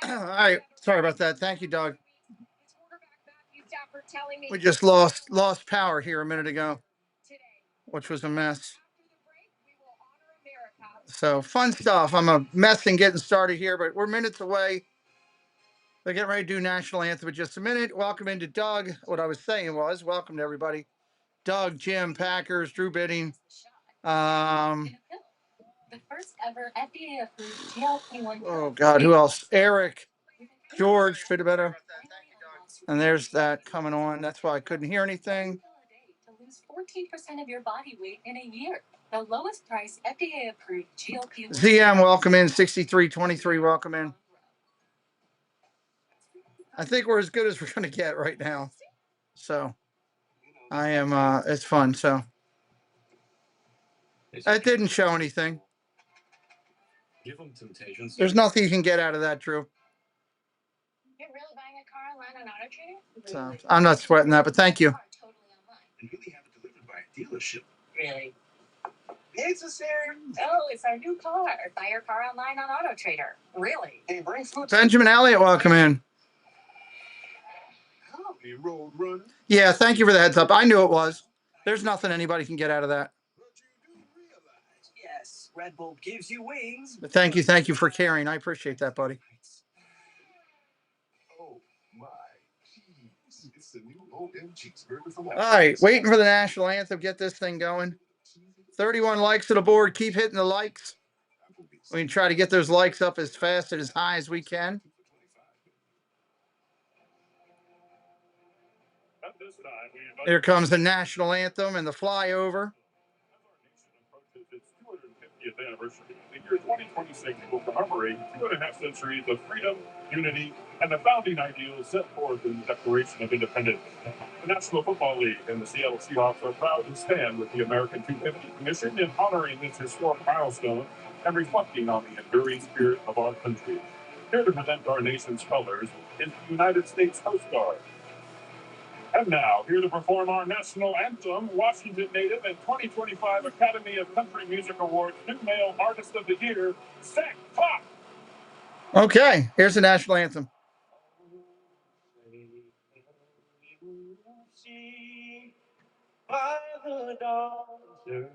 All right. Sorry about that. Thank you, Doug. We just lost power here a minute ago, which was a mess. So fun stuff. I'm a mess in getting started here, but we're minutes away. They're getting ready to do national anthem in just a minute. Welcome into Doug. What I was saying was, welcome to everybody. Doug, Jim, Packers, Drew Bidding. The first ever FDA approved GLP-1. Oh God, who else? Eric, George, fit better. And there's that coming on. That's why I couldn't hear anything. To lose 14% of your body weight in a year. The lowest price FDA approved GLP-1. ZM, welcome in. 6323, welcome in. I think we're as good as we're going to get right now. So I am, it's fun. So that didn't show anything. There's nothing you can get out of that, Drew. You're really buying a car online on Auto Trader? So I'm not sweating that, but thank you. And really have it delivered by a dealership. Really? It's a Sarah. Oh, it's our new car. Buy your car online on Auto Trader. Really? Hey, bring food. Benjamin Elliott, welcome in. Road runner. Yeah, thank you for the heads up. I knew it was. There's nothing anybody can get out of that. But you do realize, yes, Red Bull gives you wings. But thank you for caring. I appreciate that, buddy. Oh my, it's the new OM cheeseburger from. All right, waiting for the national anthem. Get this thing going. 31 likes to the board. Keep hitting the likes. We can try to get those likes up as fast and as high as we can. Here comes the national anthem and the flyover. Its 250th anniversary, the year 2026 will commemorate 2.5 centuries of freedom, unity, and the founding ideals set forth in the Declaration of Independence. The National Football League and the Seattle Seahawks are proud to stand with the American 250 Commission in honoring this historic milestone and reflecting on the enduring spirit of our country. Here to present our nation's colors is the United States Coast Guard. And now, here to perform our national anthem, Washington native and 2025 Academy of Country Music Awards New Male Artist of the Year, Zach Pop. Okay, here's the national anthem. By the dawn's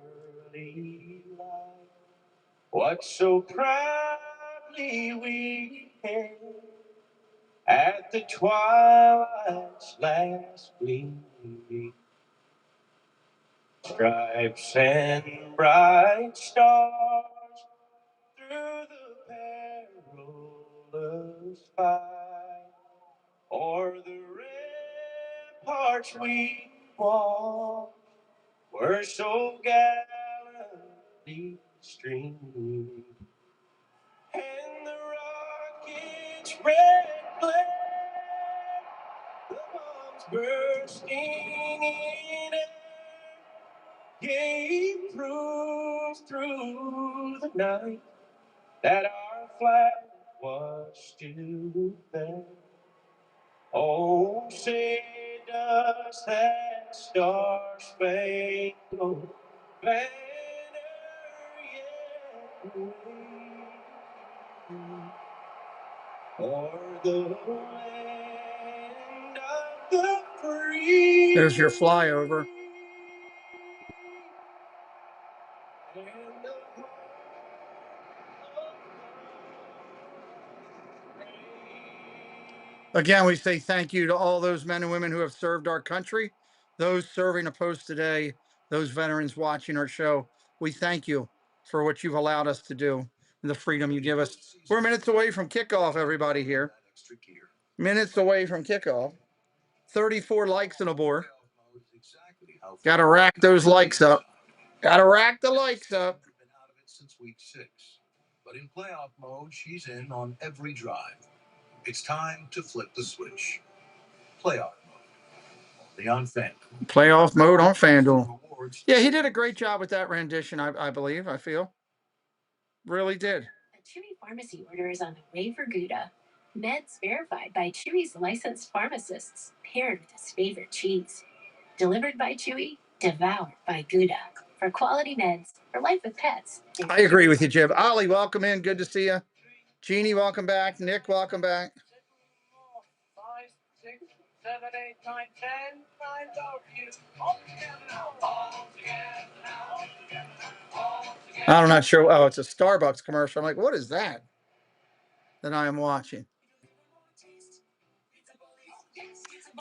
early light, what so proudly we hailed at the twilight's last gleaming, stripes and bright stars through the perilous fight, o'er the ramparts we walked, were so gallantly streaming, and the rocket's red glare, the bombs bursting in air, gave proof through the night that our flag was still there. Oh, say does that star-spangled banner yet wave o'er the land of the free? There's your flyover. Again, we say thank you to all those men and women who have served our country, those serving a post today, those veterans watching our show. We thank you for what you've allowed us to do and the freedom you give us. We're minutes away from kickoff, everybody here. Minutes away from kickoff. 34 likes on the board. Got to rack those likes up. Got to rack the likes up. Since week 6, but in playoff mode, she's in on every drive. It's time to flip the switch. Playoff mode. Only on FanDuel. Playoff mode on FanDuel. Yeah, he did a great job with that rendition, I believe, I feel. Really did. A Chewy pharmacy order is on the way for Gouda. Meds verified by Chewy's licensed pharmacists, paired with his favorite cheese. Delivered by Chewy, devoured by Gouda. For quality meds, for life with pets. I agree with you, Jim. Ollie, welcome in. Good to see you. Jeannie, welcome back. Nick, welcome back. I'm not sure. Oh, it's a Starbucks commercial. I'm like, what is that? That I am watching.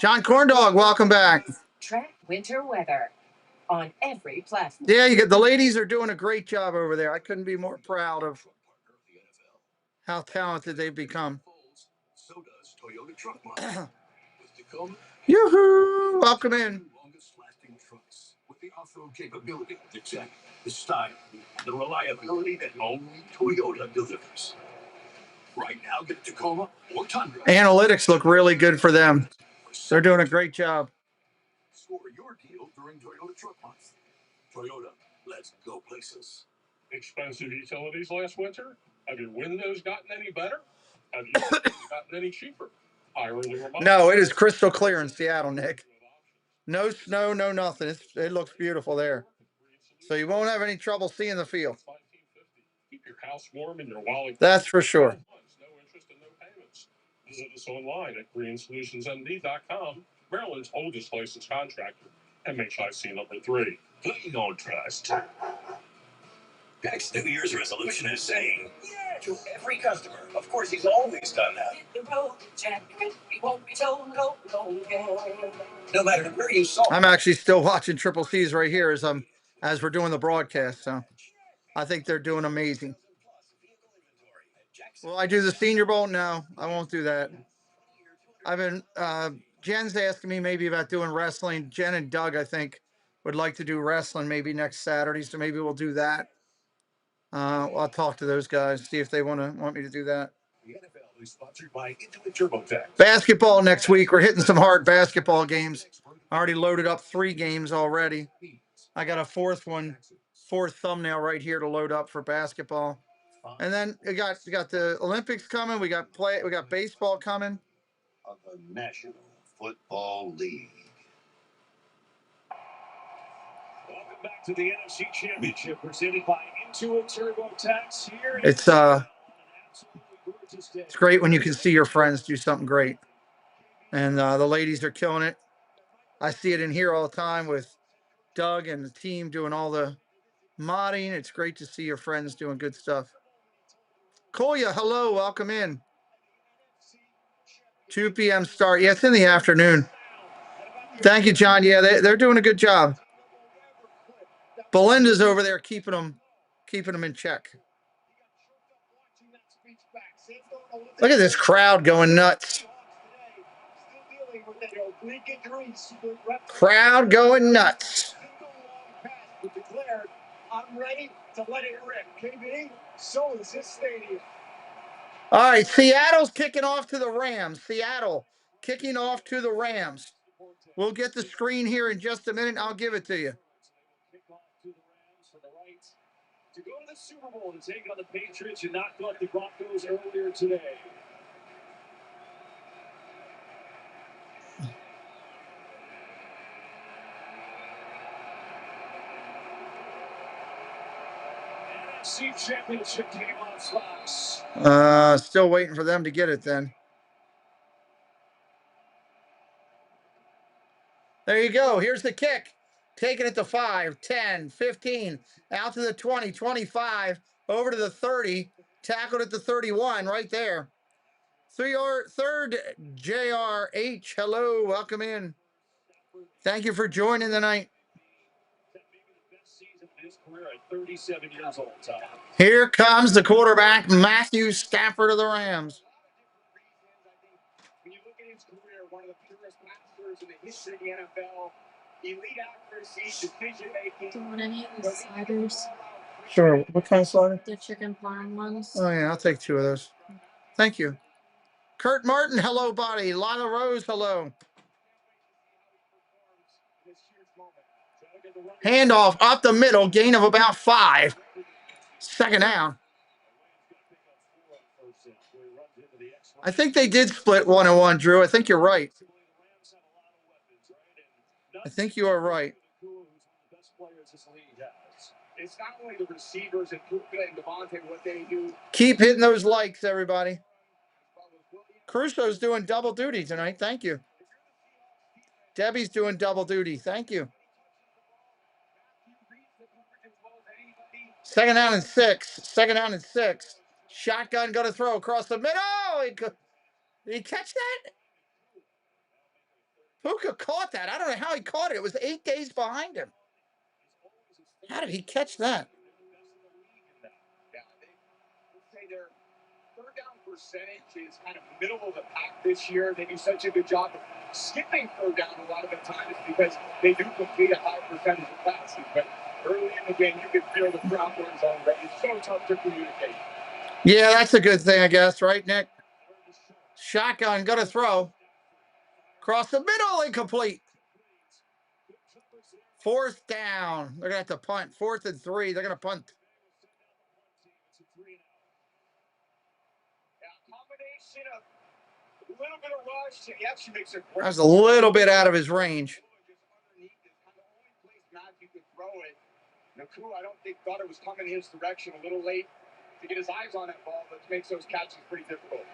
John Corndog, welcome back. Track winter weather on every platform. Yeah, you get the ladies are doing a great job over there. I couldn't be more proud of how talented they've become. Yoo-hoo! Welcome in. With the off-road capability, the style, the reliability that only Toyota delivers. Right now, get Tacoma or Tundra. Analytics look really good for them. They're doing a great job. Score your deal during Toyota Truck Month. Toyota, let's go places. Expensive utilities last winter? Have your windows gotten any better? Have you gotten any cheaper? No, it is crystal clear in Seattle, Nick. No snow, no nothing. It looks beautiful there. So you won't have any trouble seeing the field. Keep your house warm and your wallet. That's for sure. No interest and no payments. Visit us online at greensolutionsmd.com, Maryland's oldest licensed contractor, MHIC number 3. Playing on trust. Jack's New Year's resolution is saying yeah to every customer. Of course, he's always done that. Hit the road, Jack. He won't be told no again. No matter where you saw. I'm actually still watching Triple C's right here as we're doing the broadcast. So I think they're doing amazing. Will I do the Senior Bowl? No, I won't do that. I've been Jen's asking me maybe about doing wrestling. Jen and Doug, I think, would like to do wrestling maybe next Saturday. So maybe we'll do that. I'll talk to those guys, see if they want me to do that. The NFL is sponsored by Intuit TurboTax. Basketball next week. We're hitting some hard basketball games. I already loaded up 3 games already. I got a fourth thumbnail right here to load up for basketball. And then we got the Olympics coming. We got baseball coming. Of the National Football League. Welcome back to the NFC Championship presented by Intuit TurboTax here. It's great when you can see your friends do something great. And the ladies are killing it. I see it in here all the time with Doug and the team doing all the modding. It's great to see your friends doing good stuff. Kolya, hello, welcome in. 2 p.m. start. Yeah, it's in the afternoon. Thank you, John. Yeah, they're doing a good job. Belinda's over there keeping them in check. Look at this crowd going nuts. Crowd going nuts. I'm ready to let it rip. KB, so is this stadium. All right, Seattle's kicking off to the Rams. Seattle kicking off to the Rams. We'll get the screen here in just a minute. I'll give it to you. To go to the Super Bowl and take on the Patriots and knock out the Broncos earlier today. NFC Championship game on Fox. Still waiting for them to get it then. There you go. Here's the kick. Taking it to 5, 10, 15, out to the 20, 25, over to the 30, tackled at the 31, right there. Third, JRH, hello, welcome in. Thank you for joining tonight. Here comes the quarterback, Matthew Stafford of the Rams. When you look at his career, one of the purest passers in the history of the NFL. Elite accuracy, decision making. Do you want any of the sliders? Sure. What kind of slider? The chicken parm ones. Oh, yeah, I'll take 2 of those. Thank you. Kurt Martin, hello, buddy. Lila Rose, hello. Handoff up the middle, gain of about 5. Second down. I think they did split 1-1, Drew. I think you're right. I think you are right. players this league has. It's not only the receivers and Puka and Devontae what they do. Keep hitting those likes, everybody. Crusoe's doing double duty tonight. Thank you. Debbie's doing double duty. Thank you. 2nd down and 6. 2nd down and 6. Shotgun going to throw across the middle. Did he catch that? Puka caught that. I don't know how he caught it. It was 8 days behind him. How did he catch that? Their third down percentage is kind of middle of the pack this year. They do such a good job of skipping third down a lot of the time. It's because they do complete a high percentage of passes. But early in the game, you can feel the crowd runs already. It's so tough to communicate. Yeah, that's a good thing, I guess, right, Nick? Shotgun, going to throw. Across the middle, incomplete. 4th down. They're going to have to punt. 4th and 3. They're going to punt. A little bit of rush. He actually makes a That was a little bit out of his range. Nakua, I don't think thought it was coming his direction a little late to get his eyes on that ball, but makes those catches pretty difficult.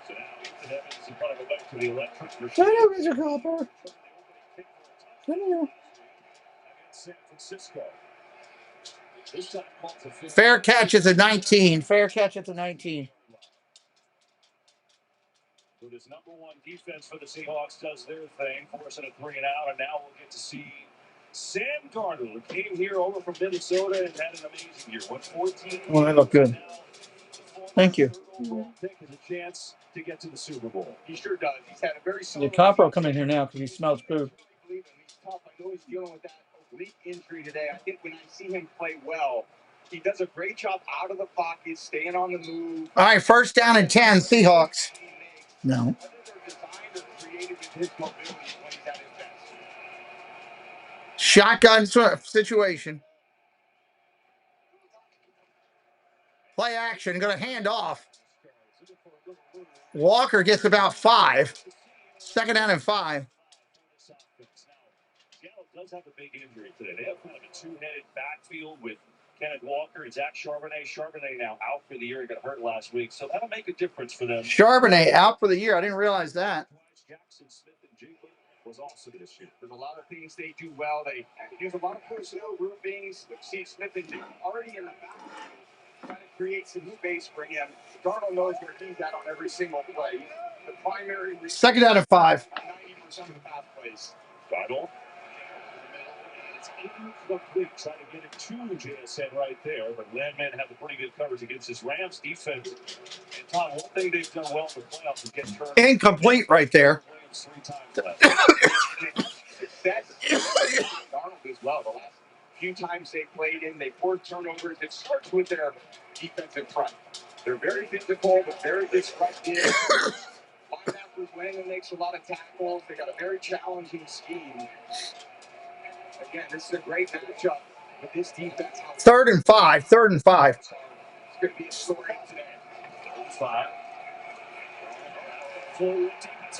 So now Ethan Evans in front of a back to the electric machine. San Francisco. Fair catch at the 19. Fair catch at the 19. So this number one defense for the Seahawks does their thing, forcing a 3 and out, and now we'll get to see Sam Darnold, who came here over from Minnesota and had an amazing year. 114. Well, they look good. Thank you. Pick has a chance to get to the Super Bowl. He sure does. He's had a very The copper will come in here now because he smells food. He's tough. I know he's dealing with that oblique injury today. I think when I see him play well, he does a great job out of the pocket, staying on the move. All right, 1st down and 10, Seahawks. No. Shotgun situation. Play action. Going to hand off. Walker gets about 5. 2nd down and 5. Seattle does have a big injury today. They have kind of a two-headed backfield with Kenneth Walker and Zach Charbonnet. Charbonnet now out for the year. He got hurt last week, so that'll make a difference for them. Charbonnet out for the year. I didn't realize that. Jackson Smith and Jigler was also this year. There's a lot of things they do well. They use a lot of personnel groupings. See Smith and Jigler already in the backfield, trying to create some space for him. Darnold knows where he's at on every single play. The primary 2nd down and 5. 90% of the pass plays. Darnold. It's incomplete. Trying to get it to JSN right there, but Landman had the pretty good coverage against his Rams defense. And Tom, one thing they've done well in the playoffs is get turned. Incomplete right there. 3 times left. Darnold as well. The last few times they played in, they forced turnovers. It starts with their defensive front. They're very physical, but very disruptive. Linebackers Landman makes a lot of tackles. They got a very challenging scheme. Again, this is a great matchup with this defense. 3rd and 5. 3rd and 5. It's going to be a story today. 5.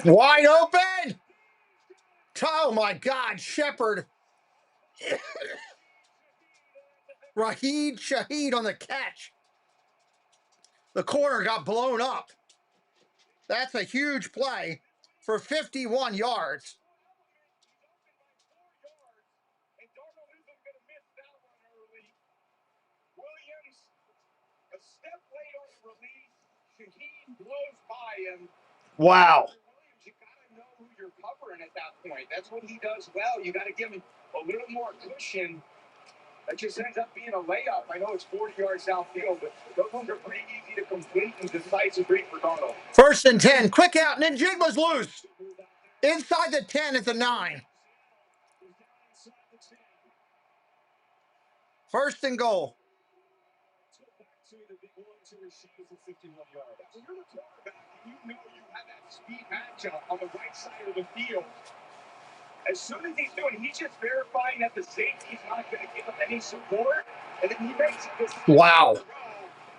Wide open. Oh, my God. Shepard. Raheed Shaheed on the catch. The corner got blown up. That's a huge play for 51 yards. Blows by him. Wow. You gotta know who you're covering at that point. That's what he does well. You gotta give him a little more cushion. That just ends up being a layup. I know it's 40 yards downfield, but those ones are pretty easy to complete and decisively for Darnold. 1st and 10. Quick out, and then Jigba's loose. Inside the 10 at the 9. 1st and goal. You know you have that speed matchup on the right side of the field. As soon as he's doing, he's just verifying that the safety's not going to give him any support, and then he makes this. Wow.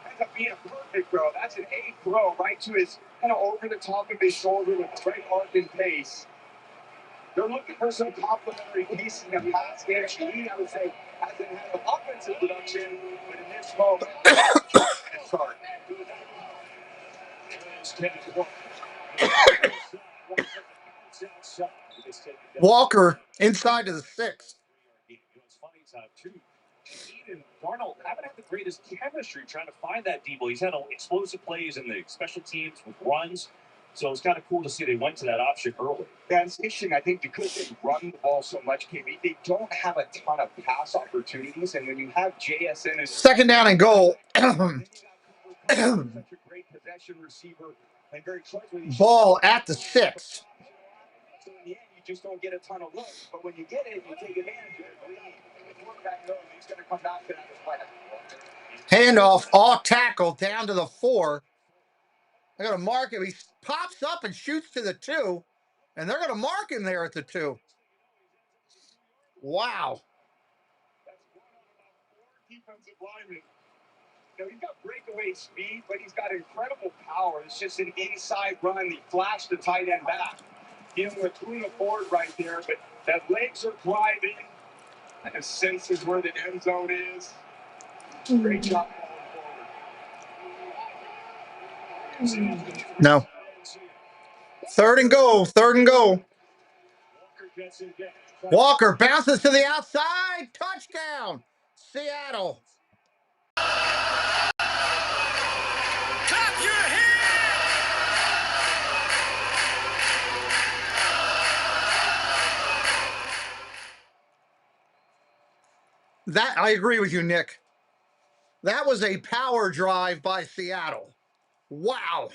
Ends up being a perfect throw. That's an A throw right to his kind of over the top of his shoulder with great arc and pace. They're looking for some complementary pieces in the pass game. She, I would say, hasn't had an offensive production, but in this moment, sorry. Walker inside to the 6. It's funny, too. Shaheen and Darnold haven't had the greatest chemistry trying to find that deep ball. He's had explosive plays in the special teams with runs. So it's kind of cool to see they went to that option early. That's interesting, I think, because they run the ball so much, KB, they don't have a ton of pass opportunities. And when you have JSN as second down and goal. such a great possession receiver and very Ball at the 6. So in the end, you just don't get a ton of looks. But when you get it, you take advantage of it. The quarterback knows he's going to come back to that play. Handoff, off tackle down to the 4. They're going to mark him. He pops up and shoots to the 2. And they're going to mark him there at the 2. Wow. That's one of about 4 defensive linemen. You know, he's got breakaway speed, but he's got incredible power. It's just an inside run. He flashed the tight end back. Dealing with Luna Ford right there, but that legs are driving. And it senses where the end zone is. Great job going forward. No. Third and goal. Walker bounces to the outside. Touchdown. Seattle. Clap your hands! That I agree with you, Nick. That was a power drive by Seattle. Wow.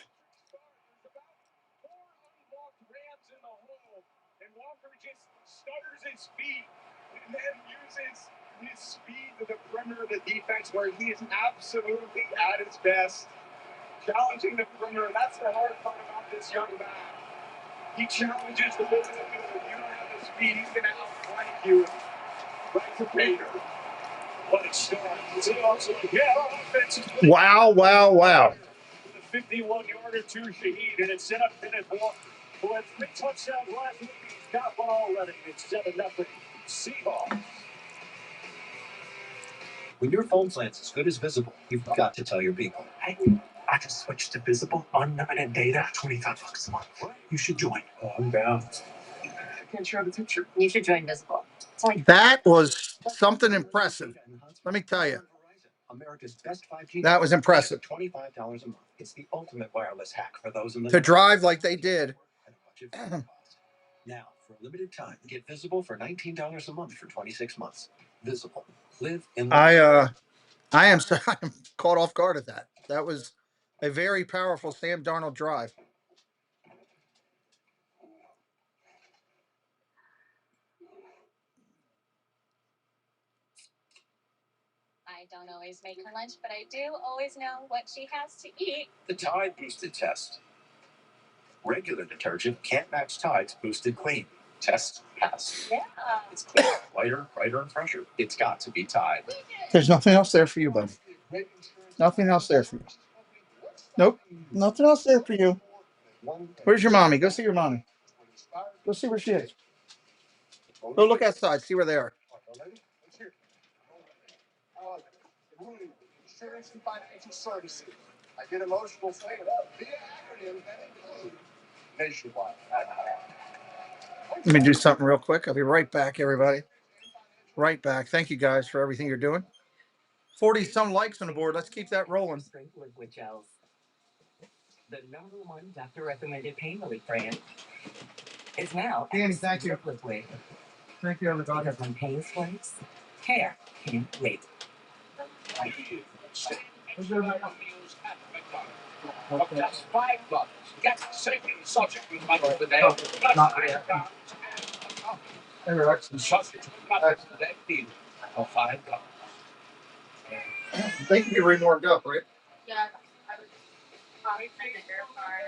And Walker just stutters his feet and then uses his speed to the perimeter of the defense where he is absolutely at his best, challenging the perimeter. That's the hard part about this young man. He challenges the middle of the field. If you don't have the speed, he's going to outflank you right to Baker. What a start. Wow. The 51-yarder to Shaheen, and it's set up in it who had 3 touchdowns last week. He's got one already. It's 7-0 Seahawks. When your phone plan's as good as Visible, you've got to tell your people. Hey, I just switched to Visible unlimited data, $25 a month. You should join. Oh, I'm down. I can't share the picture. You should join Visible. It's like That was something impressive. Let me tell you. America's best 5G. That was impressive. $25 a month. It's the ultimate wireless hack for those in the To drive like they did. Now, for a limited time, get Visible for $19 a month for 26 months. Visible. Live in the I am I'm caught off guard at that. That was a very powerful Sam Darnold drive. I don't always make her lunch, but I do always know what she has to eat. The Tide Boosted Test. Regular detergent can't match Tide's Boosted Clean. Test pass. Yeah. It's clean, lighter, brighter, and fresher. It's got to be Tide. There's nothing else there for you, buddy. Nothing else there for you. Nope. Nothing else there for you. Where's your mommy? Go see your mommy. Go see where she is. Go look outside. See where they are. Insurance and financial services. I get emotional saying that. The acronym that includes nationwide. Let me do something real quick. I'll be right back, everybody. Right back. Thank you guys for everything you're doing. 40-some likes on the board. Let's keep that rolling. Strength liquid gels. The #1 doctor recommended pain relief brand is now Danny, thank you. liquid. Thank you, everybody. Because when pain swings, care can't wait. That's $5. Get safety subject with my over there. Not yet. They were excellent. Subject with my over there. For $5. They can be re-warmed up, right? Yeah. I would probably try to verify.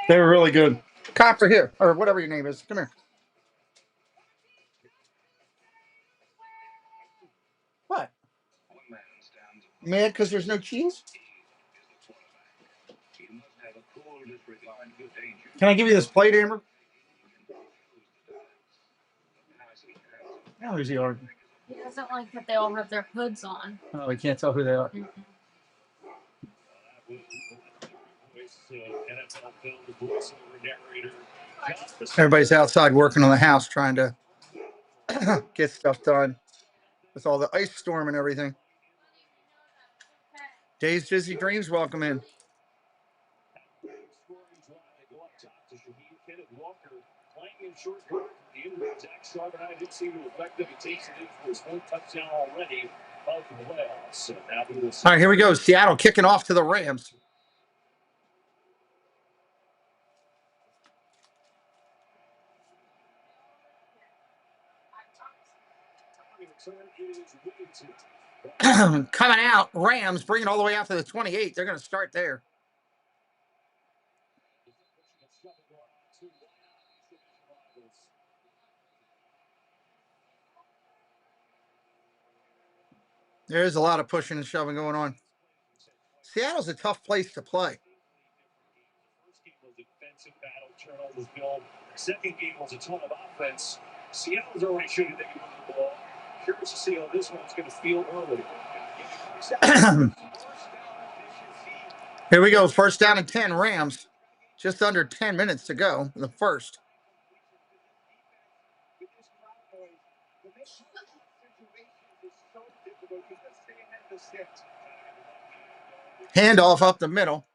They were really good. Copper here, or whatever your name is. Come here. What? Mad because there's no cheese? Can I give you this plate, Amber? Now who's he arguing? He doesn't like that they all have their hoods on. Oh, we can't tell who they are. Everybody's outside working on the house trying to get stuff done with all the ice storm and everything. Dave's Dizzy Dreams, welcome in. All right, here we go. Seattle kicking off to the Rams. Coming out, Rams bringing it all the way out to the 28. They're going to start there. There's a lot of pushing and shoving going on. Seattle's a tough place to play. Second game was a ton of offense. Seattle's already shooting the ball. Curious to see how this one's going to feel early. Here we go. First down and 10, Rams. Just under 10 minutes to go in the first. Handoff up the middle.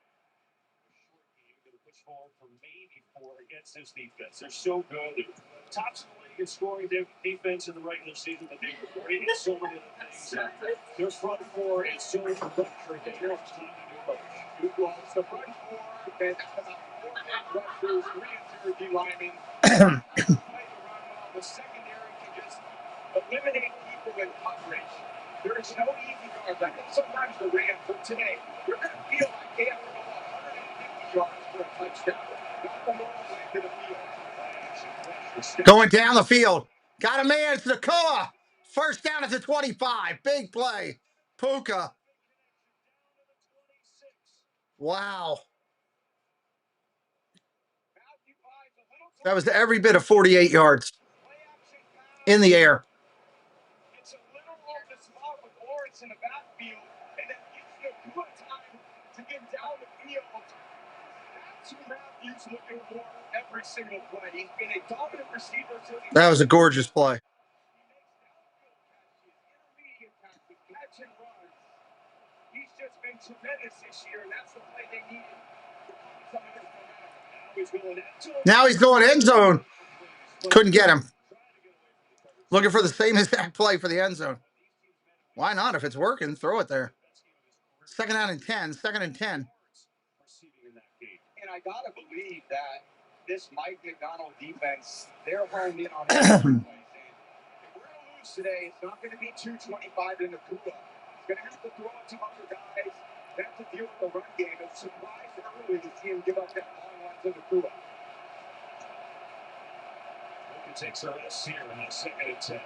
Against this defense, they're so good. They're tops of the league in scoring defense in the regular season, but they've created so many other things. Their front four is so frustrating. They don't have time to do much. It's the front four and about 4 rushers, 3 interior D linemen. The secondary can just eliminate people in coverage. There is no easy yards. I think sometimes the Rams for today, you're going to feel like they have to go 150 yards for a touchdown. Going down the field. Got a man. It's Nakoa. First down at the 25. Big play. Puka. Wow. That was every bit of 48 yards in the air. It's a little off the spot with Lawrence in the backfield, and it gives you good time to get down the field. That's who Matthew's looking for every single play. He's been a dominant receiver. That was a gorgeous play. He's just been tremendous this year, and that's the play they needed. Now he's going end zone. Couldn't get him. Looking for the same exact play for the end zone. Why not? If it's working, throw it there. Second down and 10. Second and 10. And I got to believe that this Mike McDonald defense, they're honed in on it. If we're going to lose today, it's not going to be 225 in the Kula. It's going to have to throw it to other guys. They have to deal with the run game. It's surprised early to see him give up that long run to the Kula. Takes a risk here in the second and 10.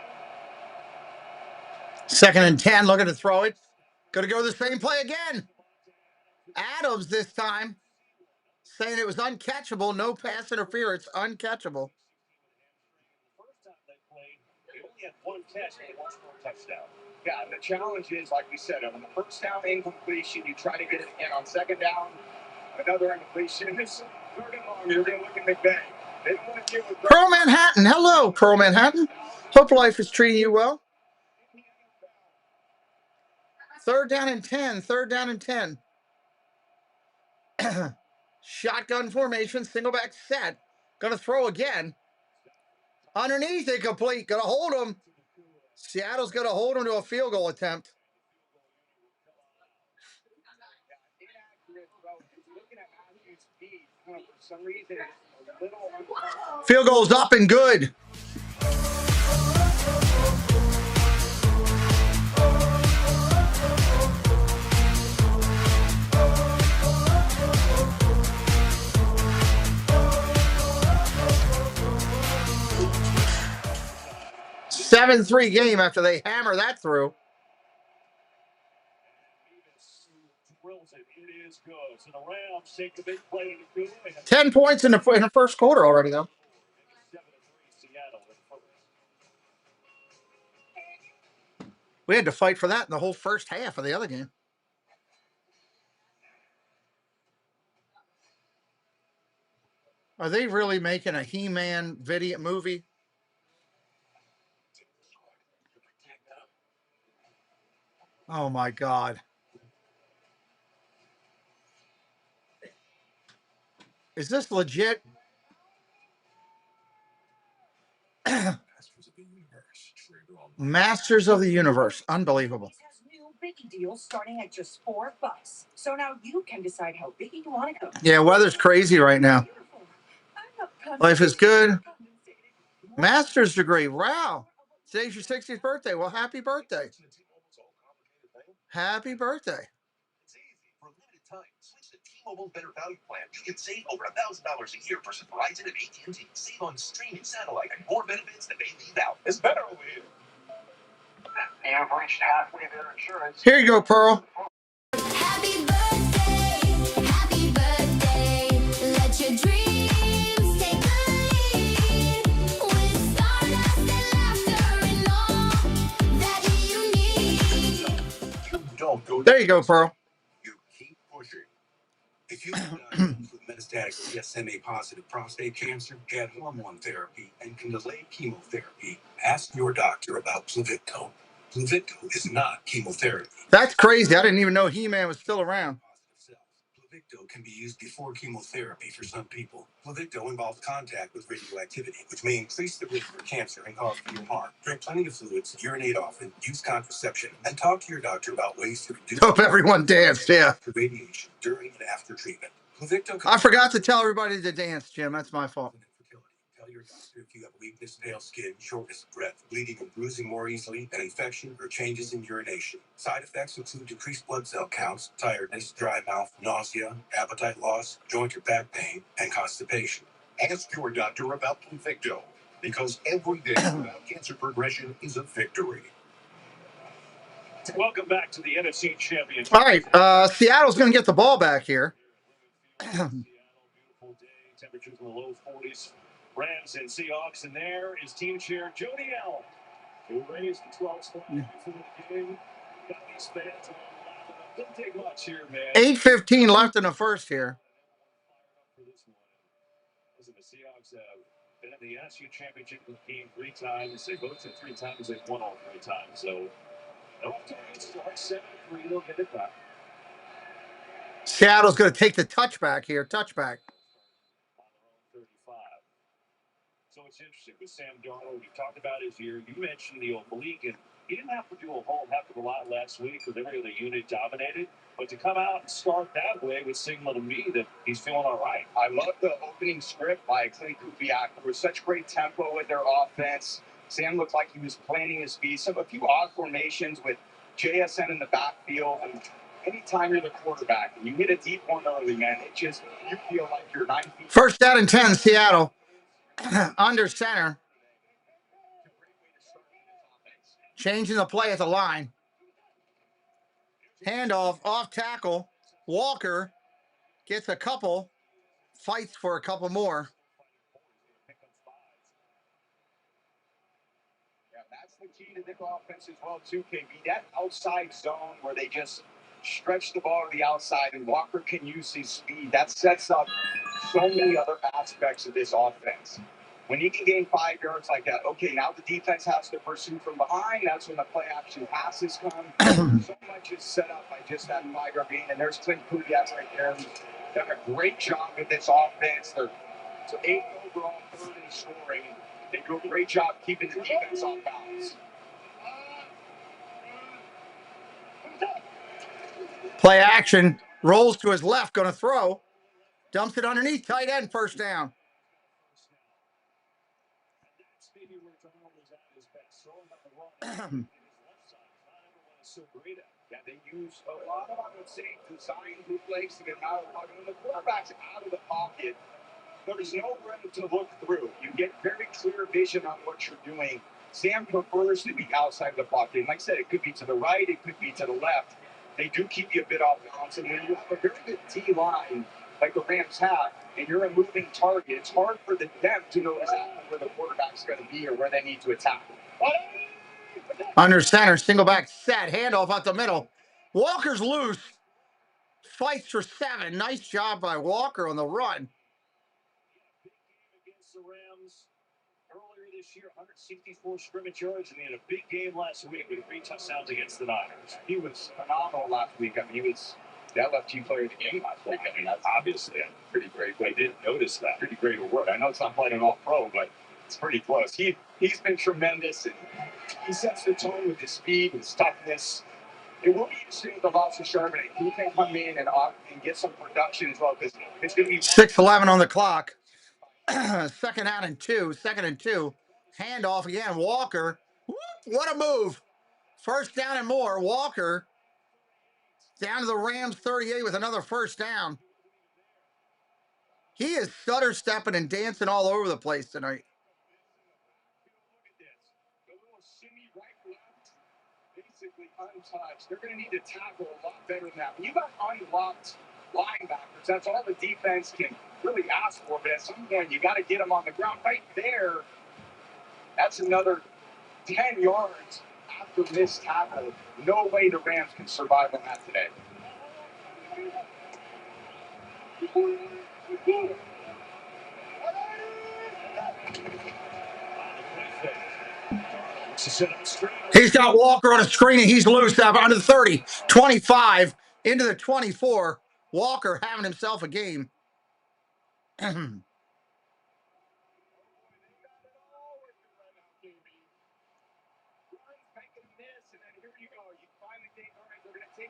Second and 10, looking to throw it. Going to go the same play again. Adams this time saying it was uncatchable. No pass interference. Uncatchable. First time they played, they only had one catch and they lost for a touchdown. Yeah, and the challenge is, like we said, on the first down incompletion, you try to get it again. On second down, another incompletion. It's third and long, you're going to look at McVay. Pearl Manhattan. Hello, Pearl Manhattan. Hope life is treating you well. Third down and 10. Third down and 10. Shotgun formation. Single back set. Going to throw again. Underneath, incomplete. Going to hold him. Seattle's going to hold him to a field goal attempt. Field goal's up and good. Seven-3 game after they hammer that through. It is good. So the Rams take the big play to the good. 10 points in the first quarter already, though. We had to fight for that in the whole first half of the other game. Are they really making a He-Man video movie? Oh my God. Is this legit? Masters of the Universe. Unbelievable. Has new Biggie deals starting at just $4. So now you can decide how biggie you want to go. Yeah, weather's crazy right now. Beautiful. I'm not Life is good. compensated. Master's degree. Wow. Today's your 60th birthday. Well, happy birthday. Happy birthday. It's easy. For a limited time, switch to T-Mobile Better Value Plan. You can save over $1,000 a year versus Verizon and AT&T. Save on streaming, satellite, and more benefits that they leave out. It's better over here. You've reached halfway there, insurance. Here you go, Pearl. Happy birthday, happy birthday. Let your dreams take the lead. With stardust and laughter and all that you need. You don't go. There you go, Pearl. You keep pushing. If you've been diagnosed with metastatic PSMA positive prostate cancer, get hormone therapy, and can delay chemotherapy, ask your doctor about Pluvicto. Pluvicto is not chemotherapy. That's crazy. I didn't even know He-Man was still around. Pluvicto can be used before chemotherapy for some people. Pluvicto involves contact with radioactivity, which may increase the risk for cancer and cause fewer harm. Drink plenty of fluids, urinate often, use contraception, and talk to your doctor about ways to reduce Hope everyone danced, yeah. radiation during and after treatment. Pluvicto I forgot to tell everybody to dance, Jim. That's my fault. Tell your doctor if you have weakness, pale skin, shortness of breath, bleeding and bruising more easily, an infection, or changes in urination. Side effects include decreased blood cell counts, tiredness, dry mouth, nausea, appetite loss, joint or back pain, and constipation. Ask your doctor about Pluvicto, because every day without cancer progression is a victory. Welcome back to the NFC Championship. All right, Seattle's going to get the ball back here. Seattle, beautiful day, temperatures in the low 40s. Rams and Seahawks, and there is team chair Jody Allen, who raised the 12 spot before the game. Got these fans laughing. Didn't take much here, man. 8:15 left in the first here. Listen, the Seahawks have been in the NFC Championship game 3 times. They both said 3 times. They've won all 3 times. So, no time start 7-3. They'll get it back. Seattle's going to take the touchback here. Touchback. On their own 35. So it's interesting with Sam Darnold. We talked about his year. You mentioned the oblique, and he didn't have to do a whole heck of a lot last week because every other unit dominated. But to come out and start that way would signal to me that he's feeling all right. I love the opening script by Clint Kubiak. There was such great tempo with their offense. Sam looked like he was planning his speed. A few odd formations with JSN in the backfield. And anytime you're the quarterback and you hit a deep one early, man, it just, you feel like you're 9 feet. First down and 10, Seattle. Under center. Changing the play at the line. Handoff, off tackle. Walker gets a couple. Fights for a couple more. Yeah, that's the key to the offense as well, too, KB. That outside zone where they just stretch the ball to the outside and Walker can use his speed. That sets up so many other aspects of this offense. When you can gain 5 yards like that, okay, now the defense has to pursue from behind. That's when the play action passes come. So much is set up by just that 5-yard gain. And there's Clint Kubiak right there. He's done a great job with this offense. They're 8th overall, 3rd in scoring. They do a great job keeping the defense off balance. Play action. Rolls to his left. Going to throw. Dumps it underneath. Tight end. First down. Yeah, they use a lot of, I would say, design bootlegs to get out of the pocket. When the quarterback's out of the pocket, there's no room to look through. You get very clear vision on what you're doing. Sam prefers to be outside of the pocket. And like I said, it could be to the right, it could be to the left. They do keep you a bit off balance. And when you have a very good D-line, like the Rams have, and you're a moving target, it's hard for them to know exactly where the quarterback's going to be or where they need to attack. Under center, single back set, handoff out the middle. Walker's loose. Fights for 7. Nice job by Walker on the run. Against the Rams earlier this year, 164 scrimmage yards, and he had a big game last week with 3 touchdowns against the Niners. He was phenomenal last week. I mean, he was that left team player of the game last week. I mean, that's obviously a pretty great way. I didn't notice that. Pretty great award. I know it's not playing an all-pro, but it's pretty close. He's been tremendous, and he sets the tone with his speed and toughness. It will be interesting with the loss of Sherman. He can come in and get some production as well, because it's going to be 6:11 on the clock. Second and two. Handoff again. Walker. Whoop, what a move. First down and more. Walker down to the Rams 38 with another first down. He is stutter stepping and dancing all over the place tonight. the little shimmy right left, basically untouched. They're going to need to tackle a lot better than that. When you got unlocked linebackers, that's all the defense can really ask for. But at some point, you got to get them on the ground right there. That's another 10 yards after missed tackle. No way the Rams can survive on that today. He's got Walker on a screen and he's loose up under the 30, 25, into the 24. Walker having himself a game. Take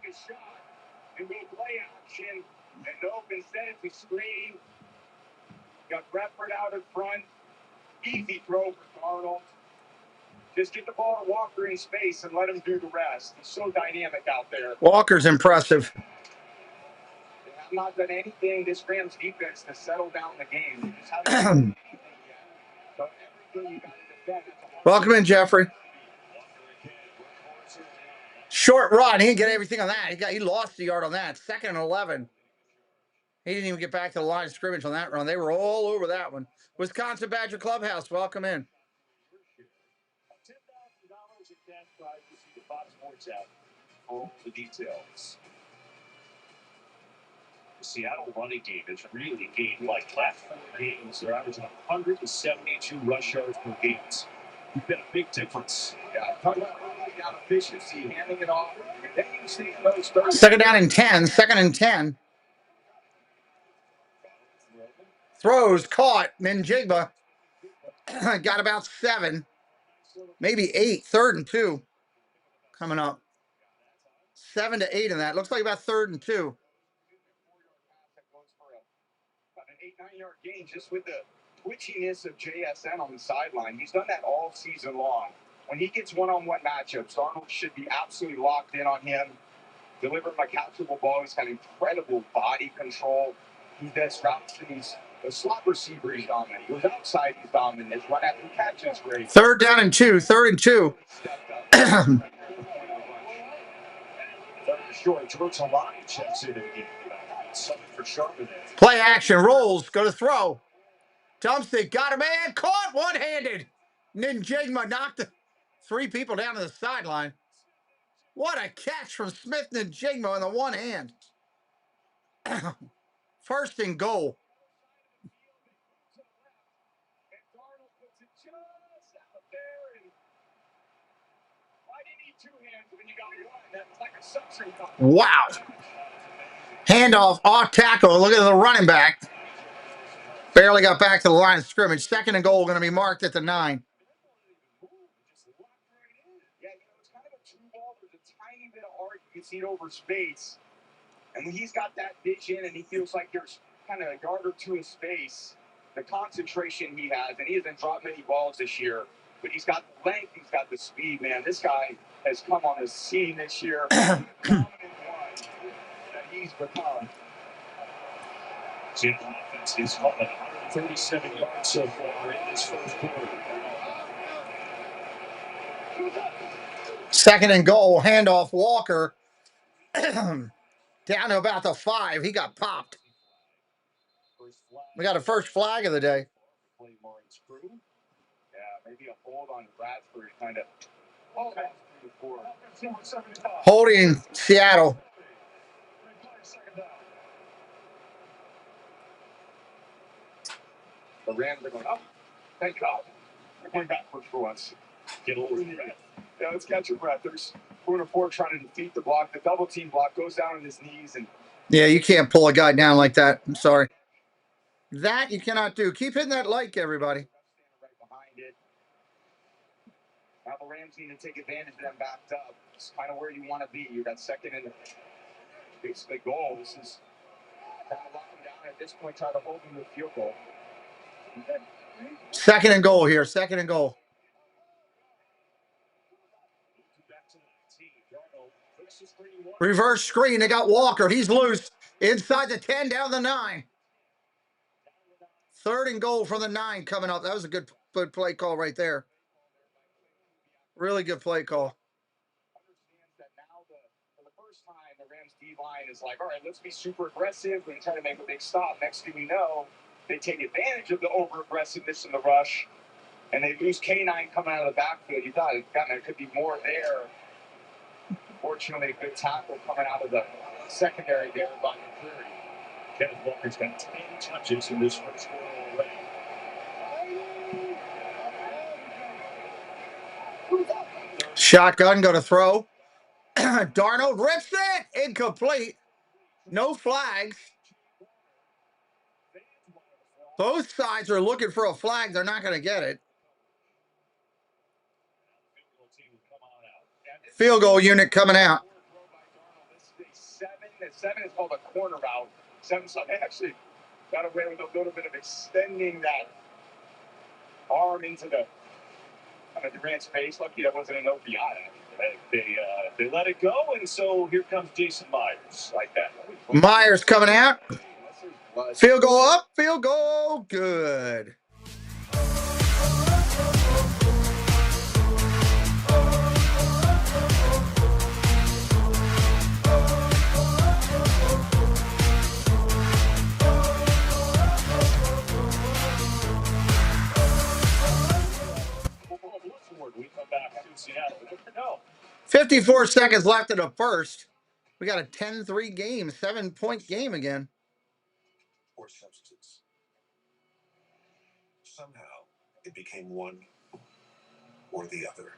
a shot and go play action. And nope, instead it's a screen. Got Bradford out in front. Easy throw for Arnold. Just get the ball to Walker in space and let him do the rest. He's so dynamic out there. Walker's impressive. They have not done anything, this Rams defense, to settle down the game. They just haven't done anything yet. So everything you got to defend. Welcome in, Jeffrey. Short run. He didn't get everything on that. He lost the yard on that. 2nd and 11. He didn't even get back to the line of scrimmage on that run. They were all over that one. Wisconsin Badger Clubhouse, welcome in. $10,000 in cash prize to see the Fox Sports app for all the details. The Seattle running game has really gained like last 4 games. They're averaging 172 rush yards per game. It's been a big difference. Yeah, talking about early down efficiency, handing it off. Then you see those third. 2nd down and 10. 2nd and 10. Throws caught. Njigba got about 7, maybe 8. 3rd and 2 coming up. 7 to 8 in that. Looks like about 3rd and 2. About an 8-9 yard gain just with the twitchiness of JSN on the sideline. He's done that all season long. When he gets one-on-one matchups, Arnold should be absolutely locked in on him. Deliver him a catchable ball. He's got incredible body control. He does routes and he's a slot receiver. He's dominant. He was outside. He's dominant. His run after catch is great. 3rd down and 2. 3rd and 2. Short, George Alani checks in again. Something for Sharman. Play action. Rolls. Go to throw. Dumps it. Got a man. Caught one-handed. Njigba knocked 3 people down to the sideline. What a catch from Smith Njigba on the one hand. 1st and goal. Wow. Handoff off tackle. Look at the running back. Barely got back to the line of scrimmage. 2nd and goal going to be marked at the 9. Yeah, it's kind of a true ball. There's a tiny bit of arc. You can see it over space. And when he's got that vision and he feels like there's kind of a yard or 2 of space, the concentration he has, and he hasn't dropped many balls this year, but he's got the length, he's got the speed, man. This guy has come on the scene this year. The dominant one that he's become. Seattle offense has caught 137 yards so far in this first quarter. 2nd and goal. Handoff Walker. Down to about the 5. He got popped. We got a first flag of the day. Yeah, maybe a hold on Bradford kind of Holding Seattle. The Rams are going up. Thank God. They're going backwards for once. Get a little breath. Yeah, let's catch your breath. There's 4-4 trying to defeat the block. The double team block goes down on his knees and Yeah, you can't pull a guy down like that. I'm sorry. That you cannot do. Keep hitting that like, everybody. right behind it. Now the Rams need to take advantage of them backed up. It's kind of where you want to be. You got second and basically goal. This is kind of locking down at this point, trying to hold him to the field goal. Second and goal here. Second and goal. Reverse screen. They got Walker. He's loose. Inside the 10, down the 9. Third and goal from the 9 coming up. That was a good play call right there. Really good play call. Understands that now for the first time, the Rams D-line is like, all right, let's be super aggressive and try to make a big stop. Next thing we know, they take advantage of the over-aggressiveness in the rush, and they lose K9 coming out of the backfield. You thought there could be more there. Fortunately, a good tackle coming out of the secondary there by McCreary. Kevin Walker's got 10 touches in this first quarter already. Shotgun, go to throw. Darnold rips it. Incomplete. No flags. Both sides are looking for a flag. They're not going to get it. Field goal unit coming out. Seven is called a corner route. Seven actually got away with a little bit of extending that arm into the Durant's face. Lucky that wasn't an OPI. They let it go, and so here comes Jason Myers like that. Myers coming out. Field goal up. Field goal good. We come back to Seattle. No. 54 seconds left in the first. We got a 10-3 game, 7-point game again. Or substance. Somehow it became one or the other.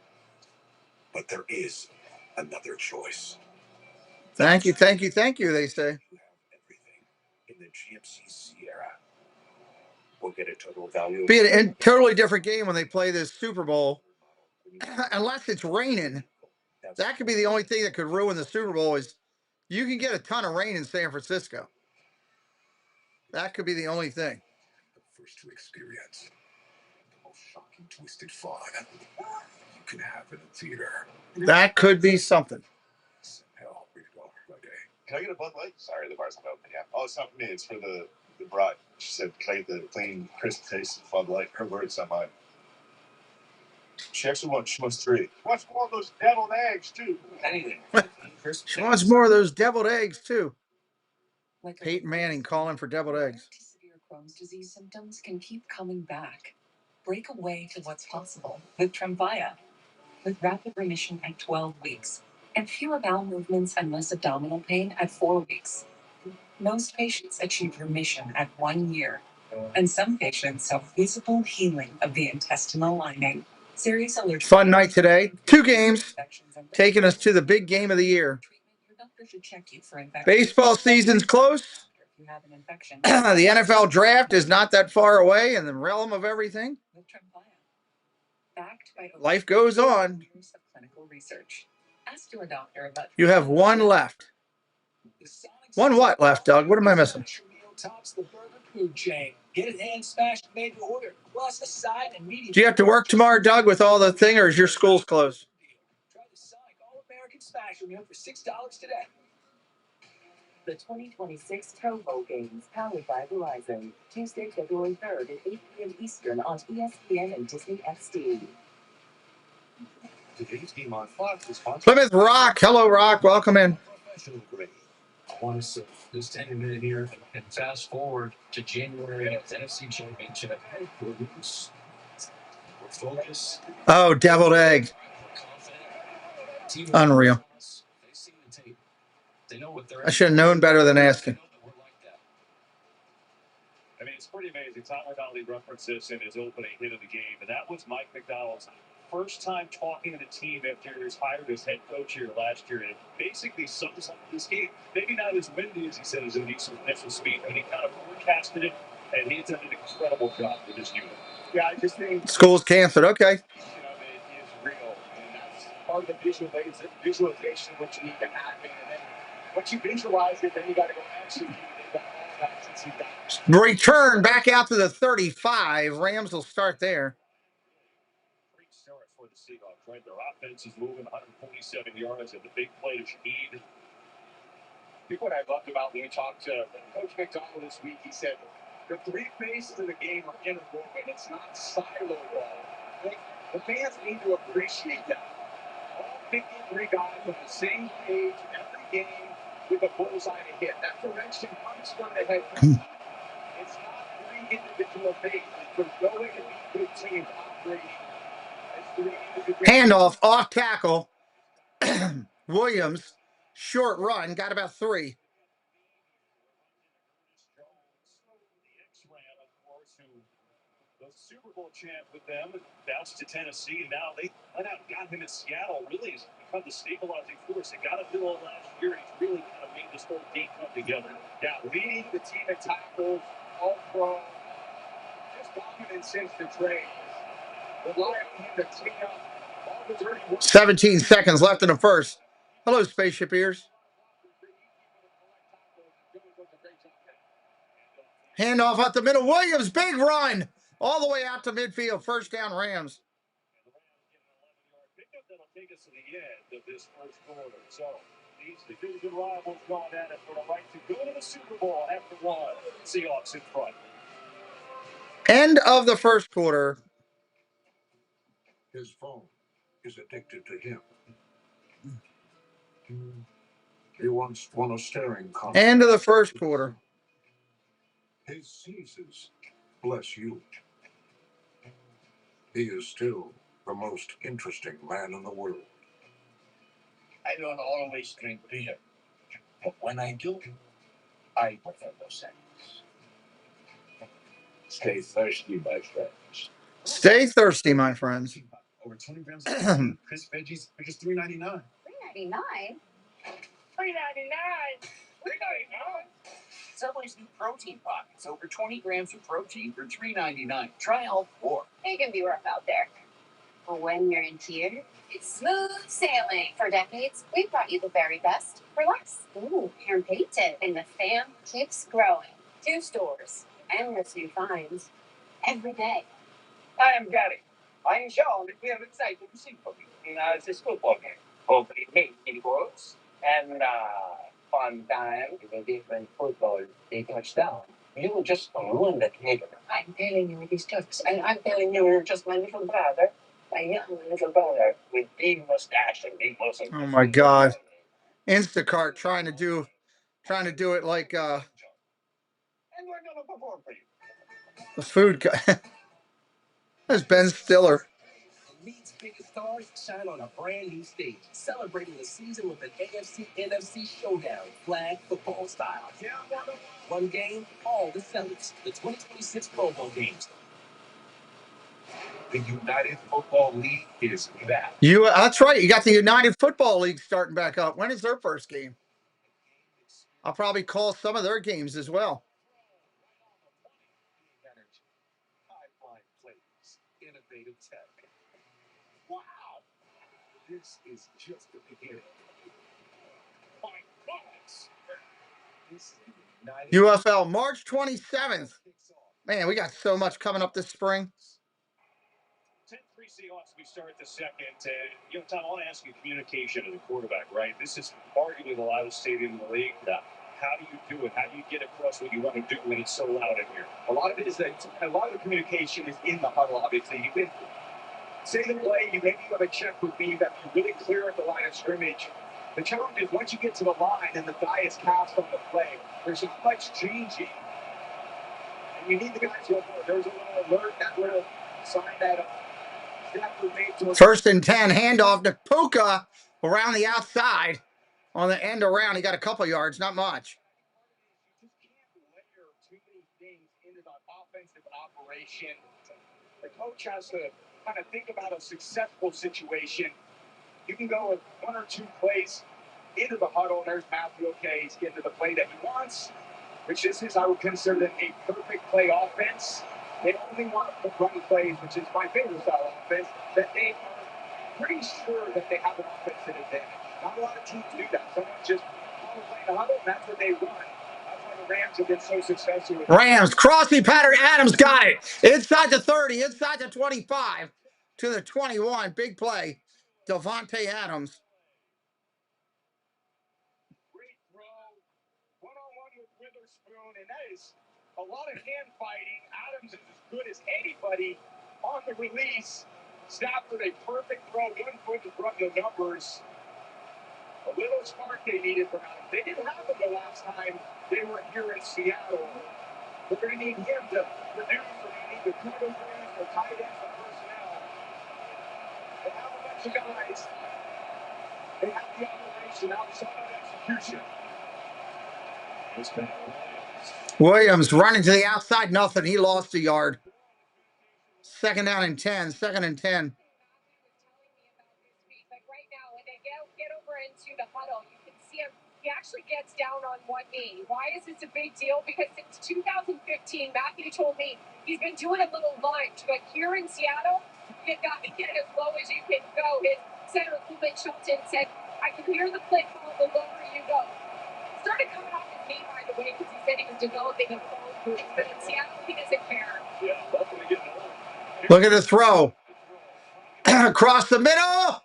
But there is another choice. Thank you, thank you, thank you, they say. You have everything in the GMC Sierra. We'll get a total value. Be a totally different game when they play this Super Bowl. Unless it's raining. That could be the only thing that could ruin the Super Bowl is you can get a ton of rain in San Francisco. That could be the only thing. The first to experience the most shocking, twisted fun you can have in a theater. That could be something. Hell, read it all my day. Can I get a Bud Light? Sorry, the bar's not open yet. Oh, it's not for me. It's for the bride. She said, can I get the clean, crisp taste of Bud Light? Her words, not mine. She wants 3. Wants more of those deviled eggs, too. Anything. She wants more of those deviled eggs, too. Peyton Manning calling for deviled eggs. Severe Crohn's disease symptoms can keep coming back. Break away to what's possible with Tremfya. With rapid remission at 12 weeks and fewer bowel movements and less abdominal pain at 4 weeks. Most patients achieve remission at 1 year, and some patients have visible healing of the intestinal lining. Serious allergic Fun night today. 2 games taking us to the big game of the year. Your doctor should check you for infection. Baseball season's close. If you have an infection, The NFL draft is not that far away in the realm of everything. with Tremfya. Backed by over Life goes on. years of clinical research. Ask your doctor about You have 1 left. 1 what left, Doug? What am I missing? Tops the burger food chain. Get it hand smashed made to order. Plus a side and medium. Do you have to work tomorrow, Doug, with all the thing, or is your school's closed? Try the Sonic All-American Smash meal for $6 today. the 2026 Pro Bowl games powered by Verizon. Tuesday, February 3rd at 8 p.m. Eastern on ESPN and Disney XD. Today's game on Fox is sponsored Plymouth Rock. Hello, Rock. Welcome in. professional grade. I want to just take a minute here and fast forward to January at the NFC Championship. We're loose. We're focused. Oh, deviled egg. We're confident. Unreal. I should have known better than asking. I mean, it's pretty amazing. Tyler Donnelly referenced this in his opening hit of the game, and that was Mike McDonald's first time talking to the team after he was hired as head coach here last year. And it basically sums up this game. Maybe not as windy as he said as in the initial speed, but he kind of forecasted it, and he did an incredible job with his unit. Yeah, I just think School's canceled. Okay. it is real, and that's part of the visualization of what you need to happen. And then once you visualize it, then you got to go execute it. Return back out to the 35. Rams will start there. Great start for the Seahawks, right? Their offense is moving 147 yards at the big play to Shaheed. I think what I loved about when we talked to Coach McDonald this week, he said the three phases of the game are interwoven. It's not silo ball. Like, the fans need to appreciate that. All 53 guys on the same page every game with a bullseye to hit. That direction comes from the head coach. It's not three individual phases. There's no way to be good teams operating as three individual Handoff off tackle. Williams, short run, got about 3. The Super Bowl champ with them bounced to Tennessee. Now they went out and got him in Seattle. Really has become the stabilizing force. They got him middle of last year. He's really kind of made this whole team come together. Yeah, leading the team in tackles, all pro, just dominant since the trade. Rely on him to clean up all the dirty work. 17 seconds left in the first. Hello, spaceship ears. Handoff up the middle. Williams, big run. All the way out to midfield. First down, Rams. That'll take us to the end of this first quarter. So these division rivals going at it for the right to go to the Super Bowl after one. Seahawks in front. End of the first quarter. His phone is addicted to him. He once won a staring contest. End of the first quarter. His sneezes bless you. He is still the most interesting man in the world. I don't always drink beer, but when I do, I prefer those things. Stay thirsty, my friends. Stay thirsty, my friends. Over 20 grams of protein, crisp veggies for just $3.99. $3.99? $3.99? Subway's new protein pockets. Over 20 grams of protein for $3.99. Try all 4. It can be rough out there. But when you're in here, it's smooth sailing. For decades, we've brought you the very best for less. Ooh, hand painted. And the fam keeps growing. 2 stores, endless new finds every day. I am Gary. I'm Sean. We are excited to see for you in this football game. Hopefully, many goals and fun time in a different football. They touchdown. You will just ruin that neighborhood. I'm telling you, it is just. And I'm telling you, you're just my little brother. My young little brother with big mustache and big muscle. Oh my God. Instacart trying to do it like And we're gonna perform for you. the food guy. That's Ben Stiller. League's biggest stars shine on a brand new stage, celebrating the season with an AFC NFC showdown, flag football style. One game, all the sellers. The 2026 Pro Bowl games. The United Football League is back. That's right. You got the United Football League starting back up. When is their first game? I'll probably call some of their games as well. High-flying plays, innovative tech. Wow! This is just the beginning. My goodness! This is the United UFL March 27th. Man, we got so much coming up this spring. 10-3 Seahawks, we start the second. Tom, I want to ask you communication of the quarterback, right? This is arguably the loudest stadium in the league. How do you do it? How do you get across what you want to do when it's so loud in here? A lot of it is that a lot of the communication is in the huddle, obviously. You can say the play, maybe you have a check with me that you're really clear at the line of scrimmage. The challenge is once you get to the line and the die is cast on the play, there's so much changing. And you need the guys to go for it. There's a little alert, that little sign that First and 10, handoff to Puka. around the outside on the end around. He got a couple yards, not much. You just can't layer too many things into the offensive operation. The coach has to kind of think about a successful situation. You can go with one or two plays into the huddle. There's Matthew. Okay, he's getting to the play that he wants, which this is, I would consider them a perfect play offense. They only want to run plays, which is my favorite style of offense, that they are pretty sure that they have an offensive advantage. Not a lot of teams do that. Someone just want to play in the huddle, and that's what they run. That's why the Rams have been so successful with Rams, crossing pattern. Adams got it. Inside the 30, inside the 25 to the 21. Big play. Devontae Adams. great throw, one-on-one with Witherspoon, and that is a lot of hand fighting. Adams is as good as anybody on the release. Stafford, a perfect throw, 1 foot to run the numbers. A little spark they needed from Adams. They didn't have them the last time they were here in Seattle. They're going to need him to produce, or they need the two to produce, or tight ends, or personnel. They have a bunch of guys. They have the operation outside of execution. Williams running to the outside, nothing. He lost a yard. Second down and 10. Second and 10. But right now, when they get over into the huddle, you can see him. He actually gets down on one knee. Why is this a big deal? Because since 2015, Matthew told me he's been doing a little lunge, but here in Seattle, you got to get as low as you can go. His center, Coleman Shelton, said, I can hear the click the lower you go. Started coming off his knee, by the way, because he said he was developing a phone move. But in Seattle, he doesn't care. Look at the throw. Across the middle.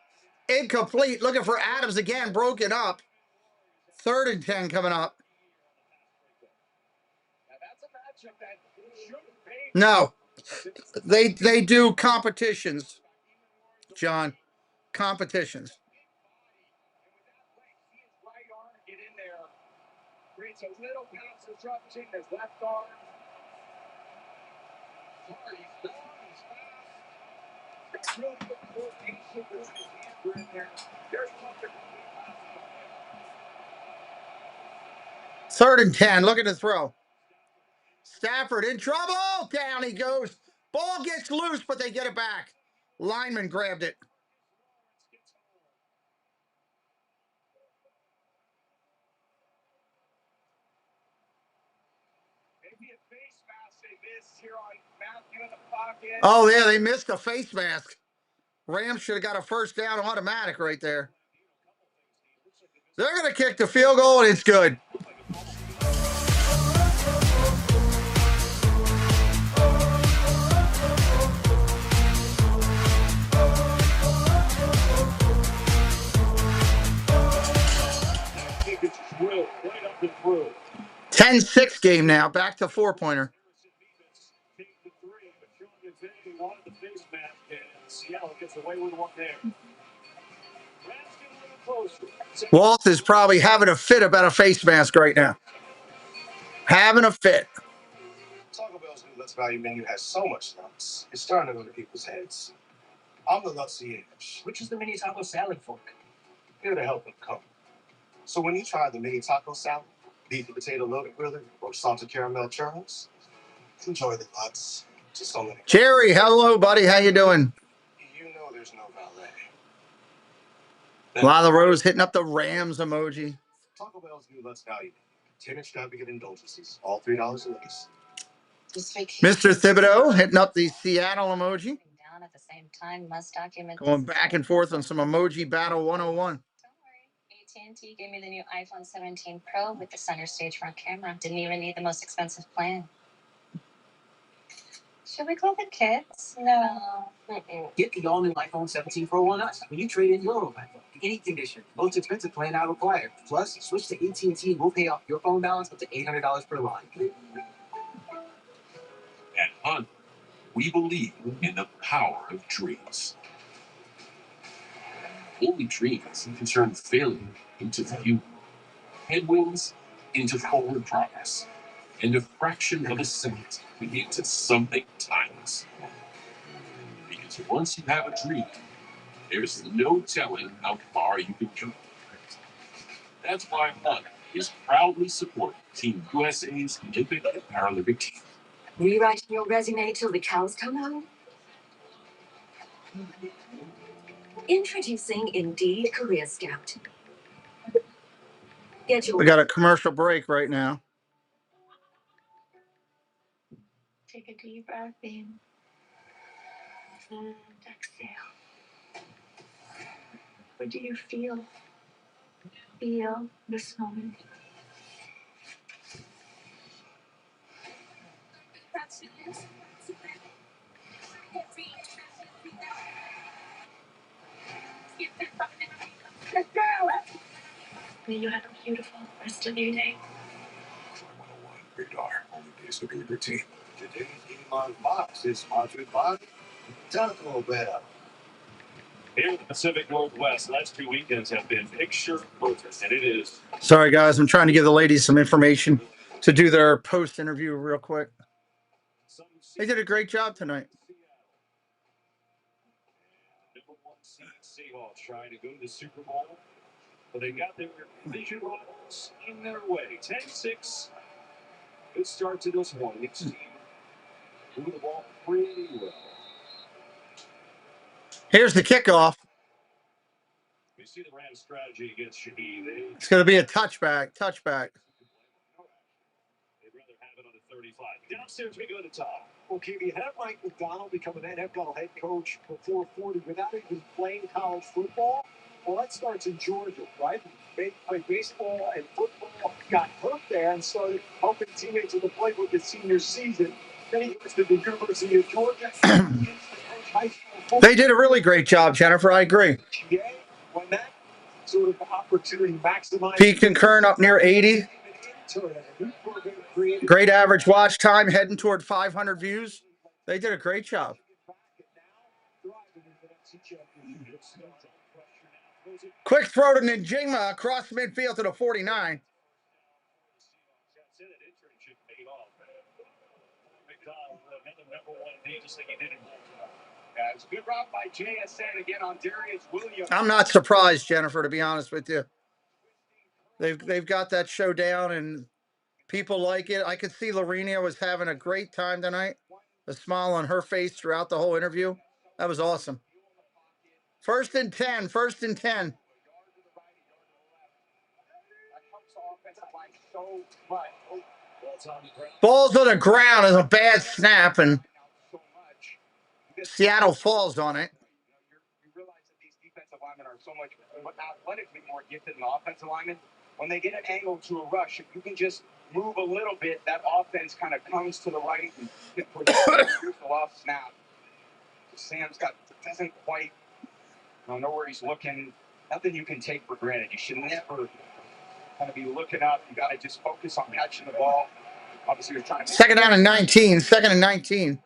Incomplete. Looking for Adams again. Broken up. 3rd and 10 coming up. No. They do competitions, John. Competitions. Creates a little bounce disruption. His left arm. He's long, he's fast. It's really good coordination with his hands were in there. Very comfortable. 3rd and 10. Look at the throw. Stafford in trouble. Down he goes. Ball gets loose, but they get it back. Lineman grabbed it. Maybe a face mask they missed here on Matthew in the pocket. Oh, yeah, they missed a face mask. Rams should have got a first down automatic right there. They're going to kick the field goal, and it's good. It's drilled right up and through. 10-6 game now. Back to 4-pointer. Wanted the face mask, and Seattle gets away with one there. Walt is probably having a fit about a face mask right now. Having a fit. Taco Bell's new Let's Value menu has so much nuts. It's starting to go to people's heads. I'm the Luxiash, Which is the mini taco salad fork? here to help them come. So when you try the mini taco salad, beef and potato loaded griller, or salted caramel churros, enjoy the nuts. Just don't let it go. Jerry, hello, buddy. How you doing? You know there's no valet. Lila Rose hitting up the Rams emoji. Taco Bell's new Let's Value. 10 extravagant indulgences, all $3 a piece. Mr. Thibodeau hitting up the Seattle emoji. Down at the same time, must document. Going back and forth on some emoji battle 101. Don't worry. AT&T gave me the new iPhone 17 Pro with the center stage front camera. Didn't even need the most expensive plan. Should we call the kids? No. Get the all-new iPhone 17 Pro on us when you trade in your old iPhone. Any condition. Most expensive plan not required. Plus, switch to AT&T and we'll pay off your phone balance up to $800 per line. At Honda, we believe in the power of dreams. Only dreams can turn failure into fuel, headwinds into forward progress, and a fraction of a second into something timeless. Because once you have a dream, There's no telling how far you can jump. That's why Honda is proudly supporting Team USA's Olympic and Paralympic team. Rewriting your resume till the cows come home? Introducing Indeed Career Scout. Get your We got a commercial break right now. Take a deep breath in and exhale. What do you feel? Feel this moment. May you have a beautiful rest of your day. 101 Radar. Only days to be your team. Today's Game on Fox is sponsored by Taco Bell. Here in the Pacific Northwest, the last 2 weekends have been picture perfect, and it is. Sorry, guys. I'm trying to give the ladies some information to do their post interview real quick. They did a great job tonight. Number 1 seed Seahawks trying to go to the Super Bowl, but they got their division rivals in their way. 10-6. Good start to this one. Each team moving the ball pretty well. Here's the kickoff. We see the Rams' strategy against Shaheed. It's going to be a touchback. Touchback. They'd rather have it on the 35. Downstairs, we go to the top. Okay, you have Mike McDonald become an NFL head coach before 40 without even playing college football. Well, that starts in Georgia, right? He played baseball and football, got hurt there, and started helping teammates in the playbook his senior season. Then he goes to the University of Georgia. They did a really great job, Jennifer. I agree. When that sort of opportunity maximized. Peak concurrent up near 80. Great average watch time, heading toward 500 views. They did a great job. Quick throw to Njigma across midfield to the 49. It's a good route by JSN again on Darius Williams. I'm not surprised, Jennifer, to be honest with you. They've got that show down and people like it. I could see Lorena was having a great time tonight. A smile on her face throughout the whole interview. That was awesome. 1st and 10. 1st and 10. Ball's on the ground is a bad snap, and Seattle falls on it. You realize that these defensive linemen are so much athletically more gifted than offensive linemen. When they get an angle to a rush, if you can just move a little bit, that offense kind of comes to the right and get pretty off snap. Sam's doesn't quite know where he's looking. Nothing you can take for granted. You should never kind of be looking up. You got to just focus on catching the ball. Obviously, you're trying to. 2nd down and 19. 2nd and 19.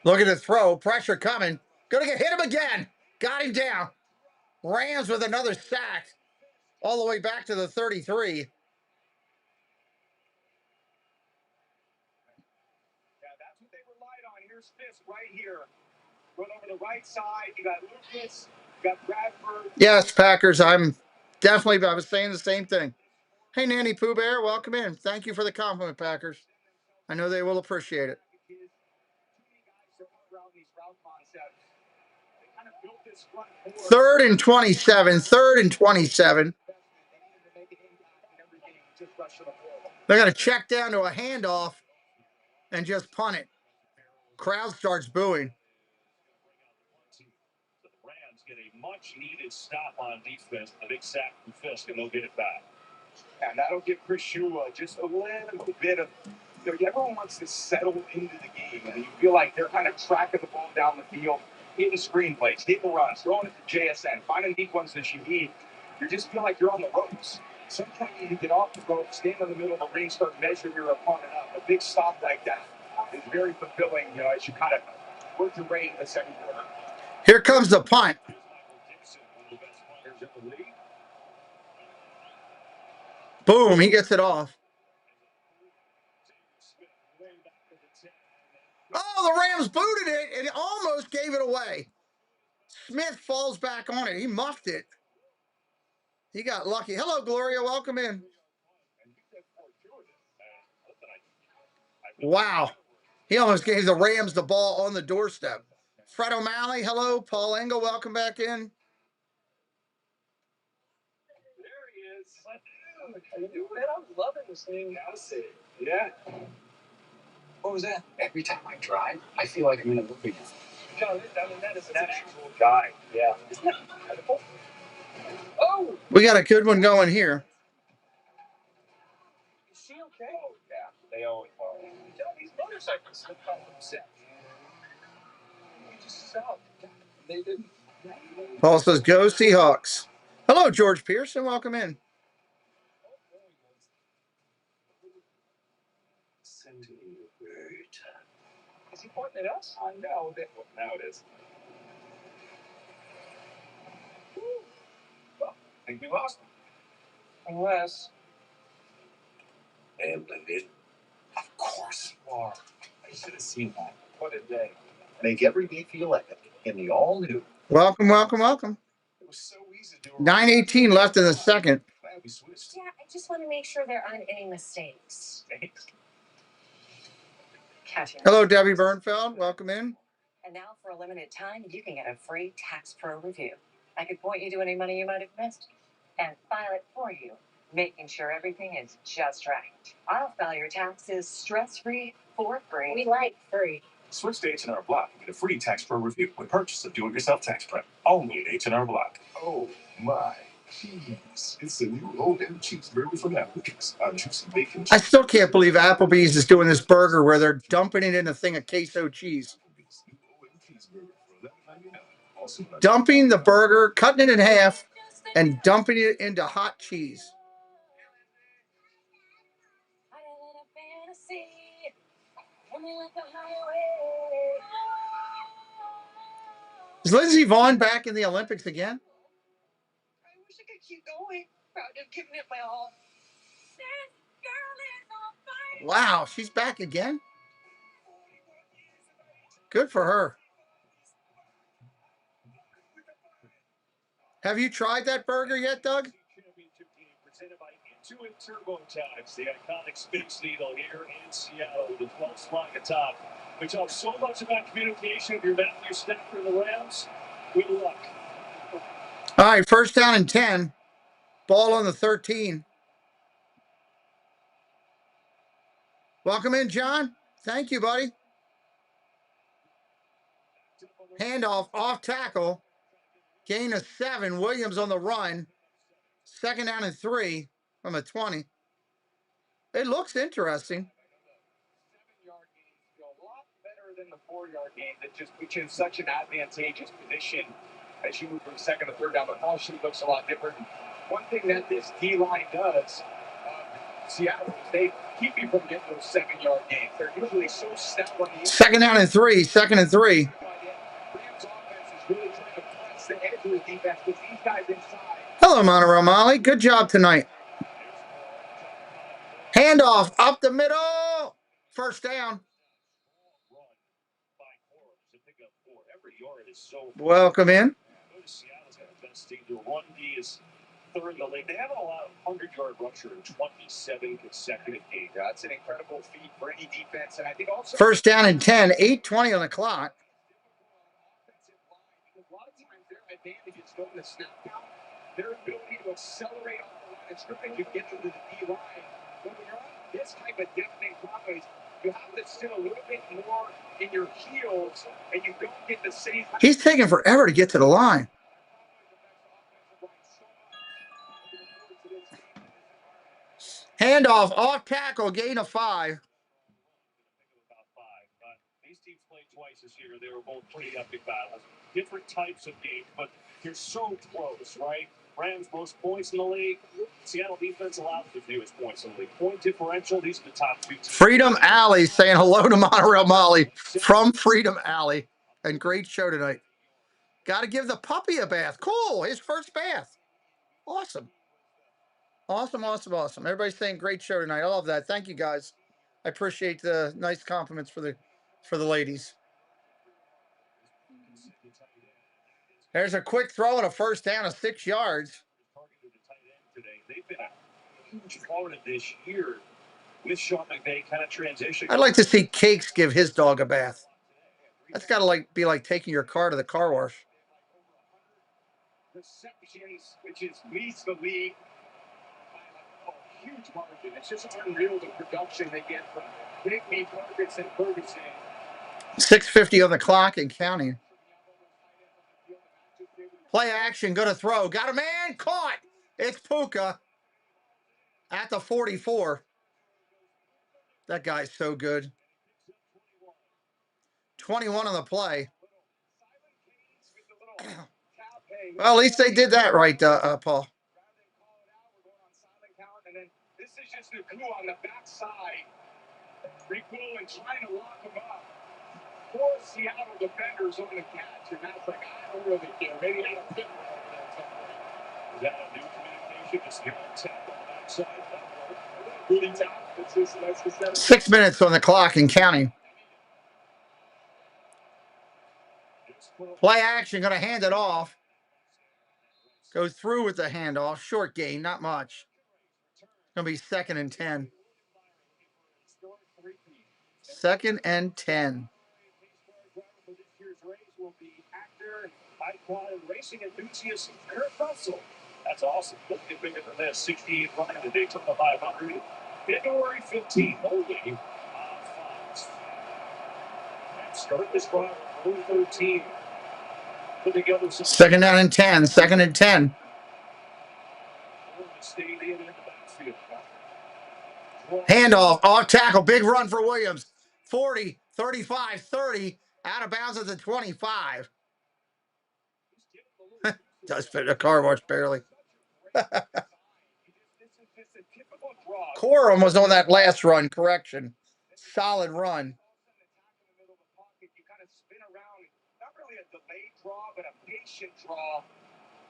Look at the throw. Pressure coming. Gonna hit him again. Got him down. Rams with another sack. All the way back to the 33. Yeah, that's what they relied on. Here's Fisk right here. Run over the right side. You got Lucas. You got Bradford. Yes, Packers. I was saying the same thing. Hey, Nanny Pooh Bear, welcome in. Thank you for the compliment, Packers. I know they will appreciate it. 3rd and 27. 3rd and 27. They're going to check down to a handoff and just punt it. Crowd starts booing. The Rams get a much-needed stop on defense. A big sack from Fisk, and they'll get it back. And that'll give Chris Shula just a little bit of. Everyone wants to settle into the game, and you feel like they're kind of tracking the ball down the field, hitting screenplays, hitting runs, throwing it to JSN, finding deep ones that you need. You just feel like you're on the ropes. Sometimes you get off the rope, stand in the middle of the ring, start measuring your opponent up. A big stop like that is very fulfilling, as you kind of work your way in the second quarter. Here comes the punt. Boom, he gets it off. Oh, the Rams booted it, and it almost gave it away. Smith falls back on it. He muffed it. He got lucky. Hello, Gloria. Welcome in. Wow. He almost gave the Rams the ball on the doorstep. Fred O'Malley, hello. Paul Engel, welcome back in. There he is. How you doing, man? I'm loving this thing. Yeah. What was that? Every time I drive, I feel like I'm in a movie. John, I mean, that is an actual guy. Yeah. Isn't that incredible? Oh! We got a good one going here. Is she okay? Oh, yeah. They always are. You know, these motorcycles have come upset. You just saw it. They didn't. Paul says, go Seahawks. Hello, George Pearson. Welcome in. Sending you a bird. Is he pointing at us? I know. Now it is. Well, I think we lost him. Unless. And David. Of course you are. I should have seen that. What a day. Make every day feel epic in the all-new. Welcome, welcome, welcome. It was so easy to do. 9:18 left in the second. Glad we switched. Yeah, I just want to make sure there aren't any mistakes. Thanks. Catching. Hello, Debbie Bernfeld. Welcome in. And now, for a limited time, you can get a free Tax Pro review. I could point you to any money you might have missed and file it for you, making sure everything is just right. I'll file your taxes stress-free for free. We like free. Switch to H&R Block and get a free Tax Pro review with purchase of do-it-yourself tax prep. Only at H&R Block. Oh my cheese. It's a new O&M cheeseburger from Applebee's. Our juicy bacon I still can't believe Applebee's is doing this burger where they're dumping it in a thing of queso cheese. Dumping the burger, cutting it in half, and dumping it into hot cheese. Is Lindsey Vaughn back in the Olympics again? I wish I could keep going. Proud to have given it my all. Wow, she's back again? Good for her. Have you tried that burger yet, Doug? Championship game presented by Intuit TurboTax, the iconic Space Needle here in Seattle with the 12th slot atop. We talk so much about communication. If you're Matthew Stafford and the Rams, good luck. All right, first down and 10. Ball on the 13. Welcome in, John. Thank you, buddy. Handoff, off tackle. Gain of 7. Williams on the run. Second down and 3 from a 20. It looks interesting. 7-yard gains feel a lot better than the 4-yard gain that just puts you in such an advantageous position as you move from second to third down. The ball sheet looks a lot different. One thing that this D-line does, Seattle, is they keep you from getting those 7-yard gains. They're usually so stout on the Second down and 3. Second and 3. Rams offense is really trying to press the edge of the defense with these guys inside. Hello, Monterey Molly. Good job tonight. Handoff up the middle. First down. Welcome in. Seattle's got the best team. Their run D is third in the league. They haven't allowed a 100-yard rusher in 27 consecutive games. That's an incredible feat for any defense, and I think also First down and 10. 8:20 on the clock. a lot of times their advantage is going to snap out. Their ability to accelerate off the line of scrimmage and get into the D-line. When you're on this type of deafening noise, you have to sit a little bit more in your heels, and you don't get the same. He's taking forever to get to the line. Handoff, off tackle, gain of 5. These teams played twice this year. They were both pretty epic battles. Different types of games, but you're so close, right? Rams most points in the league. Seattle defense allows the fewest points in the league. Point differential, these are the top 2 teams. Freedom Alley saying hello to Monorail Molly from Freedom Alley. And great show tonight. Got to give the puppy a bath. Cool, his first bath. Awesome. Awesome, awesome, awesome. Everybody's saying great show tonight. I love that. Thank you, guys. I appreciate the nice compliments for the ladies. There's a quick throw and a first down of 6 yards. They've been a huge part of this year with Sean McVay kind of transition. I'd like to see Cakes give his dog a bath. That's got to be like taking your car to the car wash. Receptions, which leads the league by a huge margin. It's just unreal the production they get from Bigby, Ferguson, and Ferguson. 6:50 on the clock and counting. Play action, going to throw. Got a man, caught. It's Puka at the 44. That guy's so good. 21 on the play. Well, at least they did that right, Paul. This is just a coup on the backside. Recool and trying to lock him up. 4 Seattle defenders on the catch, and that's like, I don't really care. Maybe I don't fit right there. Is that a new communication? Just give a tap on the backside. Really tough. 6 minutes on the clock and counting. Play action, going to hand it off. Goes through with the handoff. Short gain, not much. Going to be 2nd and 10. 2nd and 10. Racing enthusiast Kurt Russell. That's awesome. Look at bigger than this. 68 running the Daytona 500. February 15th only. Start this drive 13. Put together 2nd down and 10. 2nd and 10. Handoff, off tackle, big run for Williams. 40, 35, 30, out of bounds at the 25. Does fit a car wash barely. Corum was on that last run, correction. Solid run. You kind of spin around, not really a delayed draw, but a patient draw.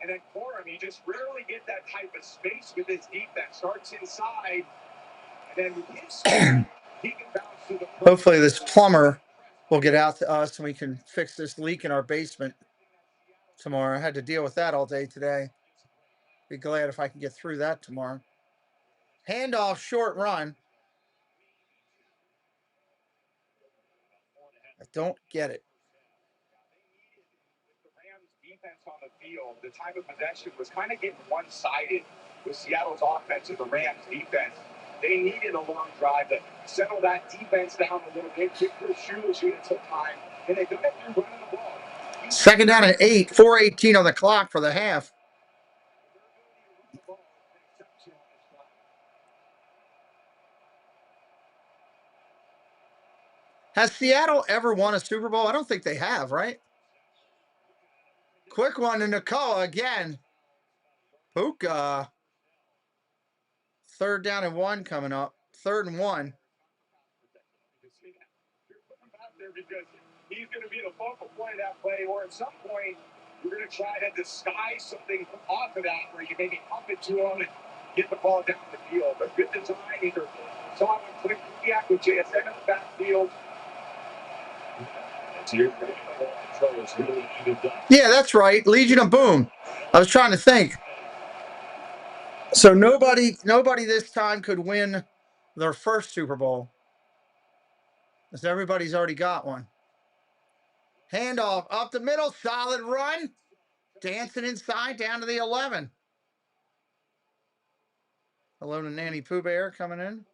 And then Corum, you just rarely get that type of space with his defense. Starts inside, and then he can bounce to the. Hopefully this plumber will get out to us and we can fix this leak in our basement tomorrow. I had to deal with that all day today. Be glad if I can get through that tomorrow. Handoff, short run. I don't get it. The Rams defense on the field, the time of possession was kind of getting one-sided with Seattle's offense and the Rams defense. They needed a long drive to settle that defense down a little bit, kick their shoes unit some time, and they got it through running the ball. 2nd down and 8, 4:18 on the clock for the half. Has Seattle ever won a Super Bowl? I don't think they have, right? Quick one to Nakoa again. Puka. 3rd down and 1 coming up. 3rd and 1. He's going to be the focal point of that play, or at some point, you're going to try to disguise something off of that, where you maybe pump it to him and get the ball down the field. But good design, either saw him quick react with JSN in the backfield. Yeah, that's right. Legion of Boom. I was trying to think. So nobody this time could win their first Super Bowl, because everybody's already got one. Handoff up the middle, solid run. Dancing inside down to the 11. Hello to Nanny Pooh Bear coming in.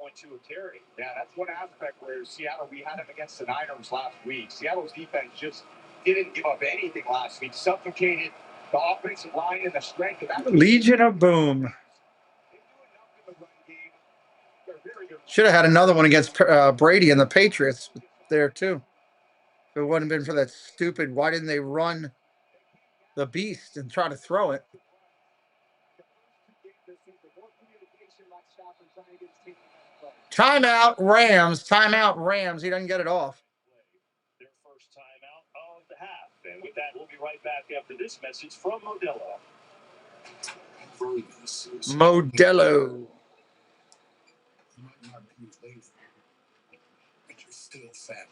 5.2 a carry. Yeah, that's one aspect where Seattle, we had them against the Niners last week. Seattle's defense just didn't give up anything last week. Suffocated the offensive line and the strength of that. Legion of Boom. Should have had another one against Brady and the Patriots there too. If it wouldn't have been for that stupid, why didn't they run the beast and try to throw it? Timeout, Rams. Timeout, Rams. He doesn't get it off. Their first timeout of the half. And with that, we'll be right back after this message from Modelo. Modelo. might not be related, but you're still family.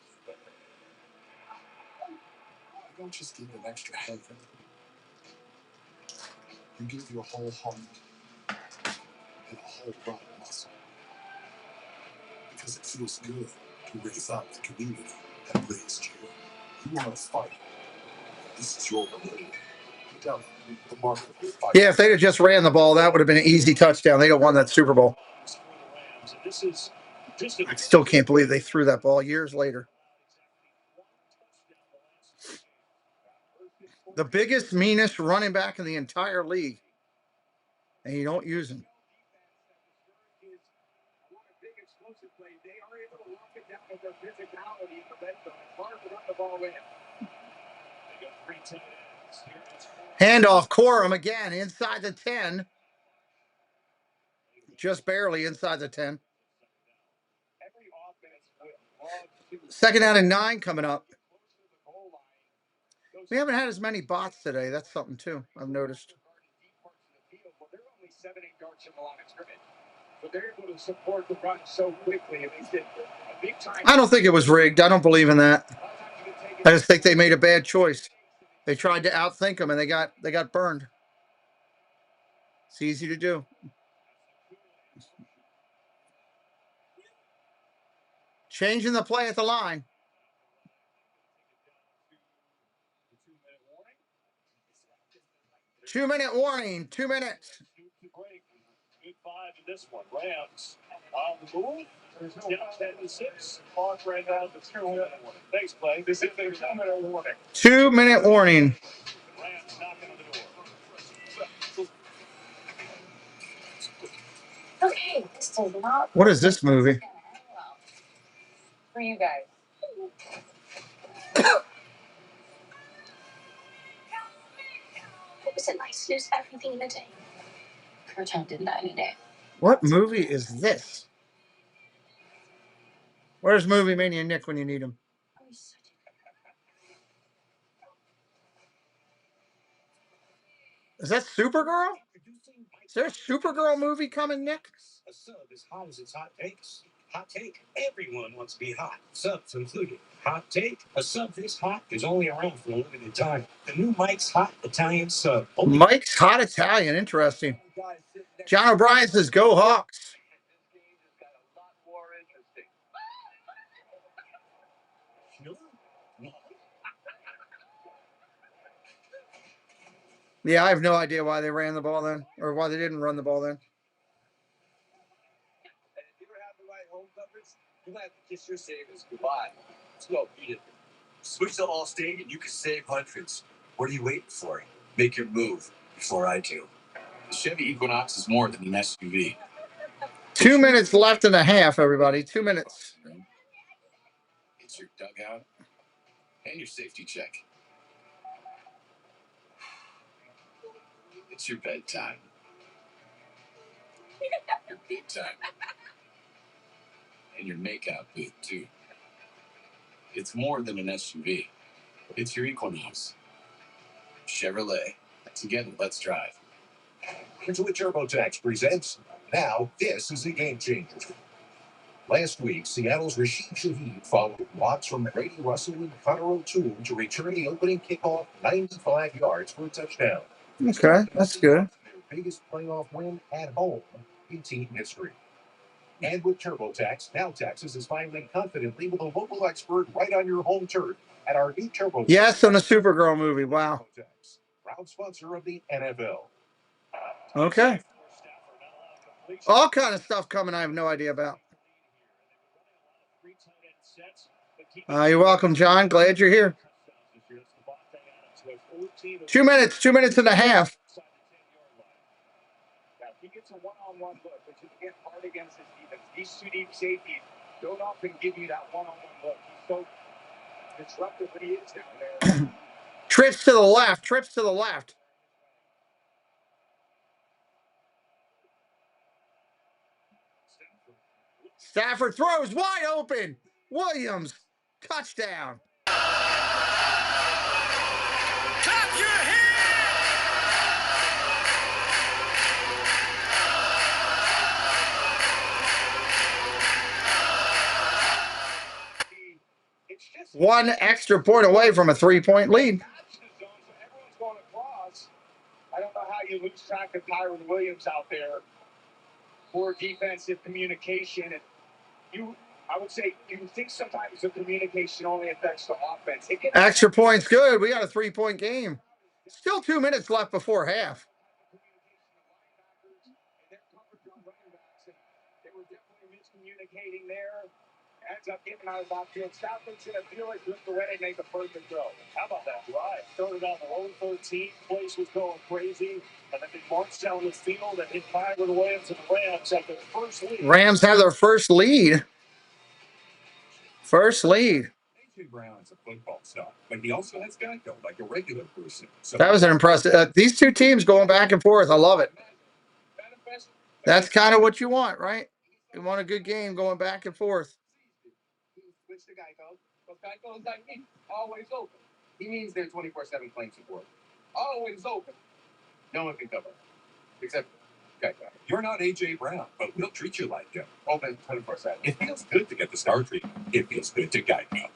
You don't just give an extra helping. You give your whole heart and a whole lot of muscle. Because it feels good to raise up the community that raised you. You are a fighter. This is your reward. Yeah, if they'd have just ran the ball, that would have been an easy touchdown. They'd have won that Super Bowl. I still can't believe they threw that ball years later. The biggest, meanest running back in the entire league. And you don't use him. Handoff, Corum again, inside the 10. Just barely inside the 10. Second down and 9 coming up. We haven't had as many bots today. That's something, too, I've noticed. They're only 7-8 yards from the line of scrimmage. But they're able to support the run so quickly. It makes it a big time. I don't think it was rigged. I don't believe in that. I just think they made a bad choice. They tried to outthink them, and they got burned. It's easy to do. Changing the play at the line. 2-minute warning. 2 minutes. Good 5 in this one. Rams on the move. Down 10-6. Clock ran down to 2 minutes. Thanks, Clay. This is their 2-minute warning. 2-minute warning. Rams knocking on the door. Okay, this does not. What is this movie? For you guys. It was a nice lose everything in a day. Protected that in a day. What movie is this? Where's Movie Mania Nick when you need him? Is that Supergirl? Is there a Supergirl movie coming, Nick? A sub as hot as its hot takes. Hot take. Everyone wants to be hot. Subs included. Hot take. A sub this hot is only around for a limited time. The new Mike's Hot Italian Sub. Mike's Hot Italian. Interesting. John O'Brien says, "Go Hawks." Yeah, I have no idea why they ran the ball then, or why they didn't run the ball then. And if you ever have the right home coverage, you might have to kiss your savings goodbye. Let's go, beat it. Switch to Allstate and you can save hundreds. What are you waiting for? Make your move before I do. The Chevy Equinox is more than an SUV. 2 minutes left and a half, everybody. 2 minutes. It's your dugout and your safety check. It's your bedtime. Your big time. And your makeout booth, too. It's more than an SUV. It's your Equinox. Chevrolet. Together, let's drive. Enjoy TurboTax presents Now This is a Game Changer. Last week, Seattle's Rashid Shaheed followed blocks from Brady Russell and Connor O'Toole to return the opening kickoff 95 yards for a touchdown. Okay, that's good. Their biggest playoff win at home in team history. And with TurboTax, now Texas is finally confidently with a local expert right on your home turf at our new TurboTax. Yes, on the Supergirl movie. Wow. TurboTax, proud sponsor of the NFL. Okay. All kind of stuff coming I have no idea about. You're welcome, John. Glad you're here. 2 minutes, 2 minutes and a half. Now, he gets a one-on-one look, but you get hard against his defense. These two deep safeties don't often give you that one-on-one look. He's so disruptive when he is down there. Trips to the left. Trips to the left. Stafford throws wide open. Williams, touchdown. Clap your hands! One extra point away from a 3-point lead. Everyone's going across. I don't know how you lose track of Kyron Williams out there. Poor defensive communication. And I would say, you think sometimes the communication only affects the offense. Extra points good. We got a 3-point game. Still 2 minutes left before half. They were definitely miscommunicating there. Ends up getting out of backfield. Stafford's going to feel it just the way they make a perfect throw. How about that drive? Started on the low 13. Place was going crazy. And then they marched down the field and hit Kyron Williams and the Rams at their first lead. Rams have their first lead. First lead. A.J. Brown is a football star, but he also has Geico like a regular person. So that was an impressive. These two teams going back and forth. I love it. That's kind of what you want, right? You want a good game going back and forth. Switch to Geico. Because Geico is like me, always open. He means they're 24/7 claim support. Always open. No one can cover. Except Geico. You're not A.J. Brown, but we'll treat you like him. Open 24/7. It feels good to get the star treatment. It feels good to Geico.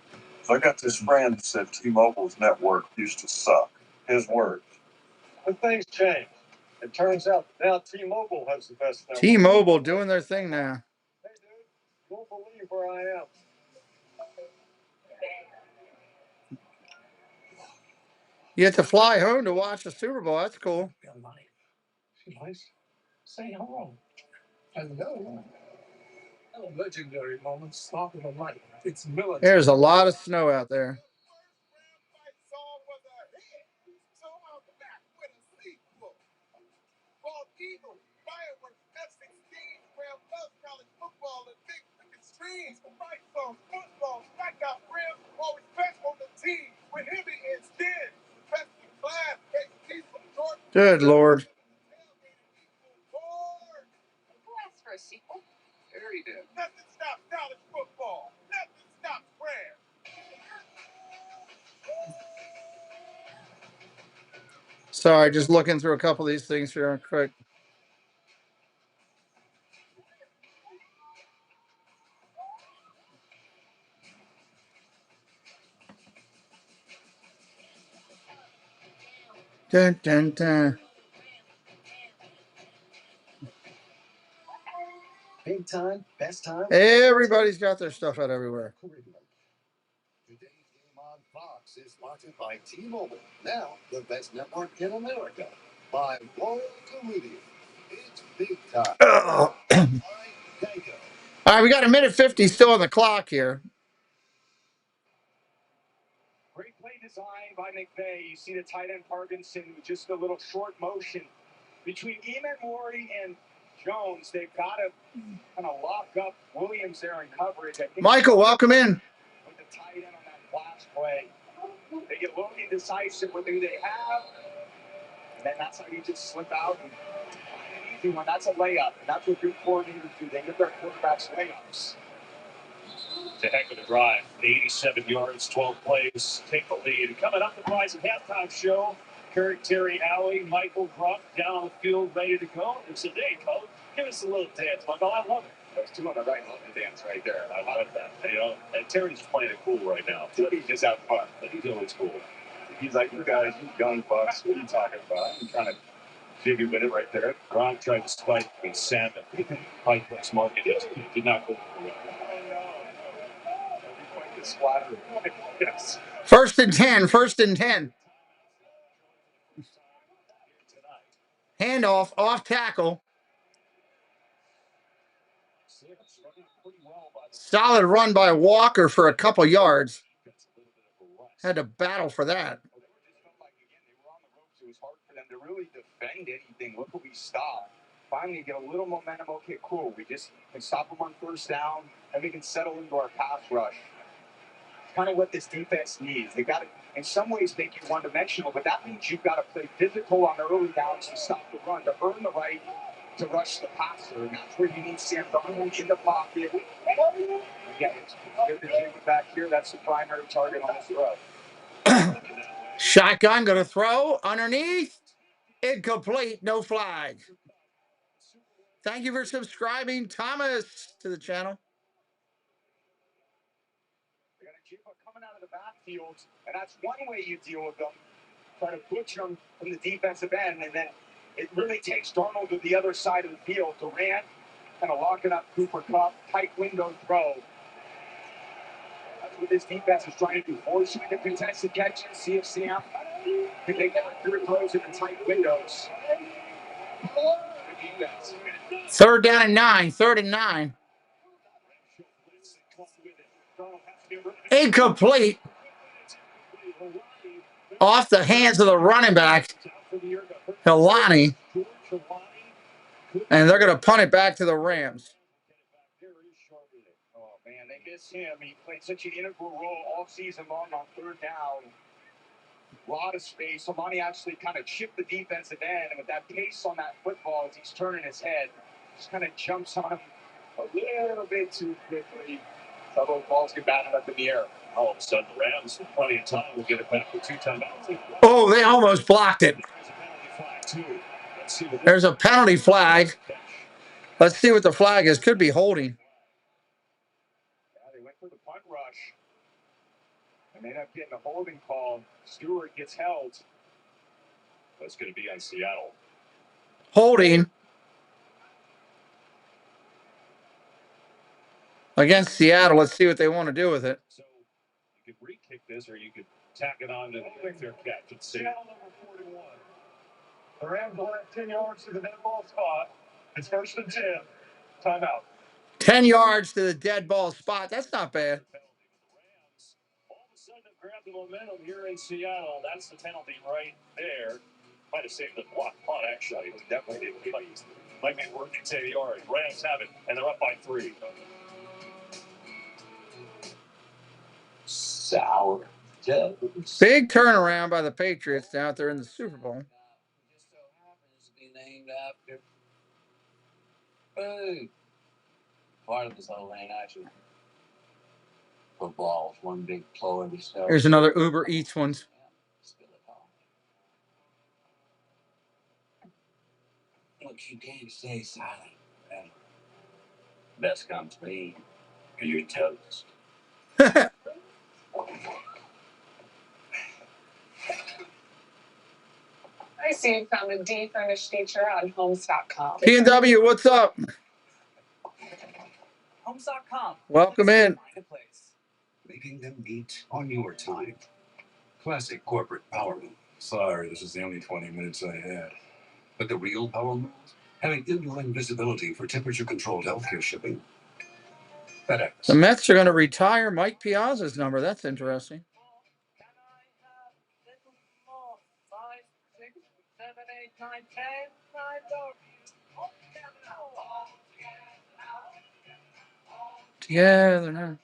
I got this friend that said T-Mobile's network used to suck. His words. But things change. It turns out now T-Mobile has the best network. T-Mobile doing their thing now. Hey, dude, you won't believe where I am. You have to fly home to watch the Super Bowl. That's cool. Nice. Say hello. Hello. Legendary moments stop in the light. It's military. There's a lot of snow out there. Good Lord. Who asked for a sequel? Harry did. Nothing stops college football. Nothing stops prayer. Sorry, just looking through a couple of these things here quick. Dun, dun, dun. Big time, best time. Everybody's got their stuff out everywhere. Today's game on Fox is sponsored by T-Mobile. Now, the best network in America. By Royal Caribbean. It's big time. All right, we got a minute 50 still on the clock here. Great play design by McVay. You see the tight end Parkinson with just a little short motion. Between Eamon Mori and Jones, they've got to kind of lock up Williams there in coverage. Michael, welcome in. With the tight end on that last play. They get a little indecisive with who they have. And then that's how you just slip out and find an easy one. That's a layup. And that's what good coordinators do. They get their quarterbacks layups. It's a heck of a drive. 87 yards, 12 plays, take the lead. Coming up, the Prize of Halftime Show. Kurt, Terry, Howie, Michael Gruff down on the field, ready to go. They said, hey, Coach, give us a little dance. Michael, I love it. Those two on the right love the dance right there. I love that. You know, and Terry's playing it cool right now. He's just having fun. He's always cool. He's like, you guys, you young bucks, what are you talking about? I'm trying to jiggy with it right there. Gronk tried to spike with Salmon. High place market yesterday. Did not go for it. Splatter. Yes. First and 10. First and 10. Handoff, off tackle. Solid run by Walker for a couple yards. Had to battle for that. It was hard for them to really defend anything. What could we stop? Finally, get a little momentum. Okay, cool. We just can stop them on first down, and we can settle into our pass rush. It's kind of what this defense needs. They got to, in some ways, make you one-dimensional, but that means you've got to play physical on the early downs to stop the run, to earn the right to rush the passer. And that's where you need Sam Darnold in the pocket. Again, it's good to take it back here. That's the primary target on this throw. Shotgun, going to throw underneath. Incomplete, no flag. Thank you for subscribing, Thomas, to the channel. They got a Juba coming out of the backfield, and that's one way you deal with them. Try to butcher them from the defensive end, and then it really takes Darnold to the other side of the field. Durant kind of locking up Cooper Kupp, tight window throw. That's what this defense is trying to do. Force you into contested catches, see if Sam can make accurate throws in the tight windows. Good defense. 3rd down and 9. 3rd and 9. Incomplete. Off the hands of the running back, Helani. And they're going to punt it back to the Rams. Oh, man, they miss him. He played such an integral role all season long on 3rd down. A lot of space. Helani actually kind of chipped the defensive end, and with that pace on that football as he's turning his head, just kind of jumps on him a little bit too quickly. So those balls get batted up in the air. All of a sudden, the Rams, with plenty of time, will get it back with 2 timeouts. Oh, they almost blocked it. There's a penalty flag. Let's see what the flag is. Could be holding. Yeah, they went for the punt rush. And they end up getting a holding call. Stewart gets held. That's going to be on Seattle. Holding against Seattle. Let's see what they want to do with it. So you could re-kick this, or you could tack it on to their catch. Let's see. Seattle number 41. The Rams will have 10 yards to the dead ball spot. It's 1st and 10. Timeout. 10 yards to the dead ball spot. That's not bad. All of a sudden, have grabbed the momentum here in Seattle. That's the penalty right there. Might have saved the block punt, actually. It was definitely might be worth it. Say the yard. Rams have it, and they're up by 3. Sour toes. Big turnaround by the Patriots out there in the Super Bowl. Just so happens to be named after food. Part of this whole thing, actually. Football is one big ploy every start. Here's another Uber Eats ones. Still at home. Look, you can't stay silent. Man. Best comes to me. You're toast. I see you found a D-furnished feature on homes.com. P&W, what's up? Homes.com. Welcome in. Making them meet on your time. Classic corporate power move. Sorry, this is the only 20 minutes I had. But the real power move? Having indoor visibility for temperature-controlled healthcare shipping. FedEx. The Mets are going to retire Mike Piazza's number. That's interesting. Together now.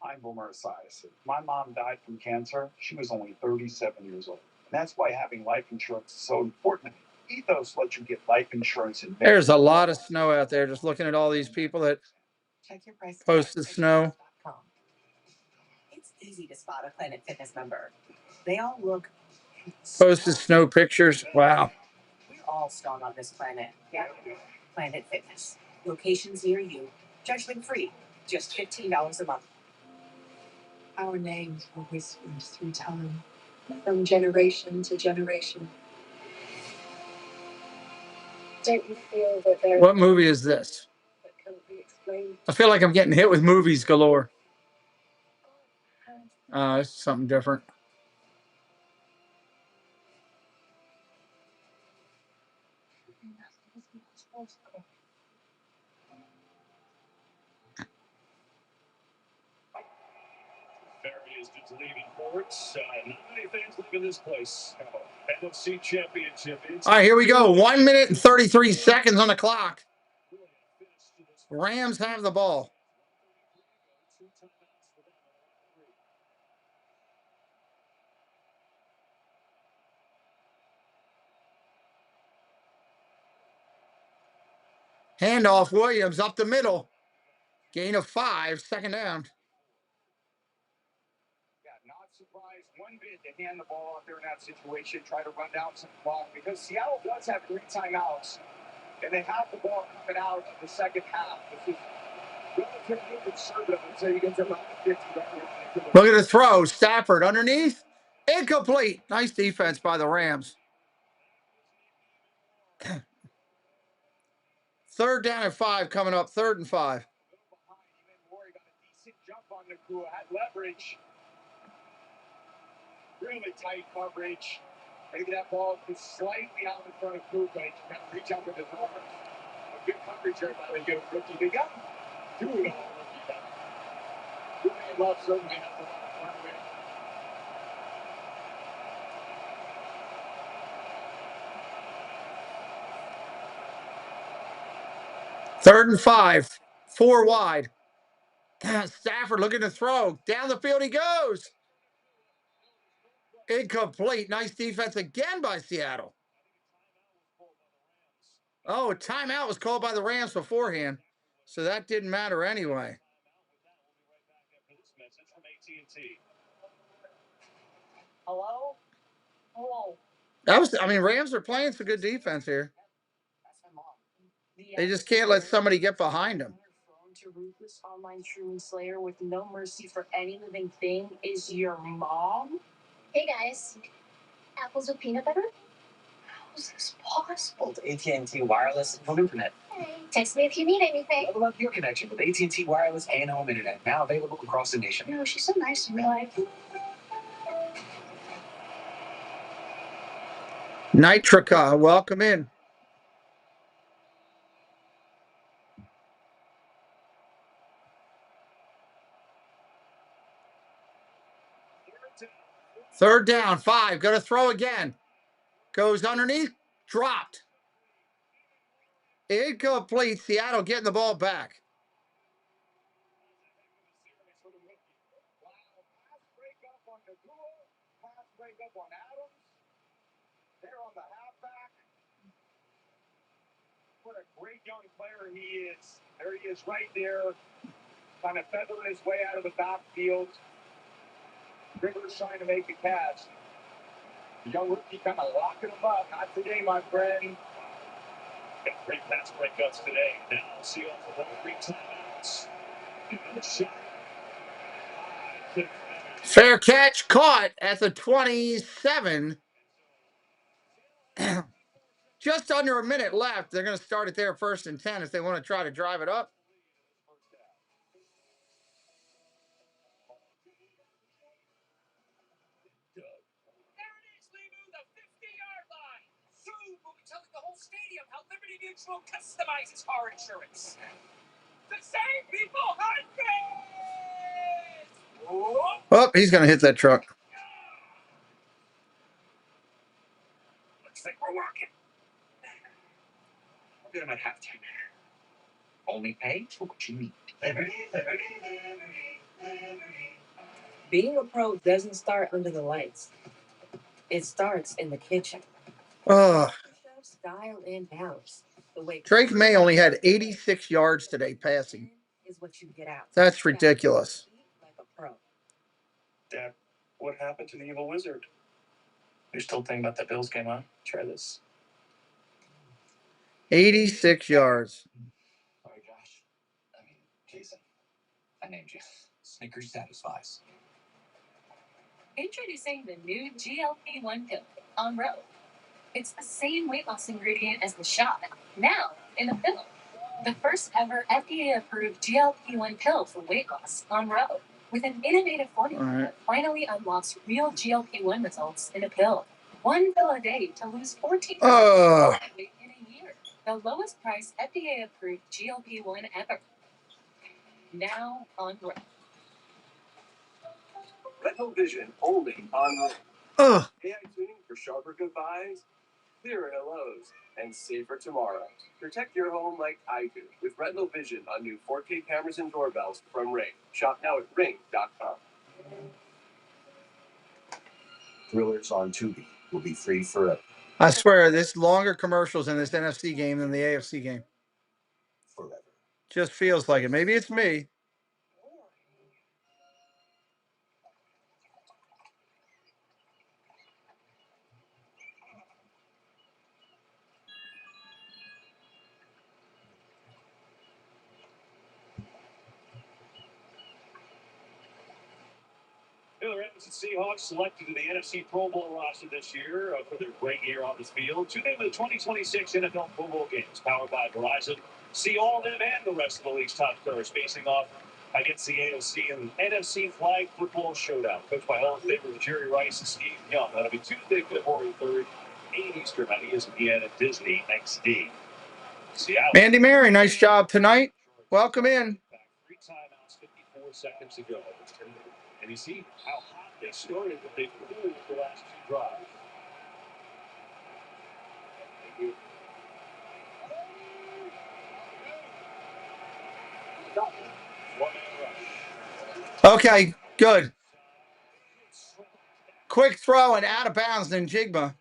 I'm Boomer Esiason. My mom died from cancer. She was only 37 years old. And that's why having life insurance is so important. Ethos lets you get life insurance in There's a lot of snow out there. Just looking at all these people that posted snow. It's easy to spot a Planet Fitness member. They all look Posted snow pictures. Wow. We're all strong on this planet. Yeah. Planet Fitness. Locations near you. Judgment free. Just $15 a month. Our names were whispered through time, from generation to generation. Don't you feel that there What movie is this? that can't be explained? I feel like I'm getting hit with movies galore. It's something different. Barry is just leaving ports. Not many fans leaving this place. NFC Championship. All right, here we go. 1 minute and 33 seconds on the clock. Rams have the ball. Handoff, Williams up the middle. Gain of 5, 2nd down. Yeah, not surprised one bit to hand the ball out there in that situation, try to run down some clock, because Seattle does have 3 timeouts, and they have the ball coming out of the second half. This is relatively conservative until you get to about the 50 yard line. Look at the throw. Stafford underneath. Incomplete. Nice defense by the Rams. 3rd down and 5 coming up. 3rd and 5. Got a decent jump on Nakua, had leverage. Really tight coverage. Maybe that ball is slightly out in front of Kuka. He kind of reach out with his arms. A good coverage there by the good rookie. They got two of them. Rookie Love certainly has a lot of fun with. Third and 5. 4 wide. Stafford looking to throw. Down the field he goes. Incomplete. Nice defense again by Seattle. Oh, a timeout was called by the Rams beforehand. So that didn't matter anyway. Hello? Hello. Rams are playing some good defense here. They just can't let somebody get behind them. To ruthless online truant slayer with no mercy for any living thing is your mom? Hey guys, apples with peanut butter? How is this possible? It's AT&T Wireless and Home Internet. Hey, text me if you need anything. Level up your connection with AT&T Wireless and Home Internet, now available across the nation. You know, she's so nice in real life. Nitrica, welcome in. Third down, 5. Going to throw again. Goes underneath. Dropped. Incomplete. Seattle getting the ball back. Pass break up on Nakua. Pass break up on Adams. There on the halfback. What a great young player he is. There he is right there. Kind of feathering his way out of the backfield. Rivers trying to make a catch. The young rookie kind of locking him up. Not today, my friend. Got great pass breakups today. Now Seahawks will 3 timeouts. Fair catch caught at the 27. Just under a minute left. They're going to start it there 1st and 10 if they want to try to drive it up. There it is, Limu, the 50-yard line. Soon we'll be telling the whole stadium how Liberty Mutual customizes car insurance. The same people hundreds! Oh, he's going to hit that truck. Looks like we're working. We're going to have to. Only pay for what you need. Liberty. Being a pro doesn't start under the lights. It starts in the kitchen. Chefs dial in balance. The way Drake May only had 86 yards today passing. is what you get out. That's ridiculous. Like a pro. Dad, what happened to the evil wizard? You're still thinking about that Bills game, huh? Try this. 86 yards. Sorry, Josh. Jason. I named you. Snickers satisfies. Introducing the new GLP-1 pill on Roe. It's the same weight loss ingredient as the shot, now in a pill. The first ever FDA-approved GLP-1 pill for weight loss on Roe, with an innovative formula that finally unlocks real GLP-1 results in a pill. 1 pill a day to lose 14% weight in a year. The lowest price FDA-approved GLP-1 ever. Now on Roe. Retinal vision only on Ugh. AI tuning for sharper goodbyes, clearer hellos, and safer tomorrow. Protect your home like I do with Retinal Vision on new 4K cameras and doorbells from Ring. Shop now at ring.com. Thrillers on Tubi will be free forever. I swear, there's longer commercials in this NFC game than the AFC game. Forever. Just feels like it. Maybe it's me. Seahawks selected to the NFC Pro Bowl roster this year for their great year on the field. Tune in to the 2026 NFL Pro Bowl games, powered by Verizon. See all of them and the rest of the league's top stars facing off against the AFC and NFC Flag Football Showdown, coached by Hall of Famers Jerry Rice and Steve Young. That'll be Tuesday, February 3rd, 8 Eastern on ESPN and Disney XD. Seattle. Andy Mary, nice job tonight. Welcome in. 3 timeouts, 54 seconds to go. And you see how hot they started, but they blew the last 2 drives. Okay, good. Quick throw and out of bounds than Jigba.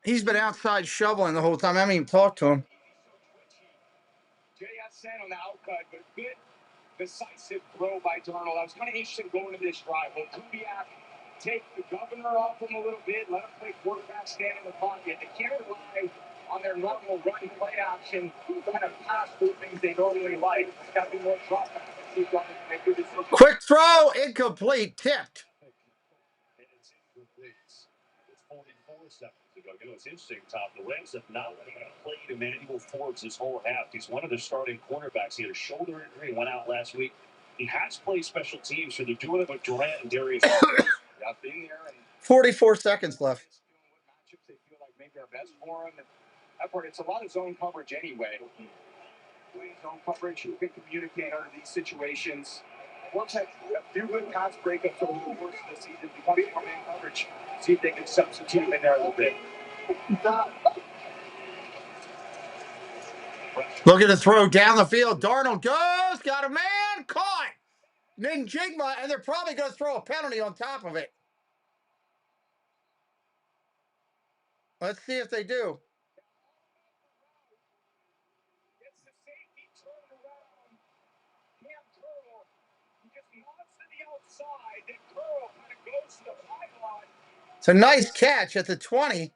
He's been outside shoveling the whole time. I haven't even talked to him. Jay got sent on the outcut, but good, decisive throw by Darnold. I was kind of interested going to this drive. Will Kubiak take the governor off him a little bit, let him play quarterback, stand in the pocket? They can't rely on their normal run play action, kind of pass through things they normally like. It's got to be more drop back. Quick throw, incomplete, tipped. And it's incomplete. It's 44 seconds ago. You know, it's interesting, Tom. The Rams have not played Emmanuel Forbes this whole half. He's one of their starting cornerbacks. He had a shoulder injury, went out last week. He has played special teams, so they're doing it with Durant and Darius. I've been there. And 44 seconds left. what matchups they feel like maybe are best for him. And that part, it's a lot of zone coverage anyway. Playing zone coverage, who can communicate under these situations. Forbes had a few good pass breakups over the course of the season, becoming more man coverage. See if they can substitute him in there a little bit. Look at the throw down the field. Darnold goes, got a man, caught. Then Jigma, and they're probably going to throw a penalty on top of it. Let's see if they do. It's a nice catch at the 20.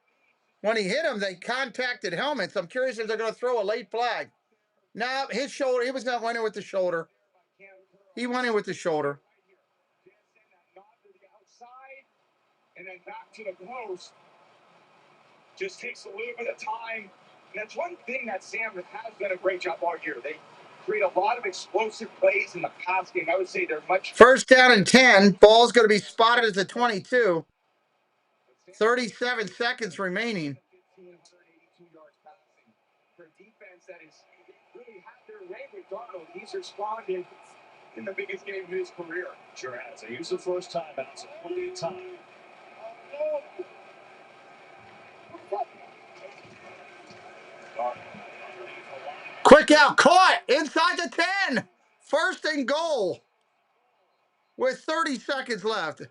When he hit him, they contacted helmets. I'm curious if they're going to throw a late flag. No, his shoulder. He was not winning with the shoulder. He went in with the shoulder. And then back to the post. Just takes a little bit of time. And that's one thing that Sam has done a great job all year. They create a lot of explosive plays in the pass game. I would say they're much. First down and 10. Ball's going to be spotted at the 22. 37 seconds remaining. For a defense that is really had their way with Darnold, he's responded in the biggest game of his career. Sure has. They use the first timeout, so plenty of time. Quick out, caught inside the 10. First and goal with 30 seconds left.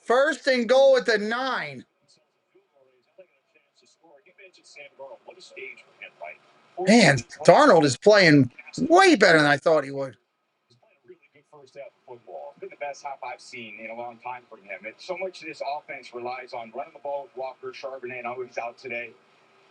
First and goal at the 9. Man, Darnold is playing way better than I thought he would. He's playing a really good first half of football. It's been the best half I've seen in a long time from him. It's so much of this offense relies on running the ball with Walker, Charbonnet. I know he's out today.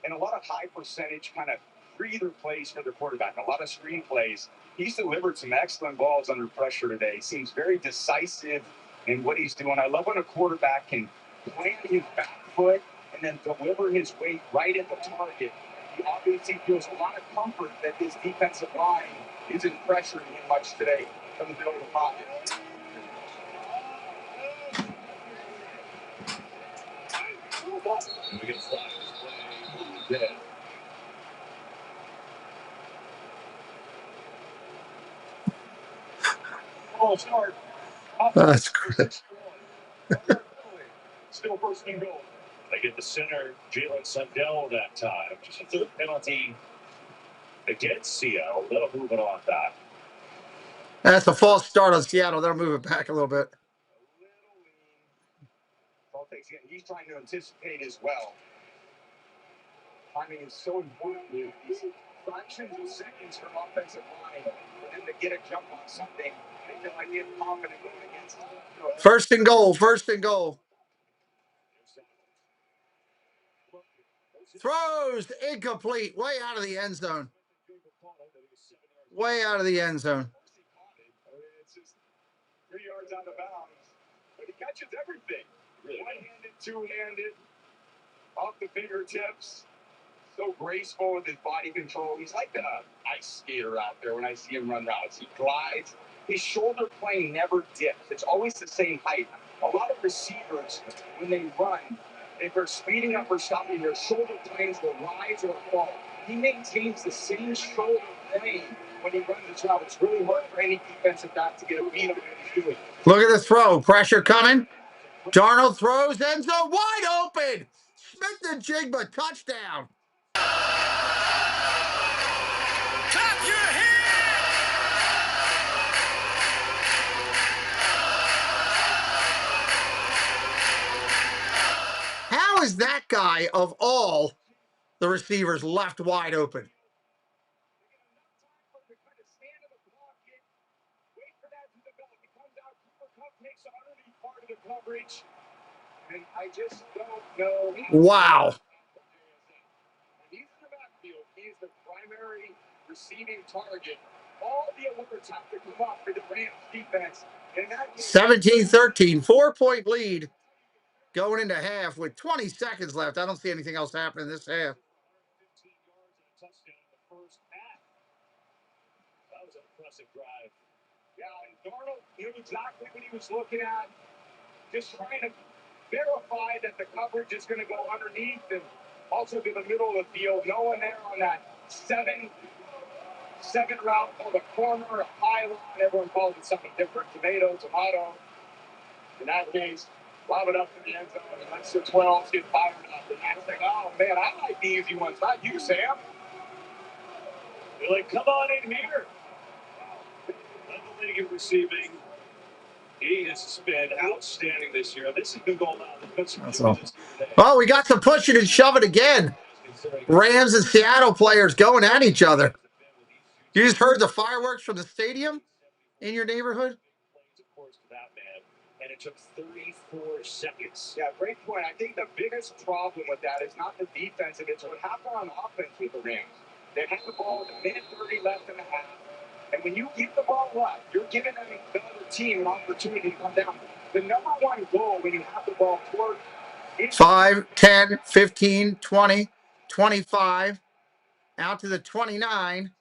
And a lot of high percentage kind of breather plays for the quarterback, a lot of screen plays. He's delivered some excellent balls under pressure today. He seems very decisive in what he's doing. I love when a quarterback can plant his back foot and then deliver his weight right at the target. He obviously feels a lot of comfort that his defensive line isn't pressuring him much today from the middle of the pocket. We get flags. Dead. Oh, start. That's great. Still first and goal. They get the center, Jalen Sundell, that time. Just a third penalty against Seattle. They'll move it on that. That's a false start on Seattle. They'll move it back a little bit. He's trying to anticipate as well. Timing is so important. These fractions of seconds from offensive line for them to get a jump on something. They feel like they have confidence going against them. First and goal. First and goal. Throws incomplete, way out of the end zone. Way out of the end zone. It's just 3 yards out of bounds. But he catches everything. One-handed, two-handed, off the fingertips. So graceful with his body control. He's like an ice skater out there when I see him run routes. He glides. His shoulder plane never dips. It's always the same height. A lot of receivers, when they run, if they're speeding up or stopping, their shoulder planes will rise or fall. He maintains the same shoulder plane when he runs his route. It's really hard for any defensive back to get a beat on what he's doing. Look at the throw. Pressure coming. Darnold throws, end zone wide open. Smith and Jigba, touchdown. Clap your hands! How is that guy, of all the receivers, left wide open? And I just don't know. Wow. He's in the backfield. He's the primary receiving target. All the alerts have to come up for the Rams defense. 17-13, 4-point lead going into half with 20 seconds left. I don't see anything else happening this half. 15 yards and a touchdown in the first half. That was an impressive drive. Yeah, and Darnold knew exactly what he was looking at. Just trying to verify that the coverage is going to go underneath and also to the middle of the field. No one there on that seven route called a corner, a pylon. Everyone calls it something different. Tomato. In that case, lob it up to the end zone. And that's the 12s get fired up. And I was like, oh, man, I like the easy ones. Not you, Sam. They're like, come on in here. Led the league in receiving. He has been outstanding this year. This has been going on. That's all. Oh, we got some pushing and shoving again. Rams and Seattle players going at each other. You just heard the fireworks from the stadium in your neighborhood? And it took 34 seconds. Yeah, great point. I think the biggest problem with that is not the defense, it's what happened on offense with the Rams. They had the ball with a minute 30 left in the half. And when you give the ball up, you're giving the other team an opportunity to come down. The number one goal when you have the ball toward 5, 10, 15, 20, 25, out to the 29.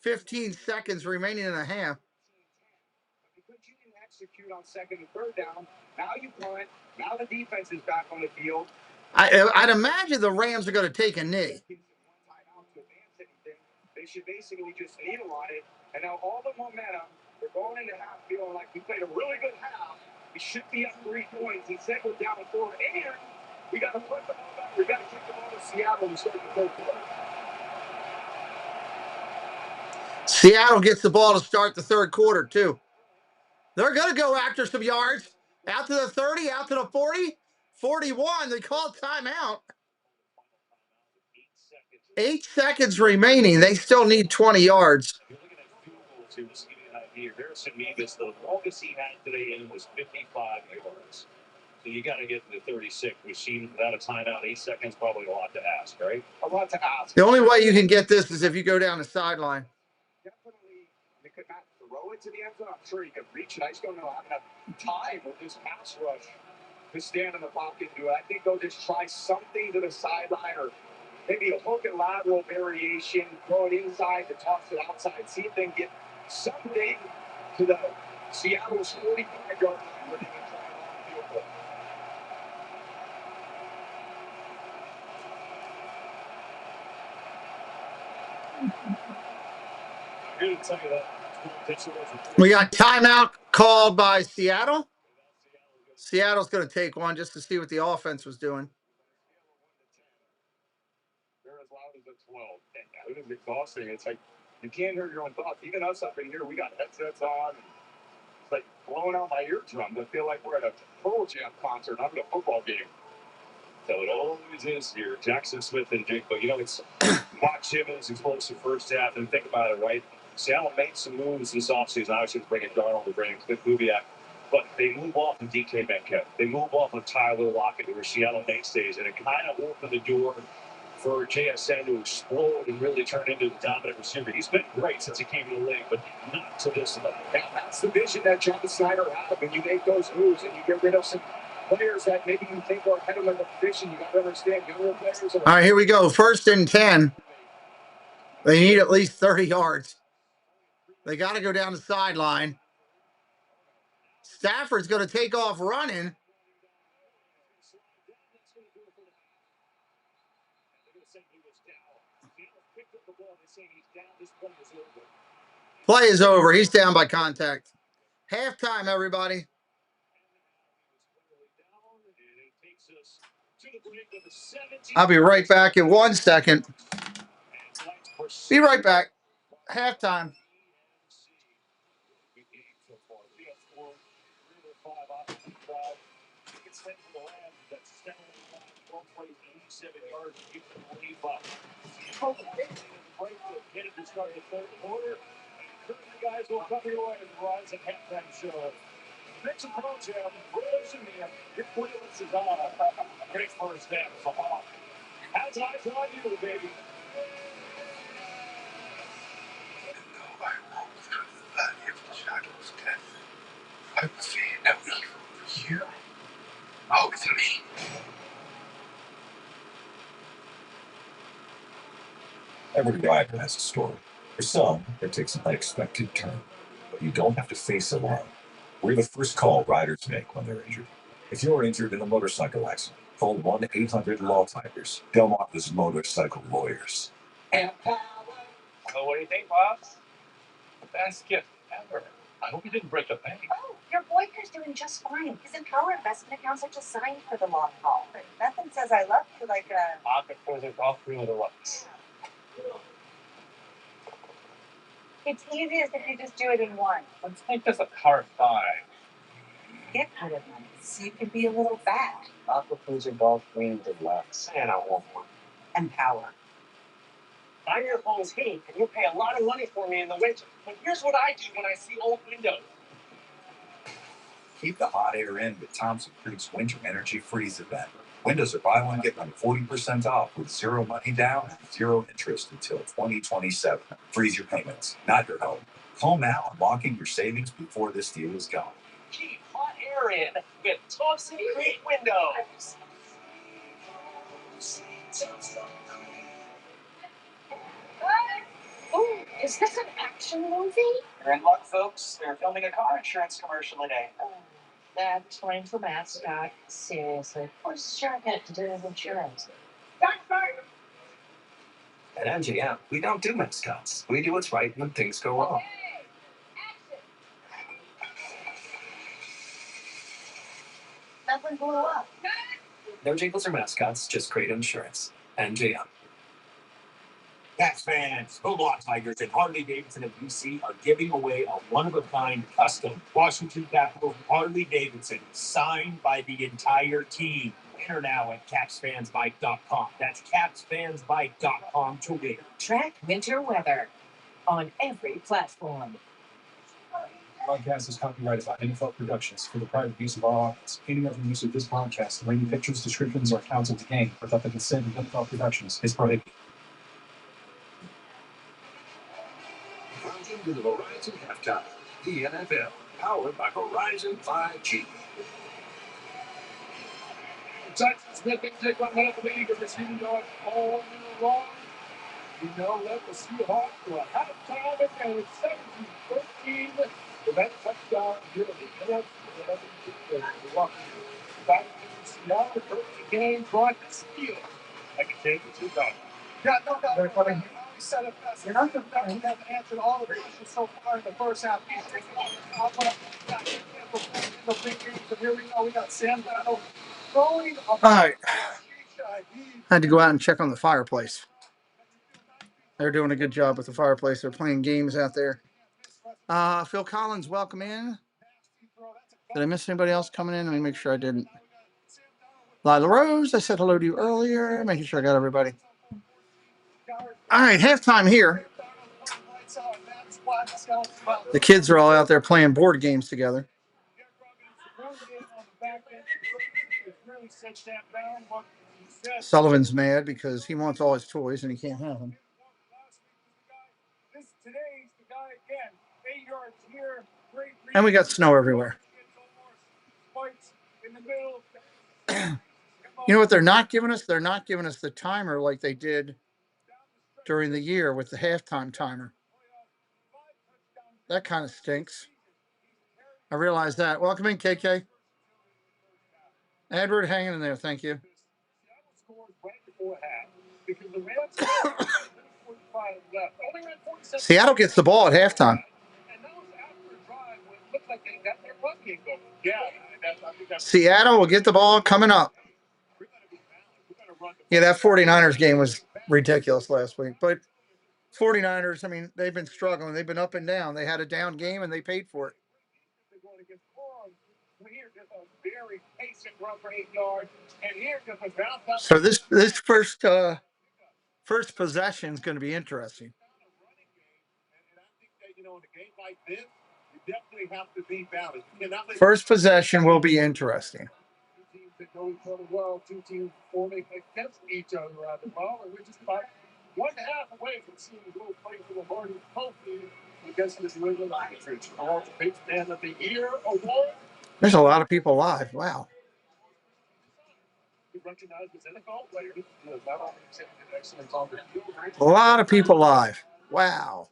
15 seconds remaining in the half. Because you didn't execute on second and third down, now you punt. Now the defense is back on the field. I'd imagine the Rams are going to take a knee. They should basically just kneel on it. And now all the momentum, they're going into half feeling like we played a really good half. We should be up 3 points. Instead, we're down 4. And we got to put the ball back. We got to kick the ball to Seattle and start the third quarter. Seattle gets the ball to start the third quarter, too. They're going to go after some yards. Out to the 30, out to the 40, 41. They call timeout. 8 seconds remaining. They still need 20 yards. You're looking at field goals here. Just to give you an idea. Harrison Mevis, the longest he had today in was 55 yards. So you got to get to the 36, which seems without a timeout, 8 seconds, probably a lot to ask, right? A lot to ask. The only way you can get this is if you go down the sideline. Definitely, they could not throw it to the end zone. I'm sure he could reach it. I just don't know how enough time with this pass rush to stand in the pocket and do it. I think they'll just try something to the sideline or maybe a hook and lateral variation, throw it inside to toss it outside, see if they can get something to the Seattle's 45-yard line where they can try a long field goal. I'm here to tell you that. We got timeout called by Seattle. Seattle's going to take one just to see what the offense was doing. They're as loud as a 12. And it is exhausting. It's like you can't hear your own thoughts. Even us up in here, we got headsets on. It's like blowing out my eardrums. I feel like we're at a Pearl Jam concert, not at a football game. So it always is here. Jackson Smith and Jake, but it's watch him in his explosive first half and think about it, right? Seattle made some moves this offseason. Obviously, bringing Darnold to bring Smith Kubiak. But they move off of DK Metcalf. They move off of Tyler Lockett, who are Seattle mainstays, and it kind of opened the door for JSN to explode and really turn into the dominant receiver. He's been great since he came to the league, but not to this level. And that's the vision that John Snyder had. When you make those moves and you get rid of some players that maybe you think are ahead of them in the position, you got to understand younger players. All right, here we go. 1st and 10. They need at least 30 yards. They got to go down the sideline. Stafford's going to take off running. Play is over. He's down by contact. Halftime, everybody. I'll be right back in 1 second. Be right back. Halftime. Guys will come your way in the Rise and Halftime Show. Next approach, Rose and your playlist is on. Great first half for Hawk. How's eyes on you, baby? Though I walk through the valley of the shadow of death, I will fear no evil, for you are with me. Every rider has a story. For some, it takes an unexpected turn, but you don't have to face it alone. We're the first call riders make when they're injured. If you're injured in a motorcycle accident, call 1-800-LAW-TIGERS. Delmarva's Motorcycle Lawyers. And power. So what do you think, Pops? Best gift ever. I hope you didn't break the bank. Oh, your boyfriend's doing just fine. His Empower investment accounts are just signed for the long haul. But nothing says I love you like a... Pocket for the golf through the lights. It's easiest if you just do it in one. Let's make this a car 5. Get out of money so you can be a little fat. Aqua Cruiser Golf Green Deluxe. And I want one. Empower. I'm your phone's heat, and you pay a lot of money for me in the winter. But here's what I do when I see old windows. Keep the hot air in with Thompson Creek's Winter Energy Freeze event. Windows are buy one, get one 40% off with zero money down and zero interest until 2027. Freeze your payments, not your home. Call now and lock in your savings before this deal is gone. Keep hot air in with Thompson Creek windows. Oh, is this an action movie? You're in luck, folks. They're filming a car insurance commercial today. That's time for mascot. Seriously, what's shark got to do with insurance? At MGM, we don't do mascots. We do what's right when things go wrong. Nothing blew up. No jingles or mascots, just great insurance. MGM. Cats fans, the Law Tigers and Harley Davidson of UC are giving away a one-of-a-kind custom Washington Capitals Harley Davidson signed by the entire team. Enter now at capsfansbike.com. That's capsfansbike.com to win. Track winter weather on every platform. Podcast is copyrighted by NFL Productions for the private use of our audience. Any other use of this podcast, any pictures, descriptions, or accounts of the game without the consent of NFL Productions is prohibited. Welcome to the Verizon Halftime, the NFL, powered by Verizon 5G. Texas Smith take one out of the league of receiving yards all year long. We now led the Seahawks to a halftime advantage, 17-13. With that touchdown here at the NFC, back to Seattle, first game, brought to steal. I can take it to God. Yeah, no doubt. Very funny. We said it best. You're not going to have answered all the questions so far in the first half. The big games, and here we go. We got Sam Darnold throwing. All right. I had to go out and check on the fireplace. They're doing a good job with the fireplace. They're playing games out there. Phil Collins, welcome in. Did I miss anybody else coming in? Let me make sure I didn't. Lila Rose, I said hello to you earlier. Making sure I got everybody. All right, halftime here. The kids are all out there playing board games together. Sullivan's mad because he wants all his toys and he can't have them. And we got snow everywhere. You know what they're not giving us? They're not giving us the timer like they did during the year with the halftime timer. That kind of stinks. I realize that. Welcome in, KK. Edward, hanging in there. Thank you. Seattle gets the ball at halftime. Seattle will get the ball coming up. Yeah, that 49ers game was ridiculous last week. But 49ers, I mean, they've been struggling. They've been up and down. They had a down game and they paid for it. So this first possession is going to be interesting. First possession will be interesting. Two teams forming against each other around the ball, and we're just about 1.5 away from seeing the little play for the Hardy Trophy against the New England Patriots. All the Big Man of the Year award. There's a lot of people live. Wow. A lot of people live. Wow.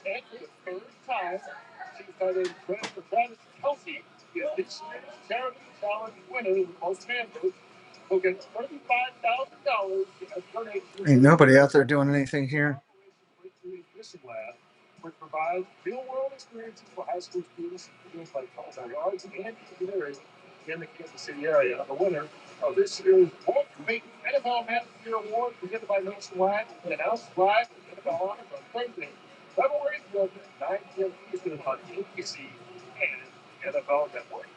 And for the third time, she's got a credit for Travis Kelsey, this year's charity challenge winner, the most fan votes, who gets $35,000 as donation. Ain't nobody out there doing anything here. Which provides real-world experiences for high school students in fields like yards and engineering in the Kansas City area. The winner of this year's World NFL Man of the Year Award, presented by Nationwide, and announced live at the NFL Honors on Thursday, February 12th, 9 p.m. Eastern on ABC and NFL Network.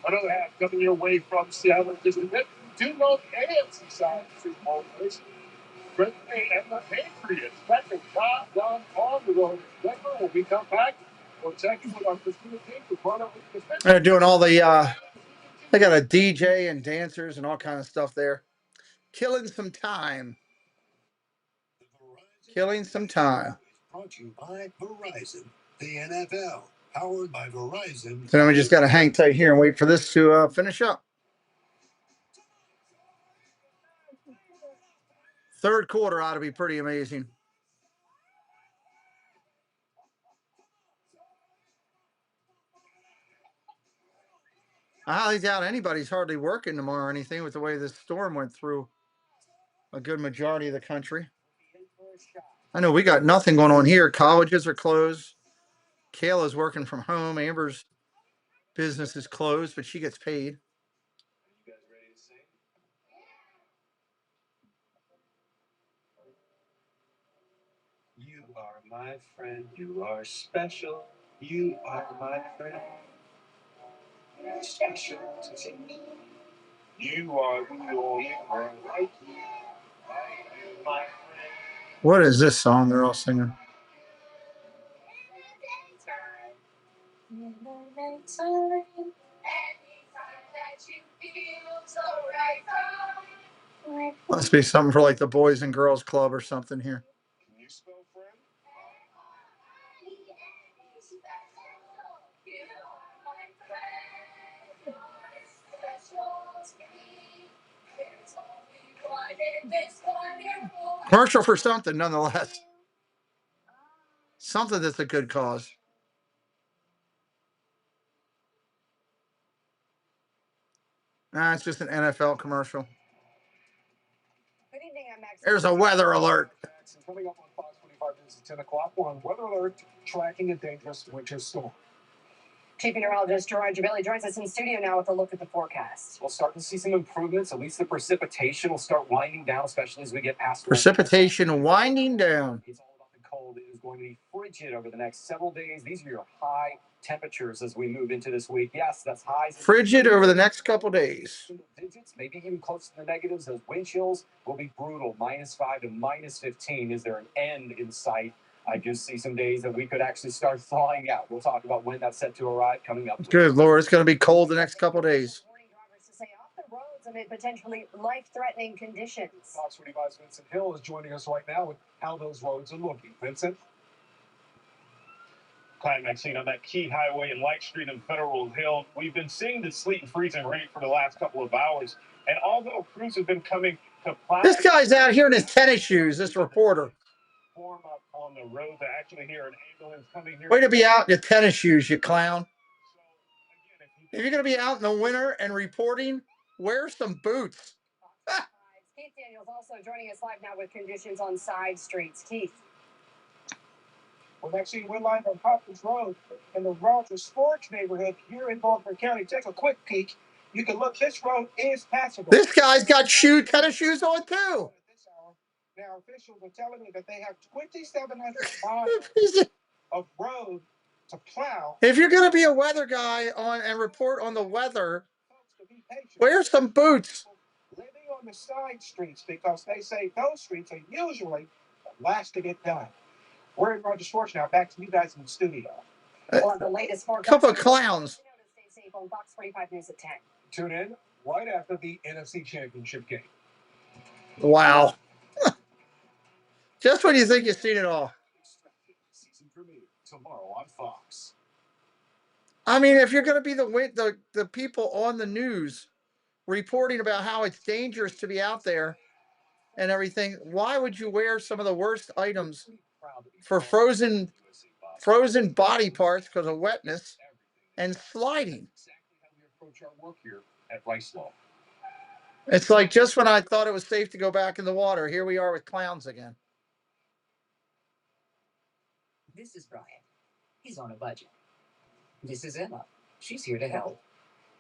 Another half coming your way from Seattle is the do know the AFC side of the Super Bowl race. Green Bay and the Patriots. That's a job done on the road. Denver, when we come back, we'll check in with our Christina team to run up with the They're doing all the they got a DJ and dancers and all kind of stuff there. Killing some time. Killing some time. Brought to you by Verizon, the NFL, powered by Verizon. So then we just got to hang tight here and wait for this to finish up. Third quarter ought to be pretty amazing. I highly doubt anybody's hardly working tomorrow or anything with the way this storm went through a good majority of the country. I know we got nothing going on here. Colleges are closed. Kayla's working from home. Amber's business is closed, but she gets paid. You guys ready to sing? You are my friend. You are special. You are my friend. You're special to me. You are the only one like you. My friend. What is this song they're all singing? Must be something for like the Boys and Girls Club or something here. Can you spell friend? Commercial for something, nonetheless. Something that's a good cause. Nah, it's just an NFL commercial. Good evening, I'm Max. There's a weather alert. Coming up on Fox 25 News at 10 o'clock, we're on weather alert, tracking a dangerous winter storm. Chief Meteorologist Gerard Jabili joins us in studio now with a look at the forecast. We'll start to see some improvements. At least the precipitation will start winding down, especially as we get past precipitation winding down. It's all about the cold. It is going to be frigid over the next several days. These are your high temperatures as we move into this week. Yes, that's highs. Frigid over the next couple days. Digits, maybe even close to the negatives. Those wind chills will be brutal. -5 to -15. Is there an end in sight? I just see some days that we could actually start thawing out. We'll talk about when that's set to arrive coming up. Good Lord, it's going to be cold the next couple of days. Drivers to stay off the roads amid potentially life-threatening conditions. Fox 45's Vincent Hill is joining us right now with how those roads are looking. Vincent? Climax scene on that key highway in Light Street and Federal Hill. We've been seeing the sleet and freezing rain for the last couple of hours. And although crews have been coming to plow, This guy's out here in his tennis shoes, this reporter. Form up on the road to actually hear an ambulance coming here. Way to be out in your tennis shoes, you clown. If you're going to be out in the winter and reporting, wear some boots. Keith Daniels also joining us live now with conditions on side streets. Keith. Well, Maxine, we're live on Hopkins Road in the Rogers Forge neighborhood here in Baltimore County. Take a quick peek. You can look, this road is passable. This guy's got tennis shoes on too. Now, officials are telling me that they have 2,700 miles of road to plow. If you're going to be a weather guy and report on the weather, wear some boots. Living on the side streets because they say those streets are usually the last to get done. We're in Rogers Forge now. Back to you guys in the studio. On the latest couple of clowns. Stay safe on Fox 45 News at 10. Tune in right after the NFC Championship game. Wow. Just when you think you've seen it all. Season premiere tomorrow on Fox. I mean, if you're going to be the people on the news reporting about how it's dangerous to be out there and everything, why would you wear some of the worst items for frozen body parts because of wetness and sliding? It's like just when I thought it was safe to go back in the water, here we are with clowns again. This is Brian. He's on a budget. This is Emma. She's here to help.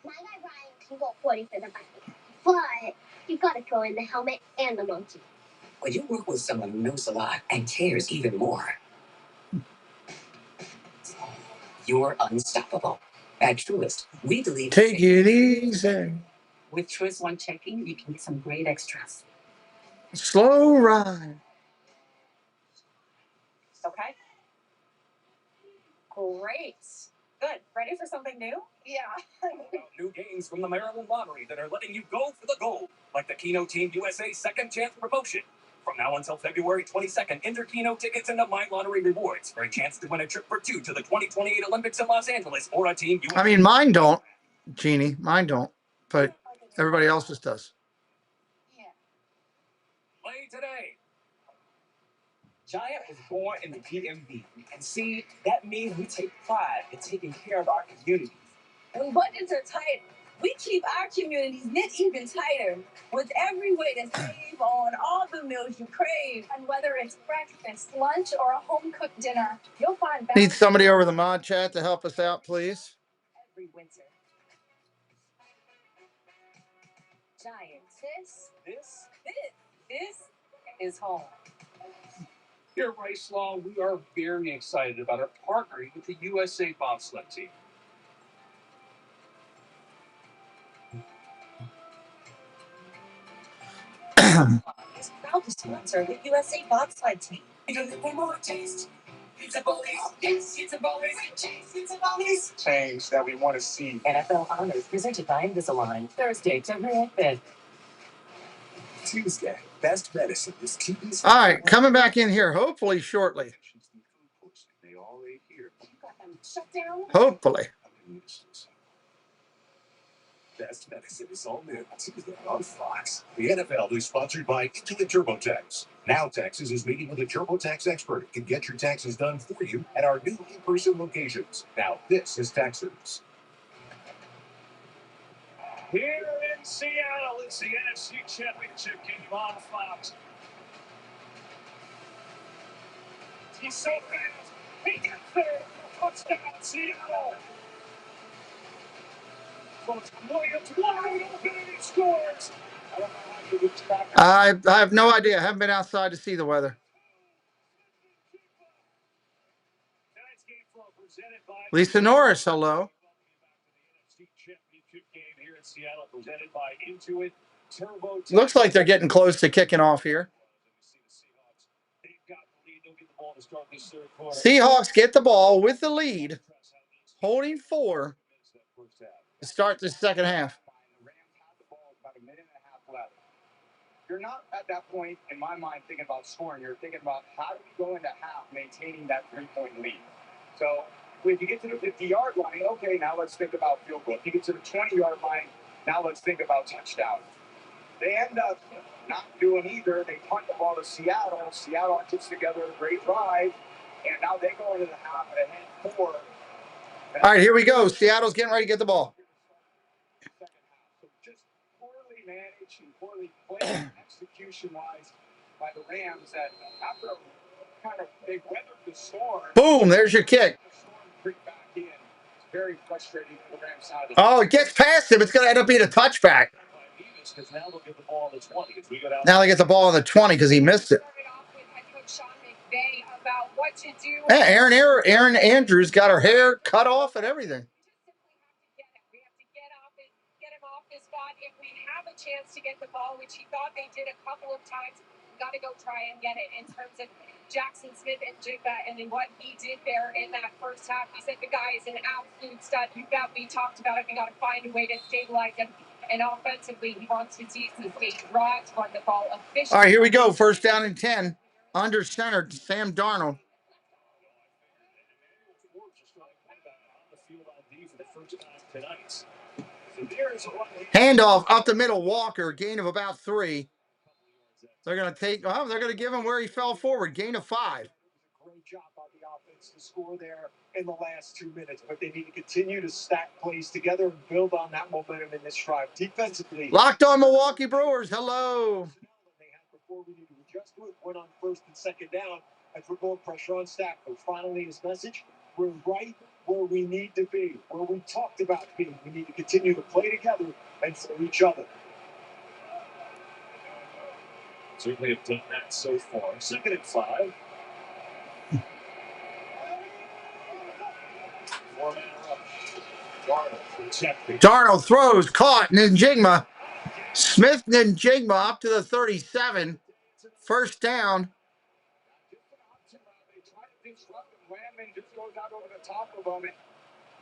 My guy Brian can go 40 for the bike, but you've got to throw in the helmet and the monkey. When you work with someone who knows a lot and cares even more, you're unstoppable. At Truist, we believe. Take it easy. With Truist One checking, you can get some great extras. Slow ride. Okay. Great. Good. Ready for something new? Yeah. New games from the Maryland Lottery that are letting you go for the gold, like the Keno Team USA Second Chance promotion. From now until February 22nd, enter Keno tickets into My Lottery Rewards for a chance to win a trip for two to the 2028 Olympics in Los Angeles or a Team USA. I mean, mine don't, Jeannie. Mine don't. But everybody else's does. Yeah. Play today. Giant was born in the DMV, and see, that means we take pride in taking care of our communities. When budgets are tight, we keep our communities knit even tighter with every way to save on all the meals you crave. And whether it's breakfast, lunch, or a home-cooked dinner, you'll find balance. Need somebody over the mod chat to help us out, please. Every winter. Giant. This is home. Here at Rice Law, we are very excited about our partnering with the USA Bobsled Team. Is proud to sponsor the USA Bobsled Team. Change that we want to see. NFL Honors presented by Invisalign. Thursday, February 5th. Tuesday, best medicine is TV's. All right, coming back in here, hopefully shortly. They all ate here. Shut down. Hopefully. Best medicine is all new Tuesday on Fox. The NFL is sponsored by Intuit TurboTax. Now Taxes is meeting with a TurboTax expert who can get your taxes done for you at our new in-person locations. Now this is Taxes. Here in Seattle, it's the NFC Championship game on Fox. He's so fast. He gets there. Touchdown, Seattle. Williams wide open and he scores. I have no idea. I haven't been outside to see the weather. Lisa Norris, hello. Looks like they're getting close to kicking off here. Seahawks get the ball with the lead, holding 4 to start the second half. The Rams had the ball with about a minute and a half left. You're not at that point, in my mind, thinking about scoring. You're thinking about how do we go into half maintaining that 3-point lead. So if you get to the 50-yard line, okay, now let's think about field goal. If you get to the 20-yard line, now let's think about touchdown. They end up not doing either. They punt the ball to Seattle. Seattle puts together a great drive, and now they go into the half and ahead 4. All right, here we go. Seattle's getting ready to get the ball. So just poorly managed and poorly played execution-wise by the Rams that after kind of they weathered the storm. Boom, there's your kick. The storm creeped back in. It's very frustrating for the Rams side of the Oh, it gets past him. It's going to end up being a touchback. Now they get the ball on the 20 because he missed it. About what to do. Yeah, Aaron Andrews got her hair cut off and everything. We have to get up and get him off this spot. If we have a chance to get the ball, which he thought they did a couple of times, we got to go try and get it. In terms of Jackson Smith and Jigba and then what he did there in that first half, he said the guy is an absolute stud. We talked about it. We got to find a way to stabilize him. And offensively, he wants to see some state drives, run the ball efficiently. All right, here we go. First down and 10. Under center, Sam Darnold. Handoff up the middle, Walker, gain of about 3. They're going to give him where he fell forward, gain of 5. Great job on the offense to score there in the last 2 minutes, but they need to continue to stack plays together and build on that momentum in this drive. Defensively, Locked on Milwaukee Brewers. Hello. Before we need to adjust to it, went on first and second down as we're going pressure on Stafford. Finally, his message: we're right where we need to be, where we talked about being. We need to continue to play together and for each other. Certainly have done that so far. 2nd and 5. Darnold throws, caught, Njigma. Smith Njigma up to the 37. First down. Landman just goes out over the top of him, and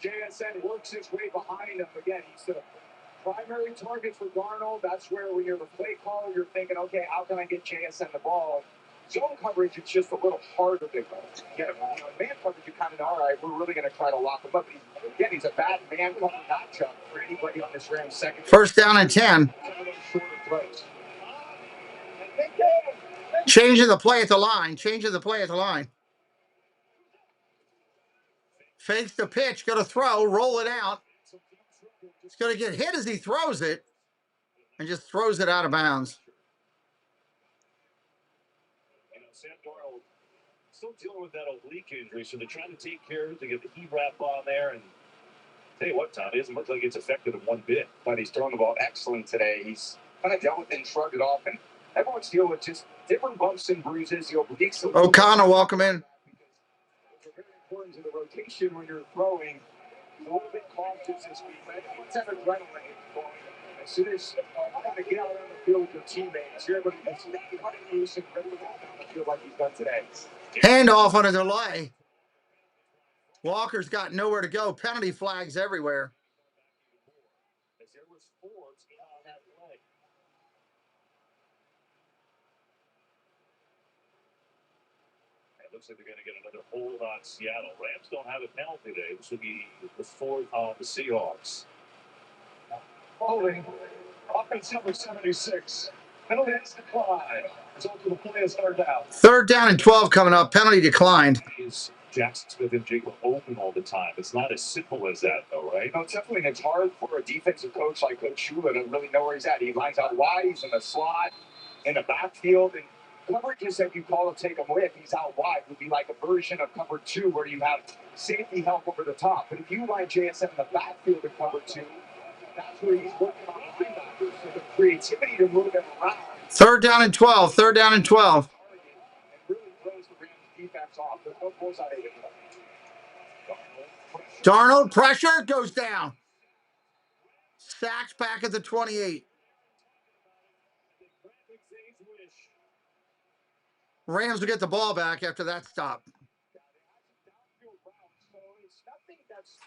JSN works his way behind him. Again, he's the primary target for Darnold. That's where when you're the play caller, you're thinking, okay, how can I get JSN the ball? Zone coverage, it's just a little harder to get him. Man coverage, you kind of know, all right, we're really going to try to lock him up. Again, he's a bad man cover matchup for anybody on this Rams second. First down and 10. Changing the play at the line. Fakes the pitch, going to throw, roll it out. He's going to get hit as he throws it and just throws it out of bounds. Sam Darnold still dealing with that oblique injury, so they're trying to take care to get the heat wrap on there. And tell you what, Tom, it doesn't look like it's affected him one bit. But he's throwing the ball excellent today. He's kind of dealt with it and shrugged it off. And everyone's dealing with just different bumps and bruises. The obliques. O'Connell, welcome in. It's very important to the rotation when you're throwing. A little bit cautious this week, but it's that adrenaline going. As soon as you want to get out on the field with your teammates, you're able to get cutting loose and ready to go down the field like he's done today. Handoff on a delay. Walker's got nowhere to go. Penalty flags everywhere. It looks like they're going to get another hold on Seattle. Rams don't have a penalty today. This will be the 4th on the Seahawks. Holding. Offense number 76. Penalty is declined. Result of the play is third down. Third down and 12 coming up. Penalty declined. Is Jackson Smith and Jigba open all the time? It's not as simple as that, though, right? No, it's definitely it's hard for a defensive coach like Coach Shula to really know where he's at. He lines out wide. He's in the slot, in the backfield, and coverages that you call to take him with, he's out wide, would be like a version of cover 2 where you have safety help over the top. But if you line JSN in the backfield in cover 2, that's where he's working on the linebackers. So the creativity to move them around. Third down and 12. Third down and 12. And really throws the Rams defense off. There's no goals out of it. Darnold, pressure, goes down. Sacks back at the 28. Rams will get the ball back after that stop. So it's nothing that's,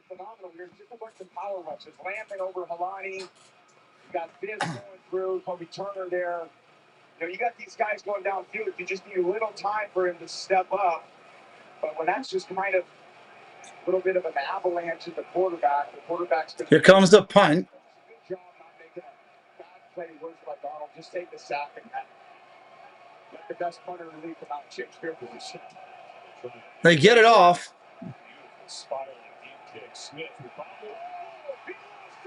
phenomenal here. Just a bunch of power rushes. Lamping over Halani. You got Fizz going through. Kobe Turner there. You got these guys going downfield. You just need a little time for him to step up. But when that's just kind of a little bit of an avalanche at the quarterback's going to... Here comes the punt. Good job not making a bad play worse like Arnold. Just take the sack and let the best punter in the league come out and change field position. They get it off.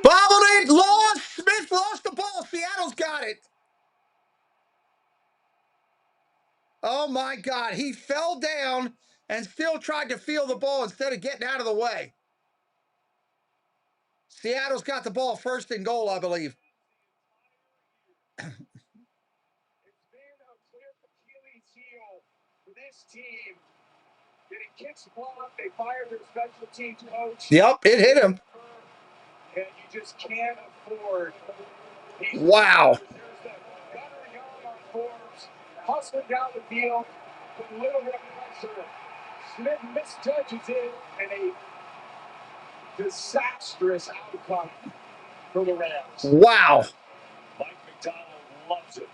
Bobbled it, lost. Smith lost the ball. Seattle's got it. Oh my God. He fell down and still tried to feel the ball instead of getting out of the way. Seattle's got the ball, 1st and goal, I believe. It's been a clear Achilles heel for this team. Getting kicks blocked, they fired their special teams coach. Yep, it hit him. And you just can't afford. Wow. There's the gunner young on Forbes, hustling down the field with a little bit of pressure. Smith misjudges it, and a disastrous outcome for the Rams. Wow. Mike McDonald loves it.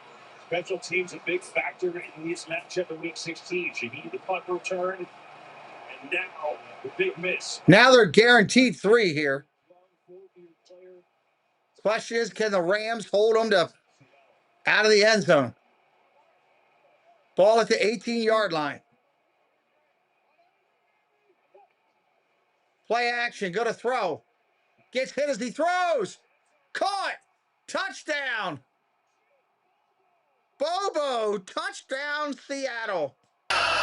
Special teams a big factor in this matchup in Week 16. Shaheed the punt return, and now the big miss. Now they're guaranteed 3 here. Question is, can the Rams hold them to out of the end zone? Ball at the 18-yard line. Play action, go to throw. Gets hit as he throws. Caught. Touchdown. Bobo, touchdown, Seattle. Clap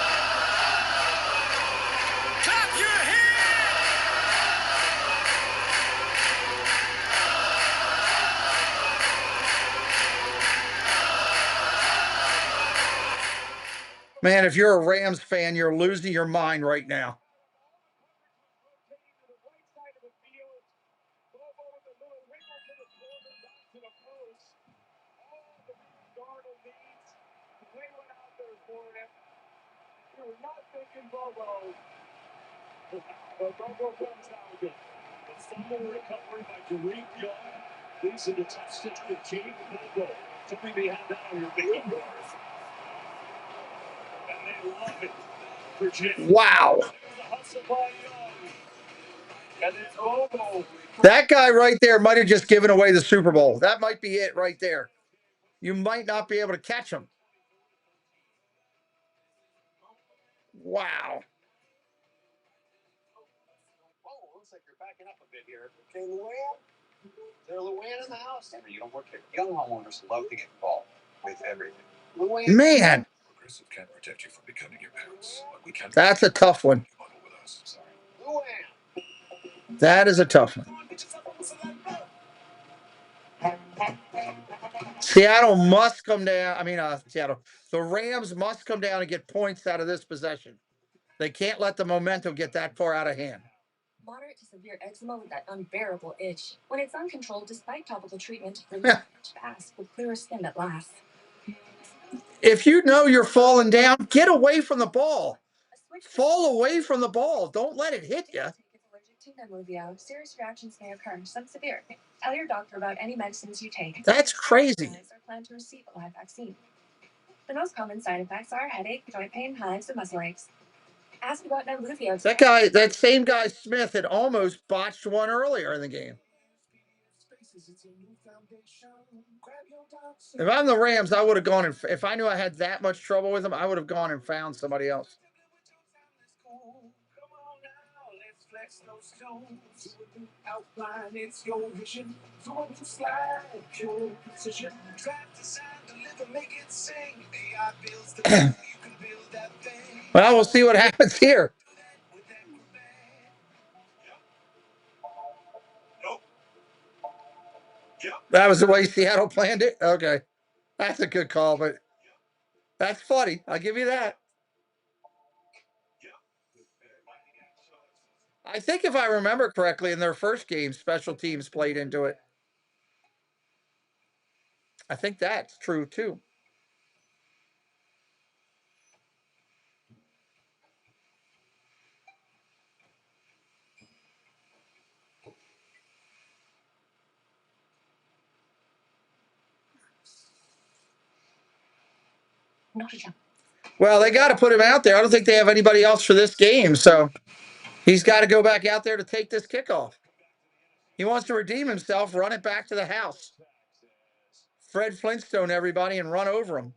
your hands! Man, if you're a Rams fan, you're losing your mind right now. Fumble recovery by Derek Young leads to the touchdown of Jake Bobo. Something they have down on your big board. And they love it. Wow. And then Bobo. That guy right there might have just given away the Super Bowl. That might be it right there. You might not be able to catch him. Wow. Oh, looks like you're backing up a bit here. Okay, Luann? Is there a Luann in the house? You don't work here. Young homeowners love to get involved with everything. Luann? Man. Progressive can't protect you from becoming your parents, but we can. That's a tough one. Bundle with us. Sorry. Luann! That is a tough one. Seattle must come down. Seattle. The Rams must come down and get points out of this possession. They can't let the momentum get that far out of hand. Moderate to severe eczema with that unbearable itch. When it's uncontrolled despite topical treatment, relief fast with clearer skin that lasts. If you know you're falling down, get away from the ball. Fall away from the ball. Don't let it hit you. Allergic to Nemluvio, serious reactions may occur, some severe. Tell your doctor about any medicines you take. That's crazy. Or plan to receive a live vaccine. The most common side effects are headache, joint pain, hives, and muscle aches. Ask about Nemluvio. That same guy Smith had almost botched one earlier in the game. If I'm the Rams, I would have gone and if I knew I had that much trouble with them, I would have gone and found somebody else. Well, we'll see what happens here. That was the way Seattle planned it? Okay. That's a good call, but that's funny. I'll give you that. I think if I remember correctly, in their first game, special teams played into it. I think that's true, too. Not a chance. Well, they got to put him out there. I don't think they have anybody else for this game, so he's got to go back out there to take this kickoff. He wants to redeem himself, run it back to the house. Fred Flintstone, everybody, and run over him.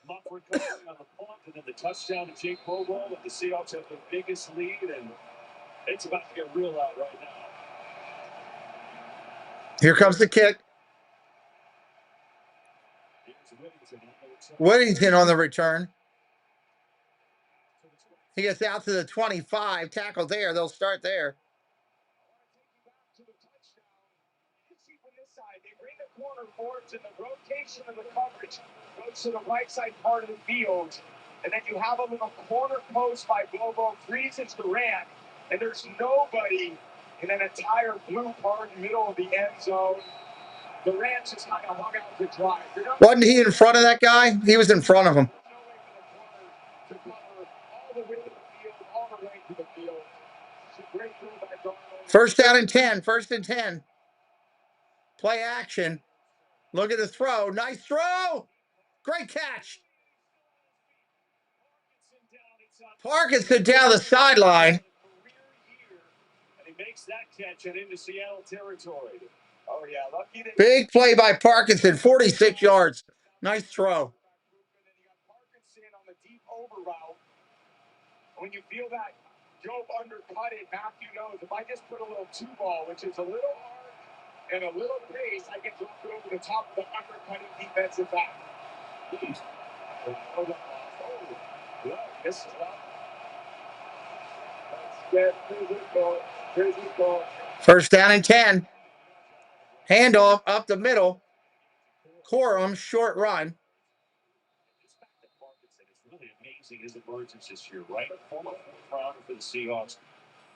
Muff recovering on the punt, and then the touchdown to Jake Bobo, and the Seahawks have the biggest lead, and it's about to get real out right now. Here comes the kick. Whittington on the return. He gets out to the 25, tackle there. They'll start there. They bring the corner forwards, and the rotation of the coverage goes to the right side part of the field. And then you have a little corner post by Bobo, freezes Durant, and there's nobody in an entire blue part in the middle of the end zone. Durant just kind of hung out the drive. Wasn't he in front of that guy? He was in front of him. To cover all the way to the field, all the way to the field. It's a great throw by Darnold. First down and 10. First and 10. Play action. Look at the throw. Nice throw. Great catch. Parkinson down the sideline. And he makes that catch and into Seattle territory. Oh, yeah. Lucky that Big play by Parkinson. 46 yards. Nice throw. Parkinson on the deep over route. When you feel that Job undercut it, Matthew knows if I just put a little two ball, which is a little hard and a little pace, I can drop it over the top of the undercutting defensive back. Oh, this is up. Let's get physical. First down and 10. Handoff up the middle. Corum, short run. It's really amazing his emergence this year, right? Former fourth rounder for the Seahawks.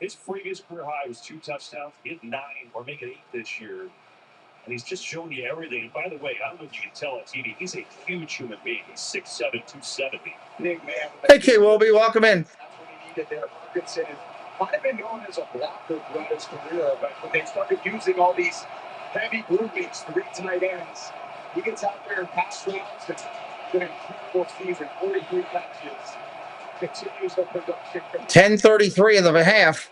His previous career high was 2 touchdowns. He had 9 or make it 8 this year. And he's just shown you everything. And by the way, I don't know if you can tell on TV, he's a huge human being. He's 6'7", 270. Big man. Hey, K. Wilby, welcome in. That's what he needed there. Parkinson might have been known as a blocker throughout his career, but when they started using all these heavy groupings, 3 tight ends, he gets out there and pass routes. It's an incredible season, 43 catches. Continues the production. 10:33 in the half.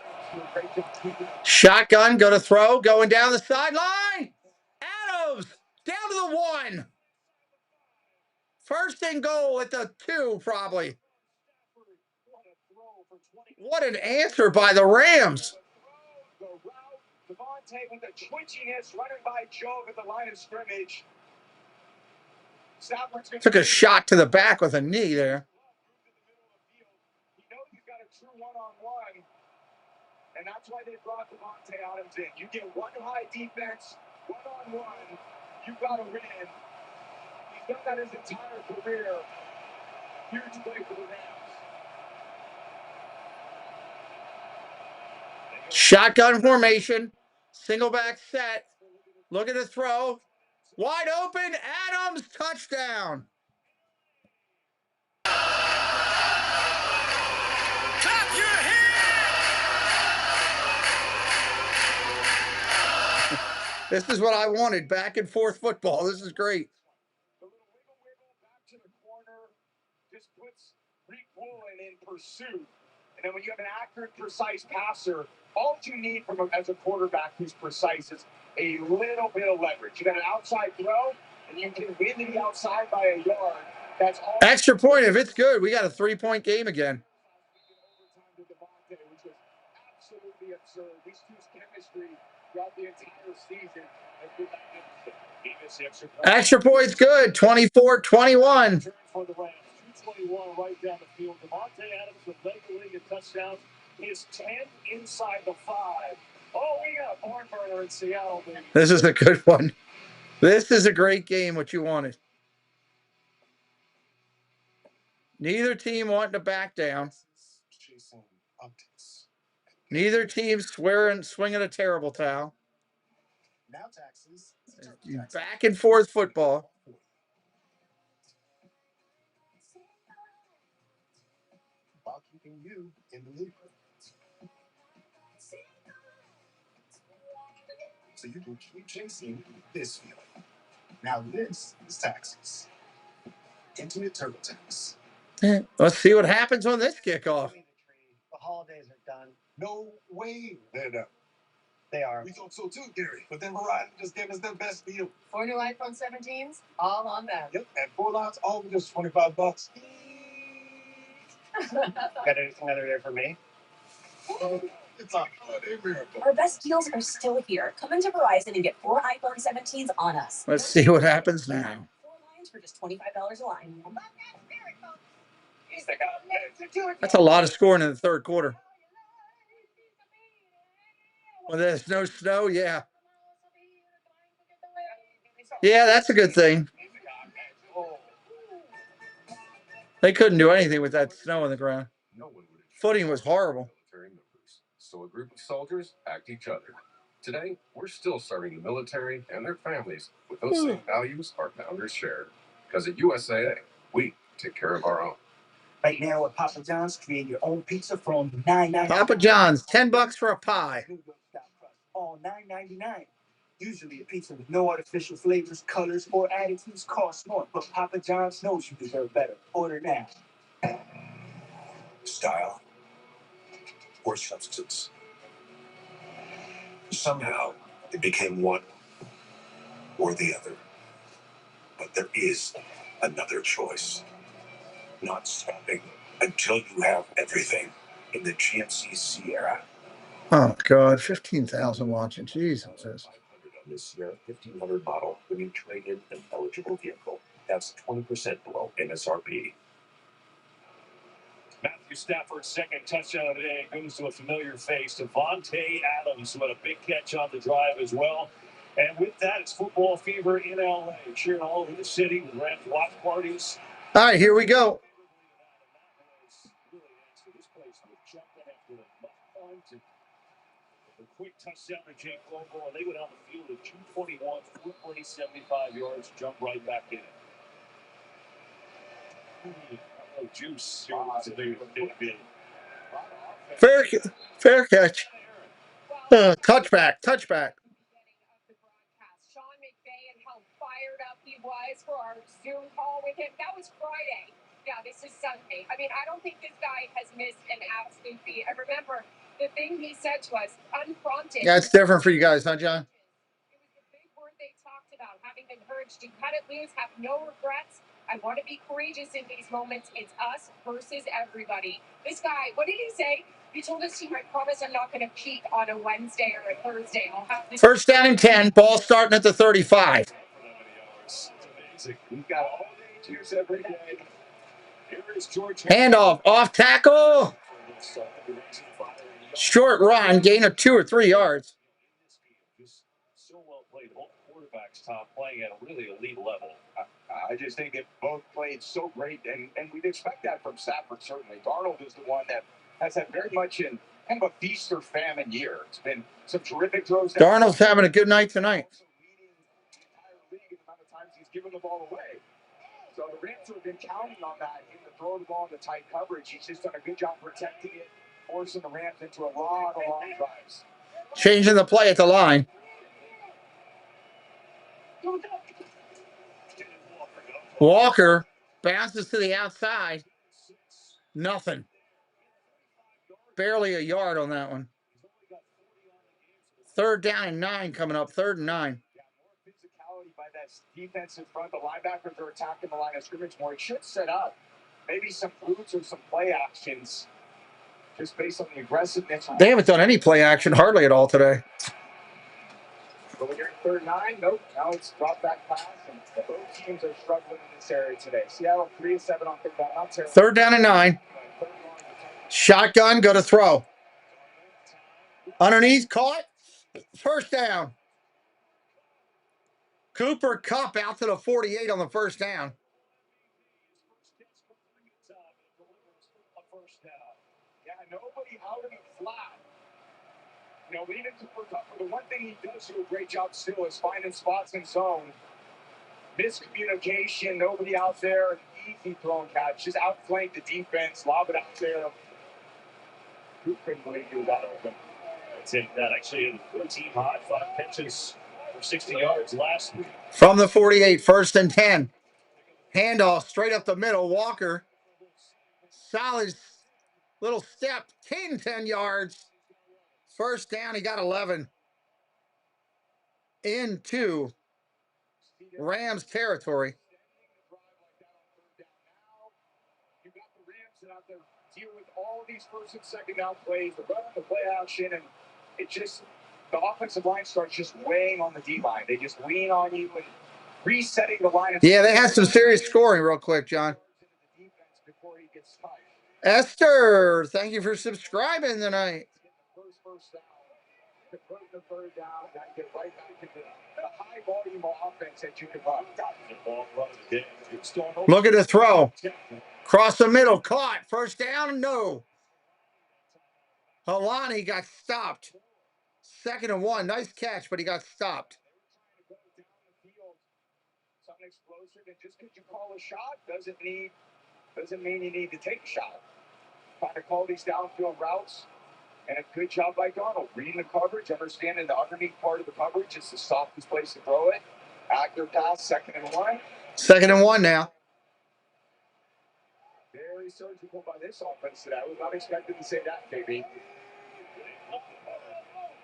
Shotgun, go to throw, going down the sideline. Adams, down to the 1. First and goal at the 2, probably. What an answer by the Rams. The route, Devontae with the twitchiness running by Job at the line of scrimmage. Took a shot to the back with a knee there. You know you've got a true one-on-one, and that's why they brought Devontae Adams in. You get one high defense, one-on-one, you've got to win. He's done that his entire career. Huge play for the Rams. Shotgun formation. Single back set. Look at the throw. Wide open. Adams, touchdown. Clap your hands! This is what I wanted. Back and forth football. This is great. The little wiggle back to the corner just puts Rick Woolen in pursuit. And then when you have an accurate, precise passer, all you need as a quarterback who's precise is a little bit of leverage. You got an outside throw, and you can win to the outside by a yard. That's all. Extra point, if it's good, we got a 3-point game again. Which is absolutely absurd. These two's chemistry throughout the entire season has been magnificent. Extra point's good. 24-21. For the Rams, 221 right down the field. Devontae Adams with led the league in touchdowns. His 10 inside the 5. Oh, we got a barn burner in Seattle, baby. This is a good one. This is a great game, what you wanted. Neither team wanting to back down. Neither team swinging a terrible towel. Back and forth football. While keeping you in the loop. So you can keep chasing this feeling. Now this is taxes. Intimate TurboTax. Let's see what happens on this kickoff. The holidays are done. No way they're done. They are. We thought so too, Gary. But then Verizon just gave us their best deal. 4 new iPhone 17s, all on them. Yep, and 4 lots, all for just $25. Got anything other there for me? It's a holiday miracle. Our best deals are still here. Come into Verizon and get 4 iPhone 17s on us. Let's see what happens now. 4 lines for just $25 a line. That's a lot of scoring in the third quarter. Well, there's no snow, yeah. Yeah, that's a good thing. They couldn't do anything with that snow on the ground. Footing was horrible. So a group of soldiers backed each other. Today, we're still serving the military and their families with those same values our founders shared. Because at USAA, we take care of our own. Right now at Papa John's, create your own pizza for only $9.99. Papa John's, $10 for a pie. All $9.99. Usually a pizza with no artificial flavors, colors, or additives costs more, but Papa John's knows you deserve better. Order now. Style or substance. Somehow it became one or the other. But there is another choice. Not stopping until you have everything in the GMC Sierra. Oh, God, 15,000 watching. Jesus. On this Sierra 1500 model when you trade in an eligible vehicle. That's 20% below MSRP. Matthew Stafford's second touchdown of the day goes to a familiar face, Devontae Adams, who had a big catch on the drive as well. And with that, it's football fever in LA. Cheering all over the city with Rams watch parties. All right, here we go. A quick touchdown to Jake Lobo, and they went on the field at 2:21, 4 plays, 75 yards, jump right back in it. Juice. Fair catch. Touchback. Sean McVay and how fired up he was for our Zoom call with him. That was Friday. Yeah, this is Sunday. I mean, I don't think this guy has missed an absolute beat. I remember the thing he said to us, unprompted. Yeah, it's different for you guys, huh, John? It was the big word they talked about, having been urged to cut it loose, have no regrets. I want to be courageous in these moments. It's us versus everybody. This guy, what did he say? He told his team, I promise I'm not going to peak on a Wednesday or a Thursday. I'll have this. First down and 10, ball starting at the 35. It's amazing. We've got all day juice every day. Here is George. Handoff, off tackle. Short run, gain of 2 or 3 yards. So well played. Both quarterbacks, Tom, playing at a really elite level. I just think they both played so great, and we'd expect that from Stafford, certainly. Darnold is the one that has had very much in kind of a feast or famine year. It's been some terrific throws. Darnold's having a good night tonight. Also leading the entire league in the amount of times he's given the ball away. So the Rams have been counting on that in the throw of the ball in the tight coverage. He's just done a good job protecting it, forcing the Rams into a lot of long drives. Changing the play at the line. Walker bounces to the outside. Nothing. Barely a yard on that one. 3rd down and 9 coming up. 3rd and 9. Yeah, more physicality by that defensive front. The linebackers are attacking the line of scrimmage more. He should set up maybe some boots or some play actions just based on the aggressiveness. They haven't done any play action hardly at all today. But when you're in 3rd and 9, nope. Now it's drop back pass, and both teams are struggling in this area today. Seattle 3 of 7 on 3rd down. Not terrible. 3rd down and 9. Shotgun, go to throw. Underneath, caught. 1st down. Cooper Kupp out to the 48 on the 1st down. Yeah, nobody out of the flat. You know, leading to the one thing he does do a great job still is finding spots in zone. Miscommunication, nobody out there, easy throwing catch. Just outflank the defense, lob it out there. Who couldn't believe he was that open? I'd take that. Actually, a team high, 5 pitches. for 60 yards last week. From the 48, 1st and 10. Handoff straight up the middle. Walker. Solid little step. 10 yards. 1st down. He got 11. Into Rams territory. You got the Rams that have to deal with all of these 1st and 2nd down plays, the run, the play action, and it just, the offensive line starts just weighing on the D line. They just lean on you and resetting the line. Yeah, they had some serious scoring real quick, John. Esther, thank you for subscribing tonight. First down, convert the 3rd down, and get right back into the high volume of offense that you can run. Look at the throw. Cross the middle, caught. 1st down, no. Halani got stopped. 2nd and 1. Nice catch, but he got stopped. Something explosive, and just because you call a shot doesn't mean you need to take a shot. Trying to call these downfield routes, and a good job by Donald. Reading the coverage, understanding the underneath part of the coverage is the softest place to throw it. Accurate pass, 2nd and 1. 2nd and 1 now. Very surgical by this offense today. I was not expecting to say that, KB.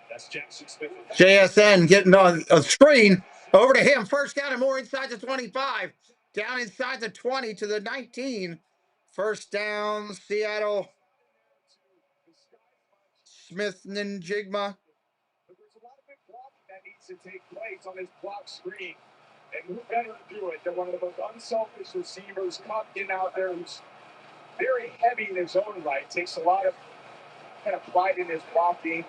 That's Jackson Smith. JSN getting on a screen. Over to him. 1st down and more inside the 25. Down inside the 20 to the 19. 1st down, Seattle. Smith Ninjigma. But there's a lot of big blocking that needs to take place on this block screen. And who better to do it than one of the most unselfish receivers, getting out there who's very heavy in his own right, takes a lot of kind of pride in his blocking.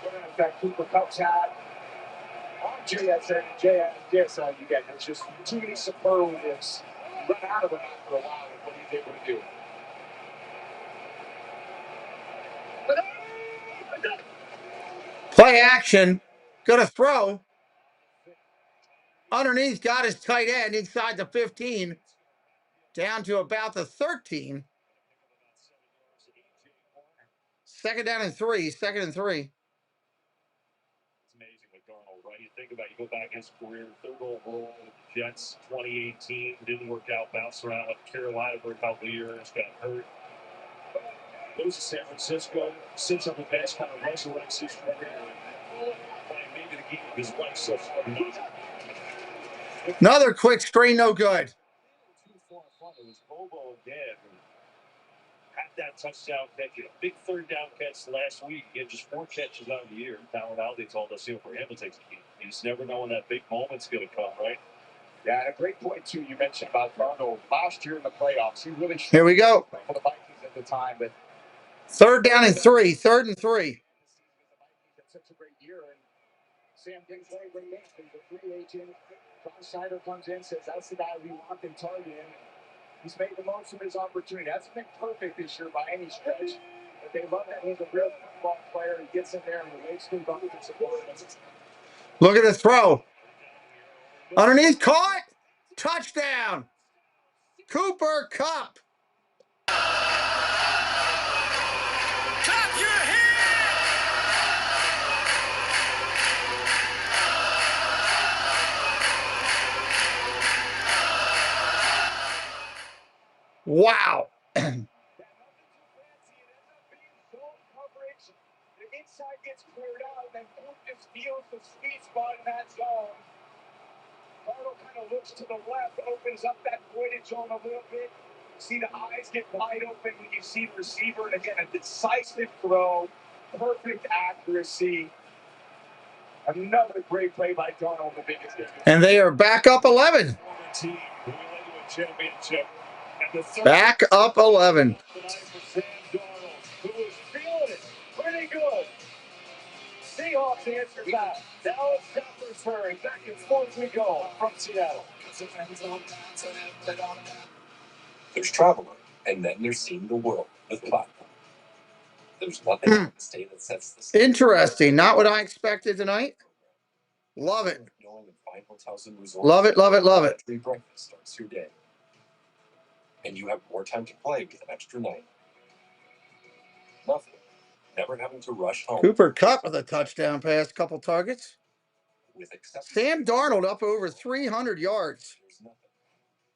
What an effect Cooper Kupp's had on JSN and JSN. You get there's just too many superlatives. You run out of them after a while with what he's able to do. Play action. Gonna throw. Underneath, got his tight end inside the 15. Down to about the 13. 2nd down and 3. 2nd and 3. It's amazing with Darnold, right? You think about it, you go back his career, 3rd overall with the Jets, 2018, didn't work out, bounced around with Carolina for a couple of years, got hurt. Goes to San Francisco, sits on the bench, kind of resurrects his career, and playing maybe the game of his life so far. Another quick screen, no good. Too far front. It was Bobo again. Had that touchdown catch, a big 3rd down catch last week. He had just 4 catches out of the year. Talent told us, for him, it takes a game. You just never know when that big moment's going to come, right? Yeah, and a great point, too, you mentioned about Darnold. Last year in the playoffs, he really Here we go. for the Vikings at the time, but 3rd down and 3. 3rd and 3. Such a great year, and Sam Kingsbury, great game. He's a free agent. John Schneider comes in, says that's the guy we want and targeting. He's made the most of his opportunity. Hasn't been perfect this year by any stretch, but they love that he's a real football player. He gets in there and relates to the offensive line. Look at the throw. Underneath, caught. Touchdown. Cooper Kupp. Clap your hands! Wow. The inside gets cleared out, and Coop just feels the sweet spot in that zone. Darnold kind of looks to the left, opens up that voided zone a little bit. See the eyes get wide open when you see the receiver, and again, a decisive throw, perfect accuracy. Another great play by Darnold, the biggest difference. And they are back up 11. Back up 11. Who was feeling it pretty good. Seahawks answer back. Now it's Jefferson. Back and forth we go from Seattle. There's traveling, and then there's seeing the world with platform. There's nothing on the state that sets the stage. Interesting. Not what I expected tonight. Love it. Love it, love it, love it. Breakfast starts your day. And you have more time to play with an extra night. Nothing. Never having to rush home. Cooper Kupp with a touchdown pass, couple targets. with acceptance. Sam Darnold up over 300 yards.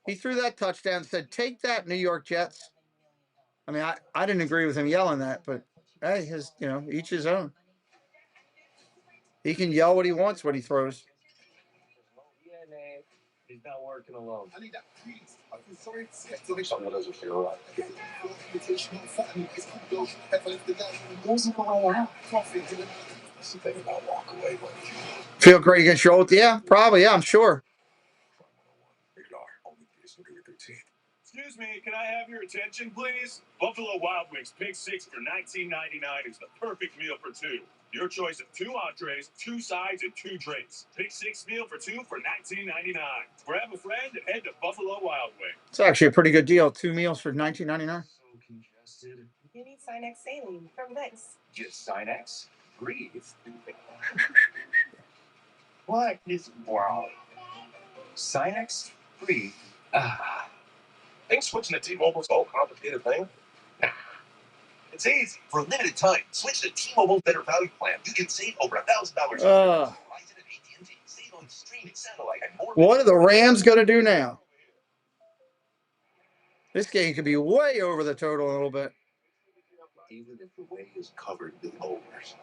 He threw that touchdown and said, "Take that, New York Jets." I mean, I didn't agree with him yelling that, but hey, each his own. He can yell what he wants when he throws. He's not working alone. I need that, please. I'm sorry. Some of those are feel right. Losing the way out. That's the thing about walk away. Feel great against your old, yeah, probably, yeah, I'm sure. Excuse me, can I have your attention, please? Buffalo Wild Wings Pick 6 for $19.99 is the perfect meal for two. Your choice of 2 entrees, 2 sides, and 2 drinks. Pick 6 meal for 2 for $19.99. Grab a friend and head to Buffalo Wild Wings. It's actually a pretty good deal. 2 meals for $19.99. So congested. You need Sinex saline from this. Just Sinex. Breathe. What is wrong? Sinex. Breathe. Ah. Think switching to T-Mobile's all complicated thing? Nah. It's easy. For a limited time, switch to T-Mobile Better Value Plan. You can save over $1,000. Verizon and AT&T. Save on streaming, satellite, and more. What are the Rams going to do now? This game could be way over the total a little bit. Even if the way is covered with boulders,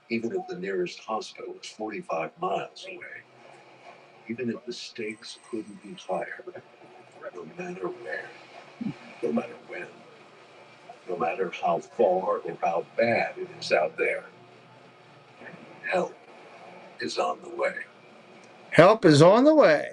even if the nearest hospital is 45 miles away, even if the stakes couldn't be higher, no matter where, no matter when, no matter how far or how bad it is out there, help is on the way. Help is on the way.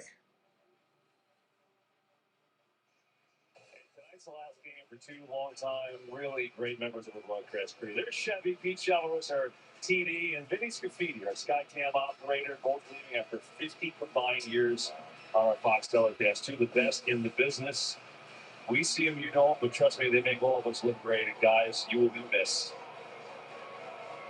Tonight's the last game for 2 long-time, really great members of the Bloodcrest crew. There's Chevy, Pete Chalmers, our TD, and Vinny Scafidi, our Skycam operator, both leaving after 50 combined years on our Fox telecast. 2 of the best in the business. We see them, you don't, but trust me, they make all of us look great. And guys, you will be missed.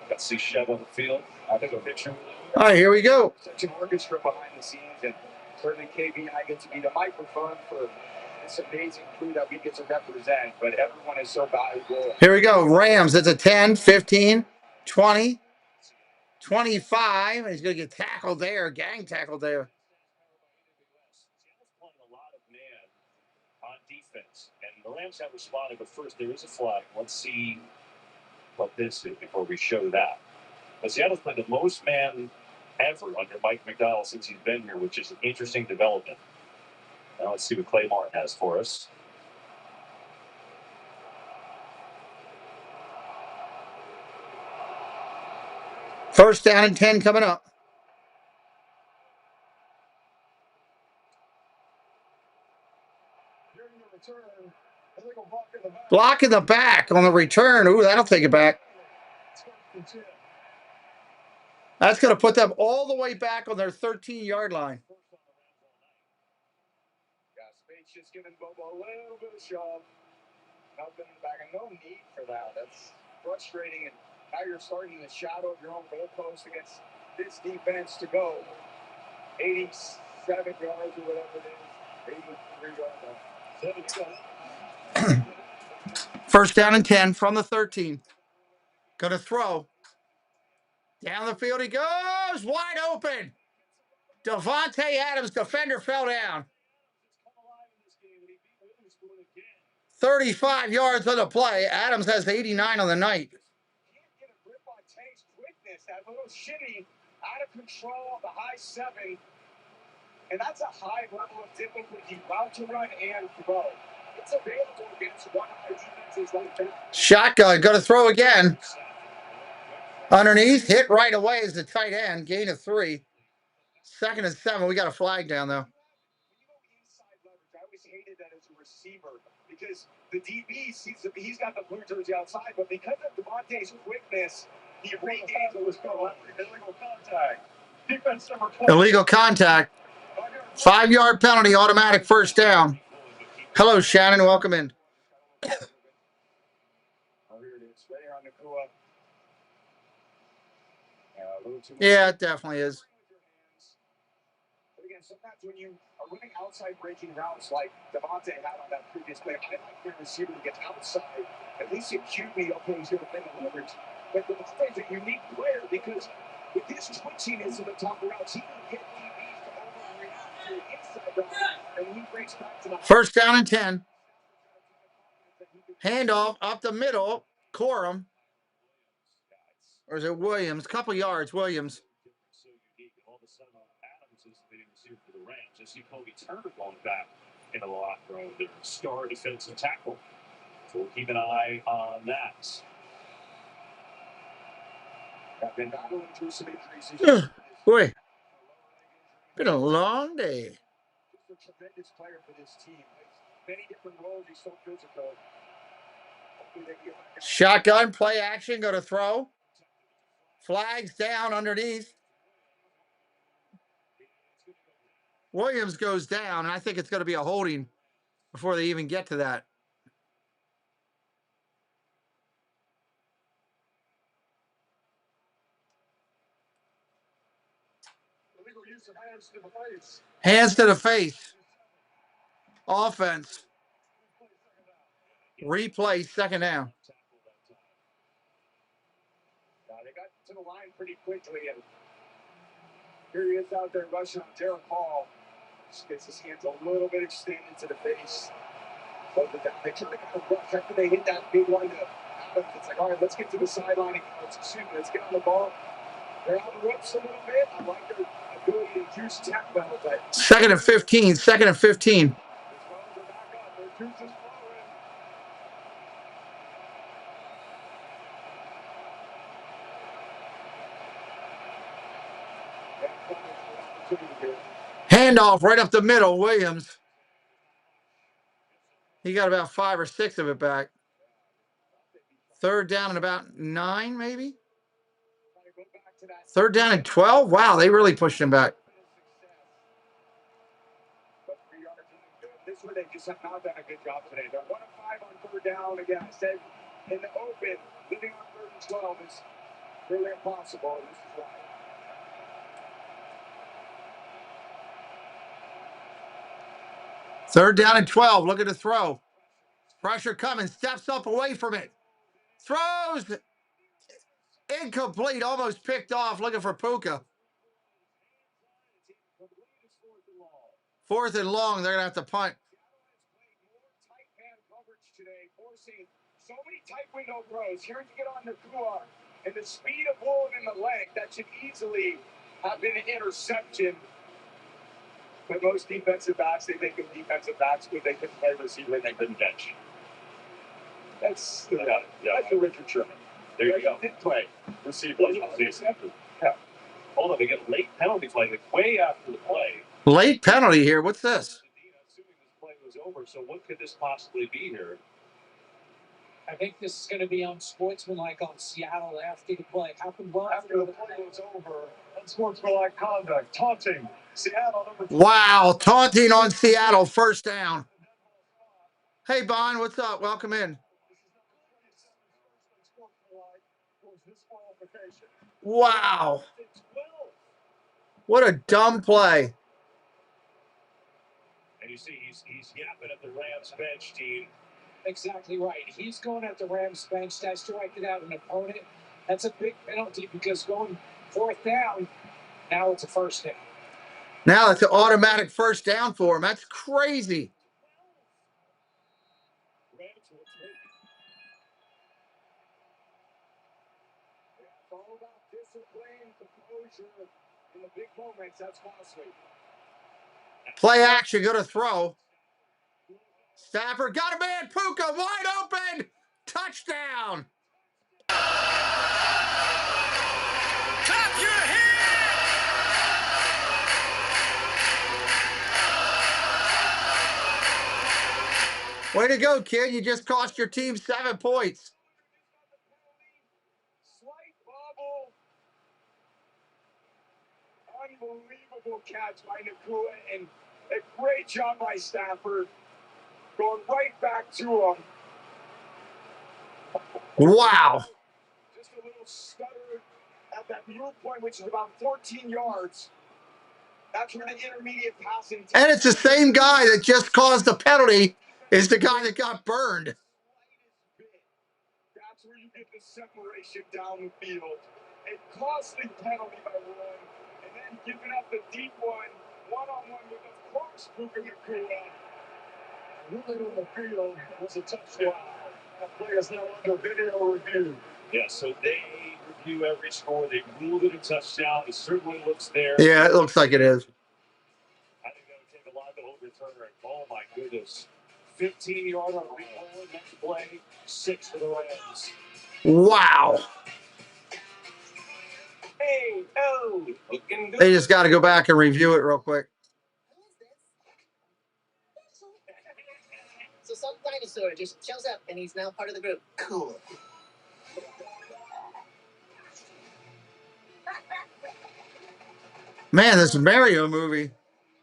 Got to see Chev on the field. I took a picture. All right, here we go. Such an orchestra behind the scenes, and certainly KB and I get to be the microphone for this amazing crew that we get to represent, but everyone is so valuable. Here we go. Rams, it's a 10, 15, 20, 25. And he's going to get tackled there, gang tackled there. Seattle's playing a lot of man on defense, and the Rams have responded, but first there is a flag. Let's see what this is before we show that. But Seattle's played the most man ever under Mike McDonald since he's been here, which is an interesting development. Now let's see what Clay Martin has for us. First down and 10 coming up. Block in the back on the return. Ooh, that'll take it back. That's going to put them all the way back on their 13-yard line. Yeah, Spade's just giving Bobo a little bit of shove. Nothing in the back, and no need for that. That's frustrating, and now you're starting to shadow your own goalpost against this defense to go 87 yards or whatever it is, 83 yards. First down and 10 from the 13. Going to throw. Down the field he goes. Wide open. Devontae Adams, defender, fell down. 35 yards on the play. Adams has 89 on the night. Can't get a grip on Tate's quickness. That little shimmy out of control, the high 7. And that's a high level of difficulty, route to run and throw. It's available against one of the defenses like that. Shotgun, going to throw again. Underneath, hit right away is the tight end. Gain of 3. Second and 7. We got a flag down, though. When you go inside leverage, I always hated that as a receiver because the DB sees he's got the blue jersey outside, but because of Devontae's quickness, he regains it was illegal contact. Defense number 20. Illegal contact. 5-yard penalty, automatic first down. Hello, Shannon. Welcome in. Oh, here it is. Right here on the Nakua. A little too much. Yeah, it definitely is. But again, sometimes when you are running outside breaking routes like Devontae had on that previous play, I like your receiver to get outside. At least acutely, okay, he's going to bring the leverage. But Devontae's a unique player because With his twitchiness in the top routes, he can get DBs to overreact to an inside route, and when he breaks back to the First down and 10. Handoff up the middle. Corum. Or is it Williams? Couple yards, Williams. So unique. All of a sudden, Adams is the leading receiver for the Rams. I see Kobe Turner going back in the locker room, their star defensive tackle. So we'll keep an eye on that. Have been battling through some injuries. Boy, been a long day. Just a tremendous player for this team. Many different roles. He's so physical. Shotgun, play action, go to throw. Flags down underneath. Williams goes down, and I think it's going to be a holding before they even get to that. Hands to the face. Offense. Replay, second down. They got to the line pretty quickly, and here he is out there rushing on Derek Hall. Just gets his hands a little bit extended to the face. But they try to kind of rush after they hit that big one to Adams. It's like, all right, let's get to the sideline and let's get on the ball. They're on the ropes a little bit. I like their ability to juice tackle, but second and 15. Second and 15. Handoff right up the middle, Williams. He got about 5 or 6 of it back. Third down and about 9, maybe? Third down and 12? Wow, they really pushed him back. This one, they just have not done a good job today. They're 1 of 5 on third down. Again, I said in the open, living on third and 12 is really impossible. This is why. Third down and 12. Look at the throw. Pressure coming. Steps up away from it. Throws. Incomplete. Almost picked off. Looking for Puka. 4th and long. They're going to have to punt. Tight man coverage today, forcing so many tight window throws. Here you get on Nakua, and the speed of Wood and the length, that should easily have been an interception. But most defensive backs, they think of defensive backs when they can play receiver and they couldn't catch. That's the Richard Sherman. There you go. Did play receiver. Yeah. Hold on, they get a late penalty flag way after the play. Late penalty here. What's this? Assuming this play was over, so what could this possibly be here? I think this is going to be unsportsmanlike on Seattle after the play. Happened well After the play was over, unsportsmanlike conduct, taunting Seattle. Wow, taunting on Seattle. First down. Hey, Bond, what's up? Welcome in. Wow. What a dumb play. And you see he's yapping at the Rams bench team. Exactly right. He's going at the Rams bench. That's directed at an opponent. That's a big penalty because going 4th down, now it's a first down. Now it's an automatic first down for him. That's crazy. It's all about discipline, composure, in the big moments. That's costly. Play action, go to throw. Stafford got a man. Puka wide open. Touchdown. Clap your hands! Way to go, kid. You just cost your team 7 points. Slight bobble. Unbelievable catch by Nakua, and a great job by Stafford. Going right back to him. Wow. Just a little stutter at that move point, which is about 14 yards. That's where the intermediate passing. And it's the same guy that just caused the penalty is the guy that got burned. That's where you get the separation down the field. A costly penalty by Roy, and then giving up the deep one-on-one with, of course, Puka Nakua. Ruling on the field was a touchdown. That play is now under video review. Yeah, so they review every score. They ruled it a touchdown. It certainly looks there. Yeah, it looks like it is. I think that would take a lot to overturn it. Oh, my goodness. 15-yard on replay. Next play, 6 for the Rams. Wow. Hey, oh, looking good. They just got to go back and review it real quick. So some dinosaur just shows up and he's now part of the group. Cool. Man, this Mario movie.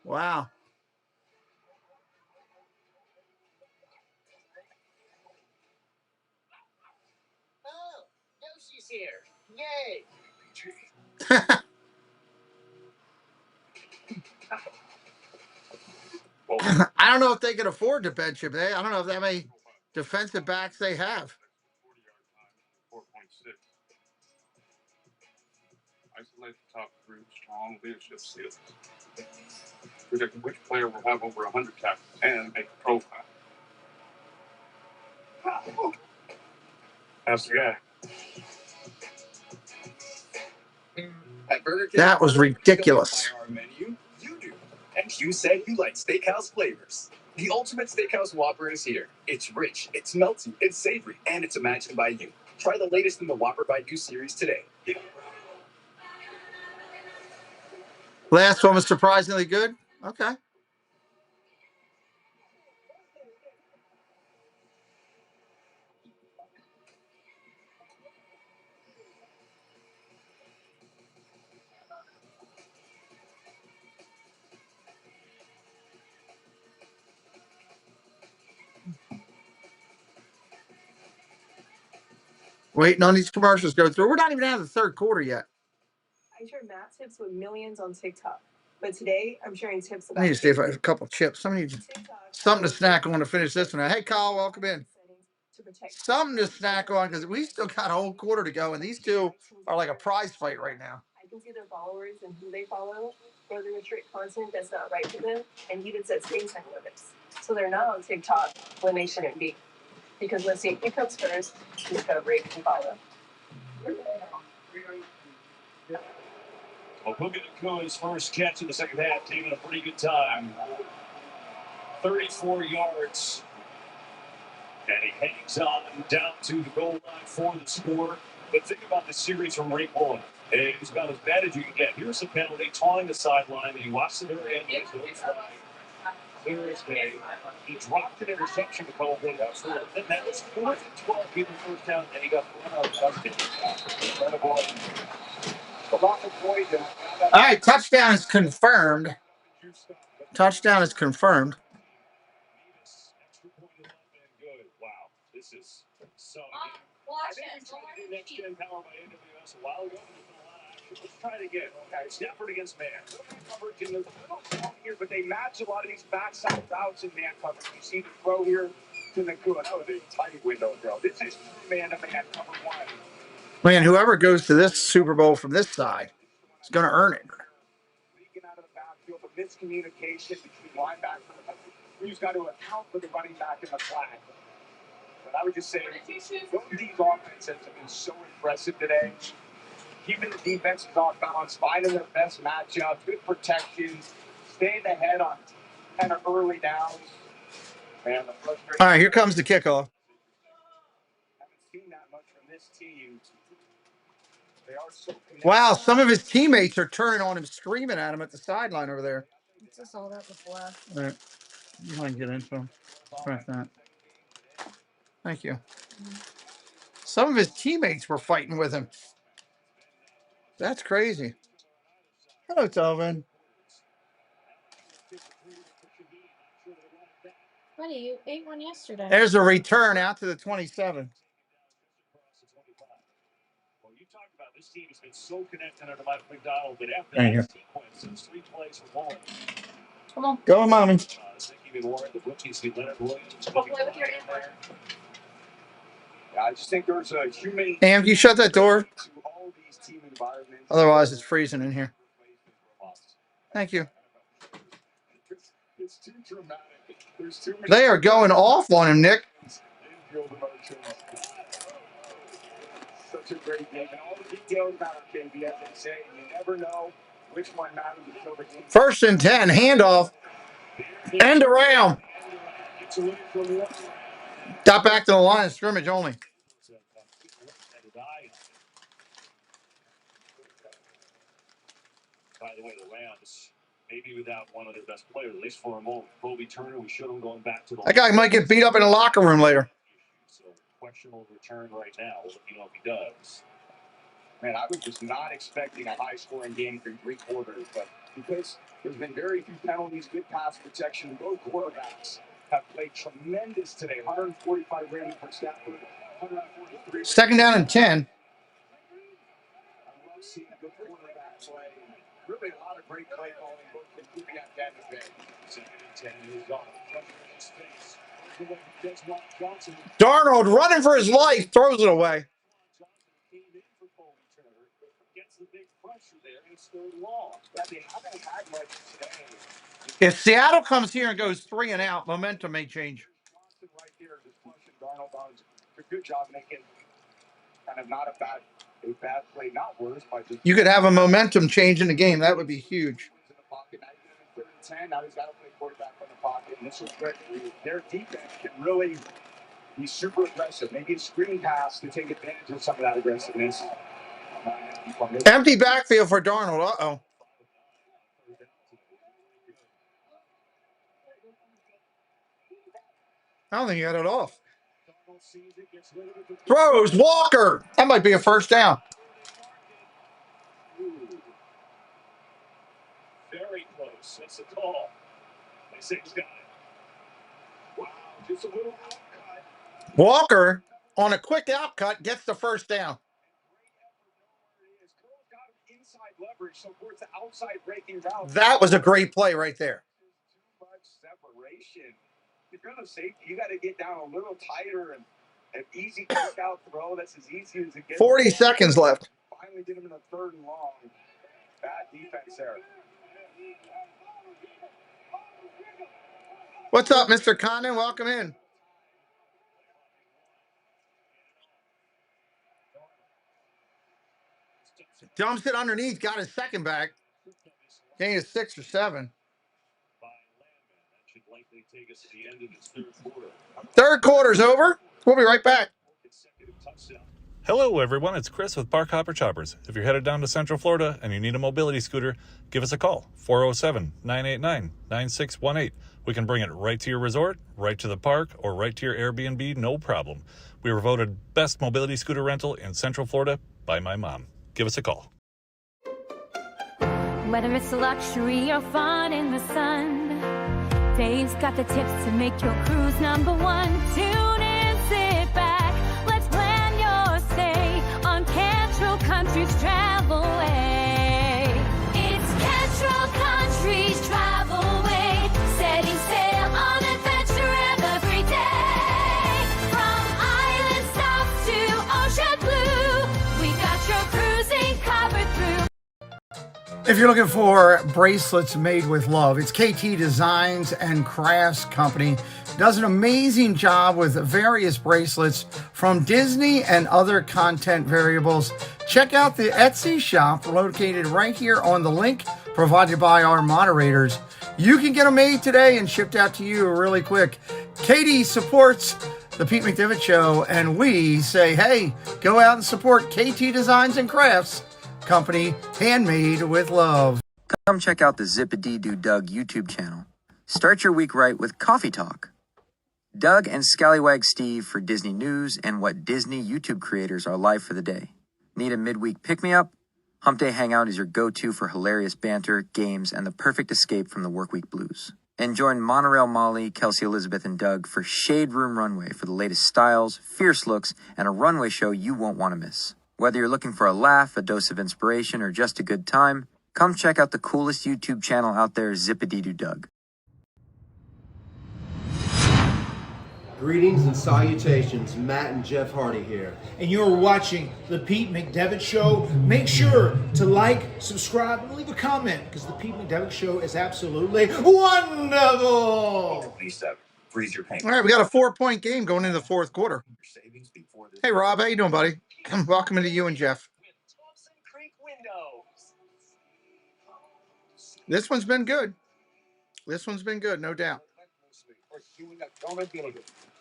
Wow. Oh, Yoshi's here. Yay. I don't know if they can afford to bench him. I don't know if that many defensive backs they have. 4.6. Isolate the top through strong leadership skills. Predict which player will have over 100 tackles and make a profile. That's the guy. At Burger King, That was ridiculous. our menu, you do. And you said you like steakhouse flavors. The ultimate steakhouse Whopper is here. It's rich, it's melty, it's savory, and it's imagined by you. Try the latest in the Whopper by You series today. Last one was surprisingly good. Okay. Waiting on these commercials to go through. We're not even out of the third quarter yet. I share Matt tips with millions on TikTok, but today I'm sharing tips about. I need to see if I have a couple of chips. Something to snack on to finish this one. Hey, Kyle, welcome in. Something to snack on because we still got a whole quarter to go, and these two are like a prize fight right now. I can see their followers and who they follow, or they restrict content that's not right for them, and even set screen time limits. So they're not on TikTok when they shouldn't be, because when safety comes first, discovery can follow. Well, Puka Nakua's first catch in the second half, taking a pretty good time. 34 yards. And he hangs on down to the goal line for the score. But think about the series from Ray Boyd. It's about as bad as you can get. Here's a penalty, tawing the sideline, and he watched the very end. Clear as day. He dropped an interception to call it out. Then that was 4th and 12, getting the first down, and he got run out of touchdown. All right, touchdown is confirmed. Touchdown is confirmed. Wow, this is so good. I think we tried to do Next Gen Power by AWS a while ago. Let's try it again. Okay, Stafford against man. Coverage in the little strong here, but they match a lot of these backside routes in man coverage. You see the throw here to Nakua. That was a tight window throw. This is man-to-man cover one. Man, whoever goes to this Super Bowl from this side is going to earn it. Leaking out of the backfield, the miscommunication between linebackers. Who's got to account for the running back in the flag. But I would just say, both of these offenses have been so impressive today. Keeping the defenses off balance, finding their best matchup, good protection, staying ahead on kind of early downs. Man, the frustration. All right, here comes the kickoff. Haven't seen that much from this team. They are so connected. Wow, some of his teammates are turning on him, screaming at him at the sideline over there. It's just all that before. All right. You want to get into him? Press that. Thank you. Some of his teammates were fighting with him. That's crazy. Hello, Telvin. Buddy, you ate one yesterday. There's a return out to the 27. Well, you talked about this team has been so connected under Mike McDonald that after There you that sequence, it's 3 plays for one. Come on. Go, Mommy. Even more the rookies, see Leonard Williams. Go play with your inward. I just think there's a human. Am, you shut that door? To all these team environments. Otherwise, it's freezing in here. Thank you. It's too dramatic. There's too many. They are going off on him, Nick. Infield emotions. Such a great game. And all the details matter, KB, as they say. You never know which one matters until the game. 1st and 10, handoff. End around. Got back to the line of scrimmage only. By the way, the Rams, maybe without one of their best players, at least for a moment. Kobe Turner, we showed him going back to the. That guy might get beat up in the locker room later. So questionable return right now. We'll let you know if he does. Man, I was just not expecting a high-scoring game for 3 quarters, but because there's been very few penalties, good pass protection, both quarterbacks have played tremendous today. 145 rating for Stafford, 143. 2nd down and 10. I love seeing good quarterback play. Really a lot of great play calling, both from Kubiak and McVay. 2nd and 10 is on. Darnold running for his life, throws it away. Gets the big pressure there, and it's 3rd and long. They haven't had much today. If Seattle comes here and goes 3 and out, momentum may change. Right there, just pushing Darnold on. A good job making kind of not a bad play, not worse, but just. You could have a momentum change in the game. That would be huge. In the pocket. Now he's 3rd and 10. Now he's got to play quarterback from the pocket. And this was great. Their defense can really be super aggressive. Maybe a screen pass to take advantage of some of that aggressiveness. Empty backfield for Darnold. Uh-oh. I don't think he got it off. Throws Walker. That might be a 1st down. Very close. That's a call. They say he's got it. Wow, just a little outcut. Walker, on a quick outcut, gets the 1st down. That was a great play right there. Too much separation. If you're on a safety, you got to get down a little tighter and an easy kick out throw. That's as easy as it gets. 40 seconds left. Finally get him in the 3rd and long. Bad defense there. What's up, Mr. Condon? Welcome in. Dumps it underneath, got his 2nd back. Gain is 6 or 7. Third quarter's over. We'll be right back. Hello, everyone. It's Chris with Park Hopper Choppers. If you're headed down to Central Florida and you need a mobility scooter, give us a call. 407-989-9618. We can bring it right to your resort, right to the park, or right to your Airbnb, no problem. We were voted best mobility scooter rental in Central Florida by my mom. Give us a call. Whether it's luxury or fun in the sun, Dave's got the tips to make your cruise #1. Tune in, sit back, let's plan your stay on Cantrell Country's Travelway. It's Cantrell Country's Travelway, setting sail on adventure every day. From island stops to ocean blue, we got your cruising covered through. If you're looking for bracelets made with love, it's KT Designs and Crafts Company. Does an amazing job with various bracelets from Disney and other content variables. Check out the Etsy shop located right here on the link provided by our moderators. You can get them made today and shipped out to you really quick. Katie supports the Pete McDevitt Show, and we say, hey, go out and support KT Designs and Crafts Company, handmade with love. Come check out the Zip-a-Dee-Doo Doug YouTube channel. Start your week right with Coffee Talk. Doug and Scallywag Steve for Disney news and what Disney YouTube creators are live for the day. Need a midweek pick-me-up? Hump Day Hangout is your go-to for hilarious banter, games, and the perfect escape from the workweek blues. And join Monorail Molly, Kelsey Elizabeth, and Doug for Shade Room Runway for the latest styles, fierce looks, and a runway show you won't want to miss. Whether you're looking for a laugh, a dose of inspiration, or just a good time, come check out the coolest YouTube channel out there, Zip-a-Dee-Doo Doug. Greetings and salutations, Matt and Jeff Hardy here. And you're watching The Pete McDevitt Show. Make sure to like, subscribe, and leave a comment because The Pete McDevitt Show is absolutely wonderful. 27. Freeze your pain. All right, we got a 4-point game going into the fourth quarter. Hey, Rob, how you doing, buddy? Welcome into you and Jeff. This one's been good. This one's been good, no doubt.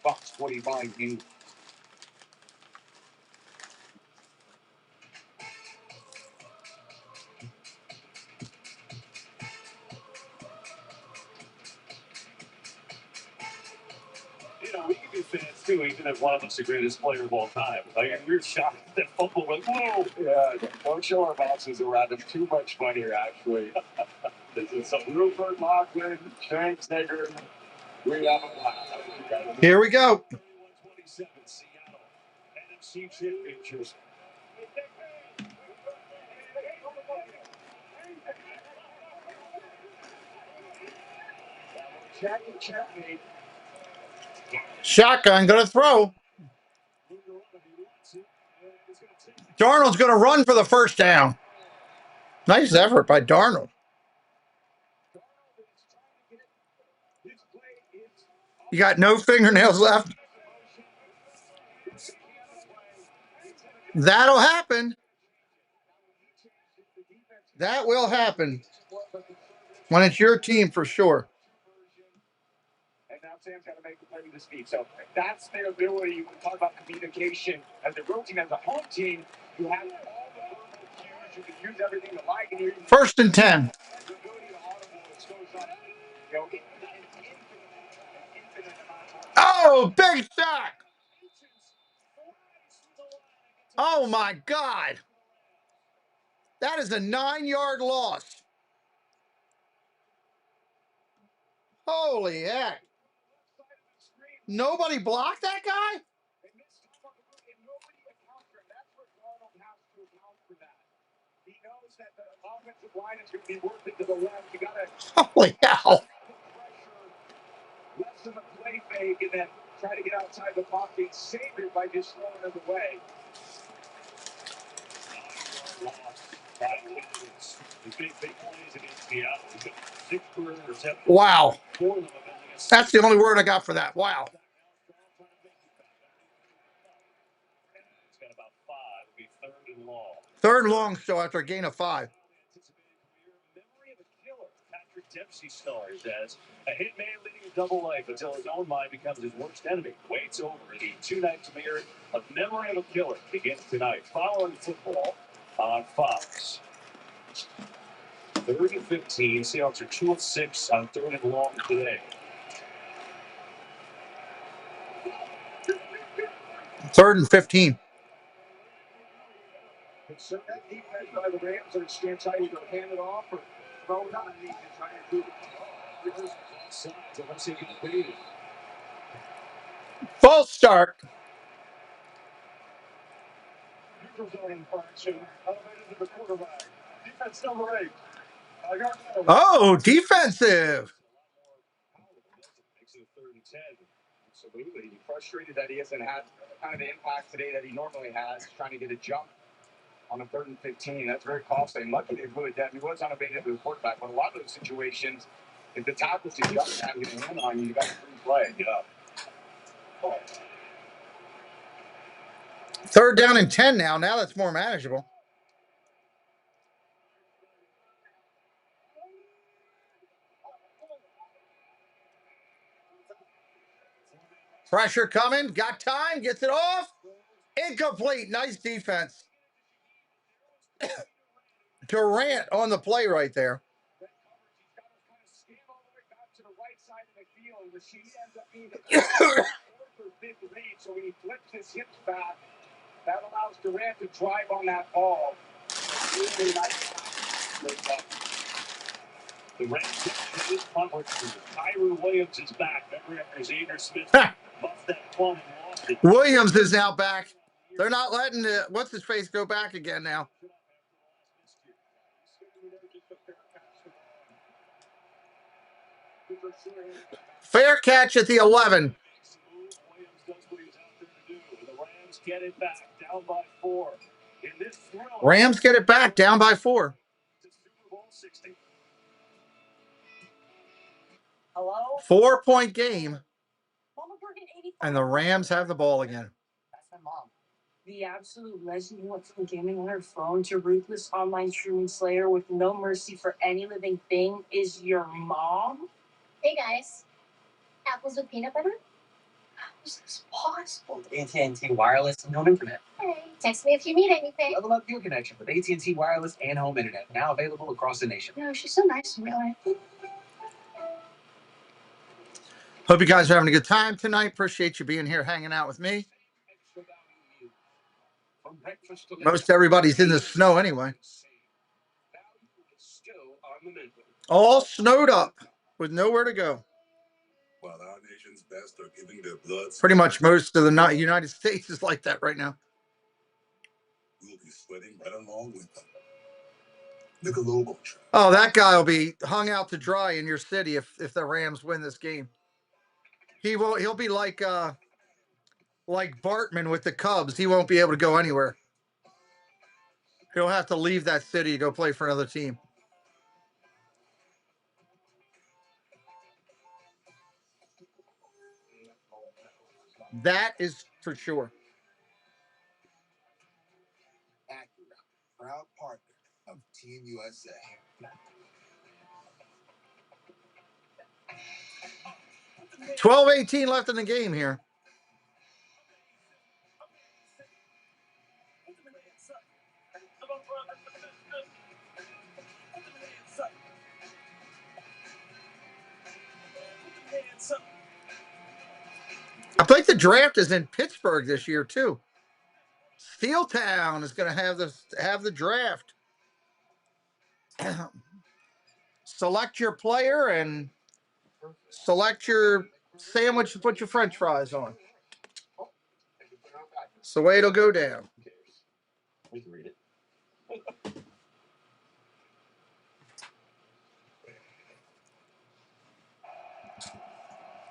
Fox 45 News. You know, we can be fans too, even if one of us is the greatest player of all time. Like, we're shocked that football went, whoa! Yeah, don't show our bosses around. There's too much fun here, actually. This is some Rupert, Lockwood, Shanks, Nigger. We have a blast. Here we go. 27, Seattle, NFC Championship. Checkmate. Shotgun, gonna throw. Darnold's gonna run for the first down. Nice effort by Darnold. You got no fingernails left. That'll happen. That will happen when it's your team for sure. And now Sam's got to make the play with his feet. So that's their ability. When we talk about communication as a road team, as a home team, you have all the verbal cues. You can use everything to like and hear. First and 10. The ability to audible shows up, you know, infinite amount of. Oh, big sack. Oh, my God. That is a 9-yard loss. Holy heck. Nobody blocked that guy? He knows that the offensive line is going to be working to the left. You got to Holy hell. lessen the play fake and then try to get outside the pocket, save it by just throwing it away. Wow. That's the only word I got for that. Wow. Third and long, so after a gain of 5. Dempsey stars as a hitman leading a double life until his own mind becomes his worst enemy. Waits over. The 2-night premiere of Memory of a Killer begins tonight. Following football on Fox. 3rd and 15. Seahawks are 2 of 6 on 3rd and long today. 3rd and 15. So that defense by the Rams are stance how you go hand it off or throw it on and try to do it. False start. Defense number 8. Oh, defensive. Absolutely. Frustrated that he hasn't had kind of the impact today that he normally has, trying to get a jump on a 3rd and 15. That's very costly. And lucky they blew it down. He was unavailable to the quarterback, but a lot of those situations, if the tackle's to jump down and get a hand on you, you got a free play. Yeah. 3rd down and 10 now. Now that's more manageable. Pressure coming. Got time. Gets it off. Incomplete. Nice defense. Durant on the play right there. So when he flips his hips back, that allows Durant to drive on that ball. Really nice. The Rams get his punt return. Tyler Williams is back. Remember after Xavier Smith buffed that punt and lost it. Williams is now back. They're not letting what's his face go back again now. Fair catch at the 11. get it back down by 4. In this thrill, Rams get it back down by 4. to Super Bowl 60. Hello? 4-point game, Mama working 85. and the Rams have the ball again. That's my mom. The absolute legend who went from gaming on her phone to ruthless online streaming slayer with no mercy for any living thing is your mom? Hey guys, apples with peanut butter. How is this possible? AT&T Wireless and Home Internet. Hey, text me if you need anything. Level up your connection with AT&T Wireless and Home Internet. Now available across the nation. No, she's so nice in real life. Hope you guys are having a good time tonight. Appreciate you being here hanging out with me. Most everybody's in the snow anyway. All snowed up with nowhere to go. While our nation's best are giving their blood, Pretty much most of the United States is like that right now. we'll be sweating right along with them. Michelob Ultra. Oh, that guy will be hung out to dry in your city if the Rams win this game. He'll be like Bartman with the Cubs. He won't be able to go anywhere. He'll have to leave that city to go play for another team. That is for sure. Acura, proud partner of Team USA. 12-18 left in the game here. I think the draft is in Pittsburgh this year too. Steel Town is going to have the draft. Select your player and select your sandwich to put your French fries on. It's the way it'll go down. We can read it.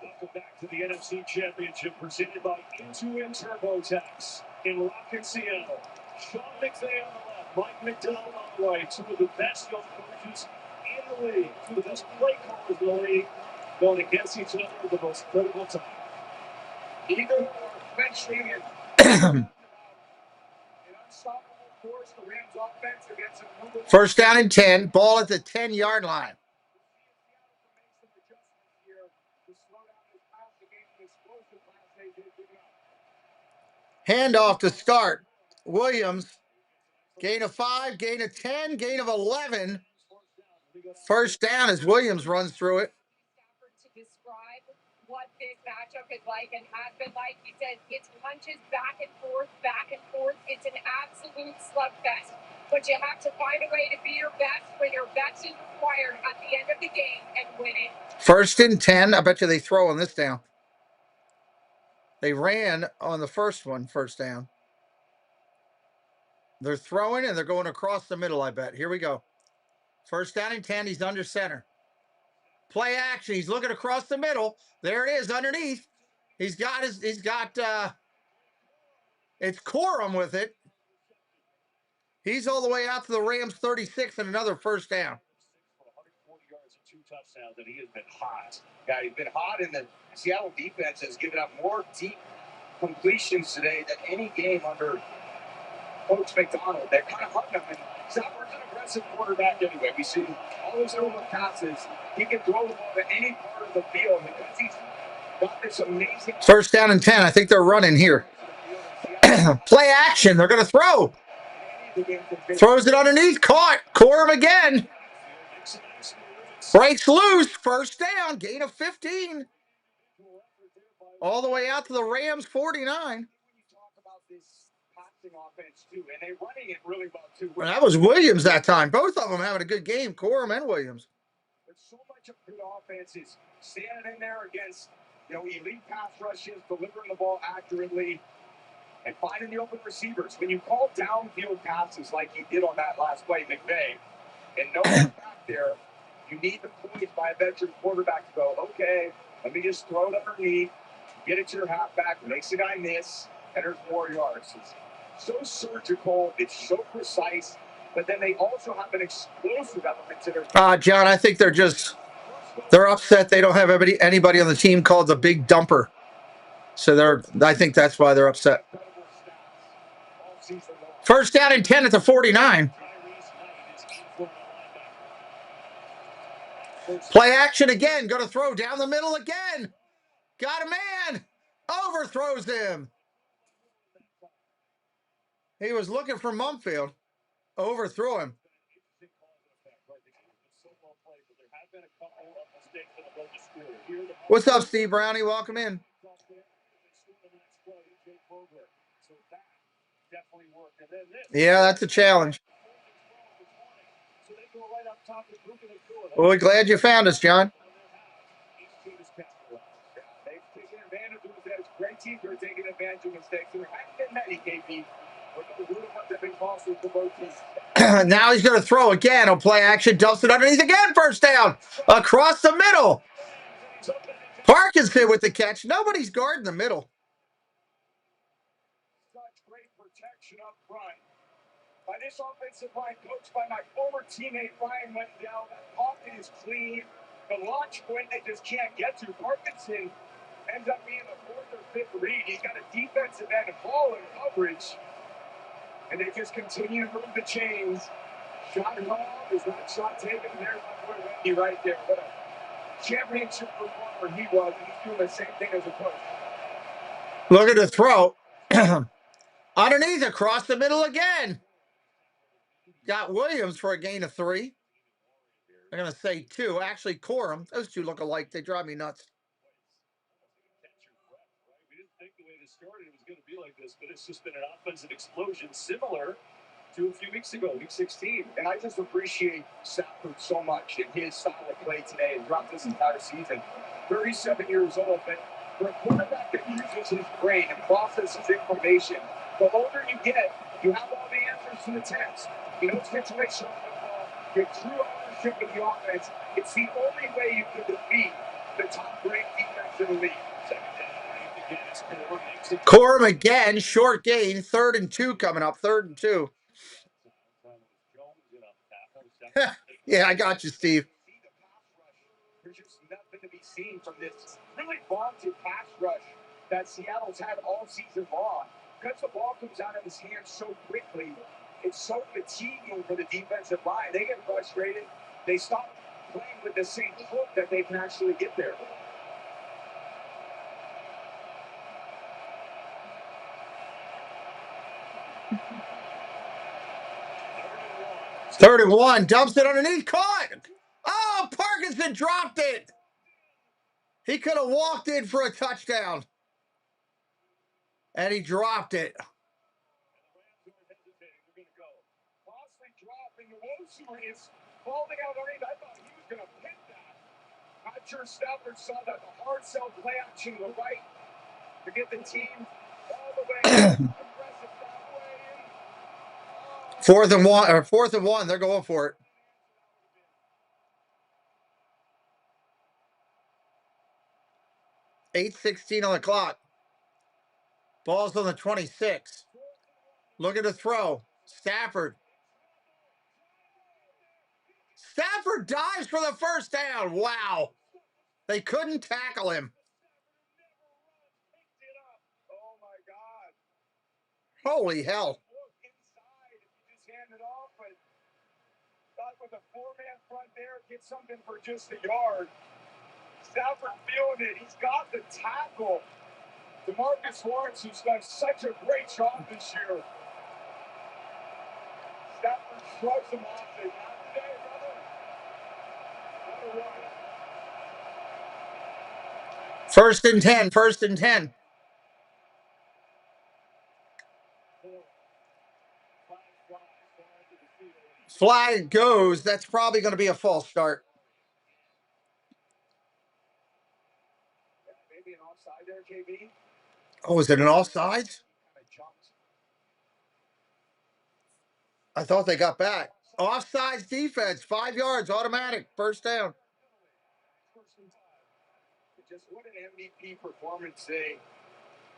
Welcome back to the NFC Championship presented by Intuit TurboTax in Rocket, Seattle. Sean McVay on the left, Mike McDonald on the right. Two of the best young coaches in the league. Two of the best play callers in the league going against each other at the most critical time. Either or, eventually, an unstoppable force, the Rams offense against a First down and 10. Ball at the 10-yard line. Handoff to start. Williams. Gain of 5, gain of 10, gain of 11. First down as Williams runs through it. To describe what this matchup is like and has been like, he said it's punches back and forth, back and forth. It's an absolute slugfest. But you have to find a way to be your best when your best is required at the end of the game and win it. First and 10. I bet you they throw on this down. They ran on the first one, first down. They're throwing and they're going across the middle, I bet. Here we go. First down and 10. He's under center. Play action. He's looking across the middle. There it is underneath. It's Corum with it. He's all the way out to the Rams 36 and another first down. 140 yards and 2 touchdowns, and he has been hot. Yeah, he's been hot, and the Seattle defense has given up more deep completions today than any game under Coach McDonald. They're kind of hunting him, and Stafford's an aggressive quarterback anyway. We see all those early passes. He can throw the ball to any part of the field because he's got this amazing. First down and 10. I think they're running here. Play action. They're going to throw. Throws it underneath. Caught. Corum again. Breaks loose. First down. Gain of 15. All the way out to the Rams 49. Well, that was Williams that time. Both of them having a good game, Corum and Williams. But so much of good offense is standing in there against, elite pass rushes, delivering the ball accurately, and finding the open receivers. When you call downfield passes like he did on that last play, McVay, and no one back there, you need the poise by a veteran quarterback to go, okay, let me just throw it underneath, get it to your halfback, makes the guy miss, and there's 4 yards. It's so surgical, it's so precise, but then they also have an explosive element to their. John, I think they're upset they don't have anybody on the team called the Big Dumper. So I think that's why they're upset. First down and 10 at the 49. Play action again. Going to throw down the middle again. Got a man. Overthrows him. He was looking for Mumfield. Overthrew him. What's up, Steve Brownie? Welcome in. Yeah, that's a challenge. Well, we're glad you found us, John. Great teams are taking advantage of mistakes. There haven't been many, KP. Now he's going to throw again on play action. Dumps it underneath again. First down. Across the middle. Parkinson with the catch. Nobody's guarding the middle. Such great protection up front by this offensive line, coached by my former teammate Ryan Wendell. That pocket is clean. The launch point they just can't get to. Parkinson ends up being the 4th or 5th read. He's got a defensive end ball in coverage. And they just continue to move the chains. Shot called is not shot taken. There's my boy Wendy right there. What a championship performer he was. And he's doing the same thing as a coach. Look at the throw. Underneath, across the middle again. Got Williams for a gain of 3. I'm going to say 2. Actually, Corum. Those two look alike. They drive me nuts. We didn't think the way this started it was going to be like this, but it's just been an offensive explosion similar to a few weeks ago, week 16. And I just appreciate Stafford so much and his style of play today and throughout this entire season. 37 years old, but for a quarterback that uses his brain and processes information, the older you get, you have all the answers to the test. You know situational football, your true ownership of the offense. It's the only way you can defeat the top-ranked defense in the league. Corum again, short gain, 3rd and 2 coming up, 3rd and 2. Yeah, I got you, Steve. There's just nothing to be seen from this really vaunted pass rush that Seattle's had all season long. Because the ball comes out of his hands so quickly, it's so fatiguing for the defensive line. They get frustrated. They stop playing with the same hook that they can actually get there. Third and 1, dumps it underneath, caught. Oh, Parkinson dropped it. He could have walked in for a touchdown. And he dropped it. Is falling out underneath. I thought he was going to pick that. Not sure Stafford saw that. The hard sell play action to the right to get the team all the way. 4th and 1, or 4th and 1. They're going for it. $8:16 on the clock. Ball's on the 26. Look at the throw. Stafford. Stafford dives for the first down. Wow. They couldn't tackle him. Oh, my God. Holy hell. Thought with a 4-man front there, get something for just a yard. Stafford feeling it. He's got the tackle. DeMarcus Lawrence, who's done such a great job this year. Stafford shrugs him off. Not today, brother. First and 10. First and 10. Flag goes. That's probably going to be a false start. Maybe an offside there, KB. Oh, is it an offsides? I thought they got back. Offsides defense. 5 yards. Automatic. First down. Just what an MVP performance today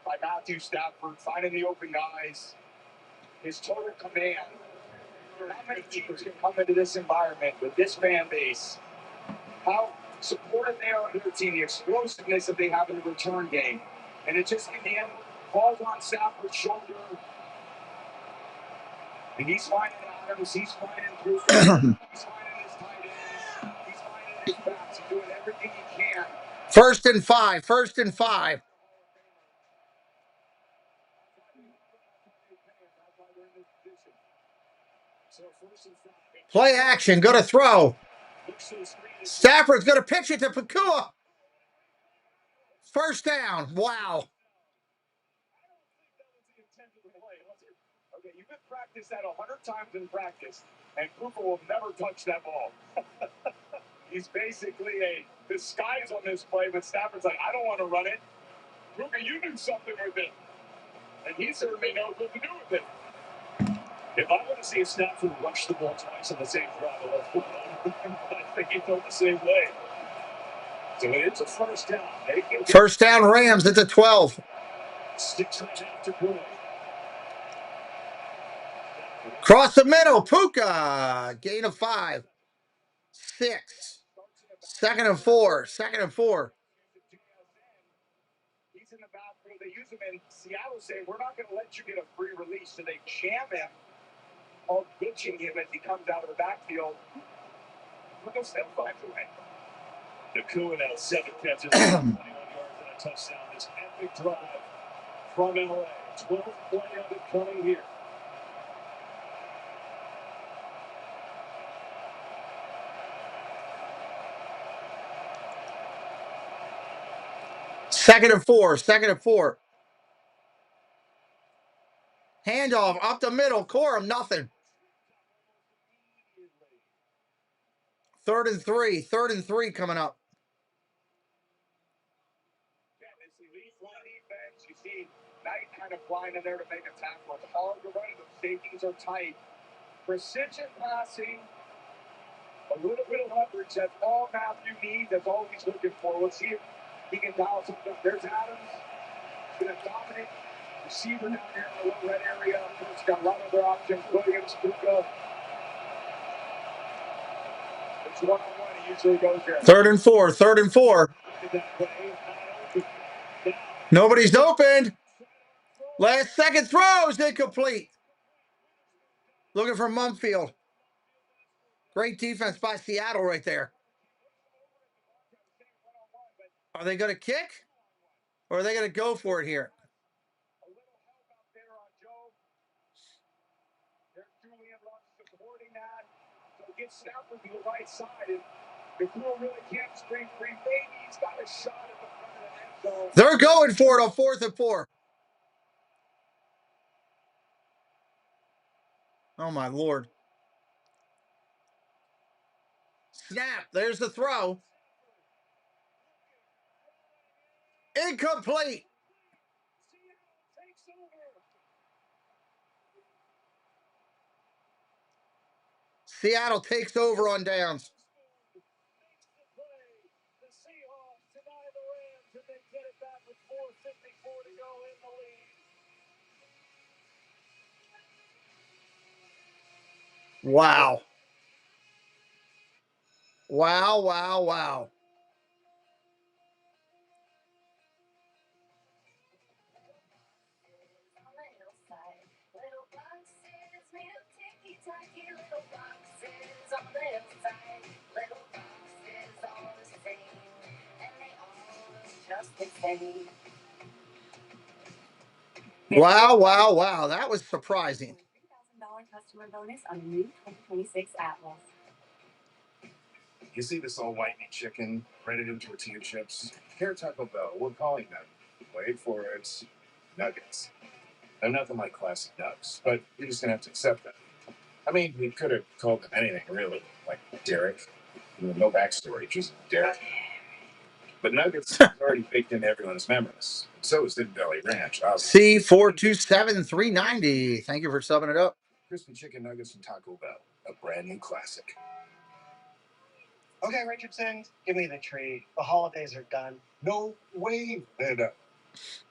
by Matthew Stafford, finding the open guys, his total command. How many teams can come into this environment with this fan base? How supportive they are of their team, the explosiveness that they have in the return game. And it just, in the end, falls on Stafford's shoulder. And he's finding Adams, he's finding Drew, he's finding his tight ends, he's finding his backs, he's doing everything he can. First and 5. First and 5. Play action. Go to throw. Stafford's going to pitch it to Pakua. First down. Wow. Okay, you could practice that 100 times in practice, and Cooper will never touch that ball. He's basically a disguise on this play, but Stafford's like, I don't want to run it. Cooper, you do something with it. And he certainly knows what to do with it. If I want to see a Stafford rush the ball twice on the same drive, I think he felt the same way. So it's a first down. First down, Rams. It's a 12. 6.5 to go. Cross the middle. Puka. Gain of 5. 6. Second and 4. Second and 4. He's in the backfield. They use him in Seattle, saying, we're not going to let you get a free release. So they jam him, all bitching him as he comes out of the backfield. Look at that find away. Nakua now 7 catches, 21 yards and a touchdown. This epic drive from LA. 12 play of it coming here. Second and 4. Second and 4. Handoff up the middle. Corum, nothing. Third and 3. Third and 3 coming up. This elite run defense, you see Knight kind of flying in there to make a tackle. It's hard to run. The safeties are tight. Precision passing. A little bit of leverage. That's all Matthew needs. That's all he's looking for. Let's see if he can dial something up. There's Adams. He's going to dominate. Receiver down here in the low red area. He's got a lot of other options. Williams, Puka. It's one-on-one. He usually goes there. Third and 4. Third and 4. Nobody's open. Last second throws incomplete. Looking for Mumfield. Great defense by Seattle right there. Are they going to kick? Or are they going to go for it here? Get Stafford to the right side, and if Will really can't screen free, maybe he's got a shot at the front of the end zone. They're going for it on 4th and 4. Oh, my Lord. Snap. There's the throw. Incomplete. Seattle takes over on downs. The Seahawks deny the Rams, and they get it back with 4:54 to go in the lead. Wow. Wow, wow, wow. Wow, wow, wow. That was surprising. $3,000 customer bonus on a new 2026 Atlas. You see this all white meat chicken, breaded into tortilla chips? Here at Taco Bell, we're calling them, wait for it, nuggets. They're nothing like classic nugs, but you're just gonna have to accept them. I mean, we could have called them anything, really, like Derek. No backstory, just Derek. But nuggets are already baked into everyone's memories. So is Hidden Valley Ranch. C427390. Thank you for subbing it up. Crispy chicken nuggets from Taco Bell, a brand new classic. Okay, Richardson, give me the treat. The holidays are done. No way they're done.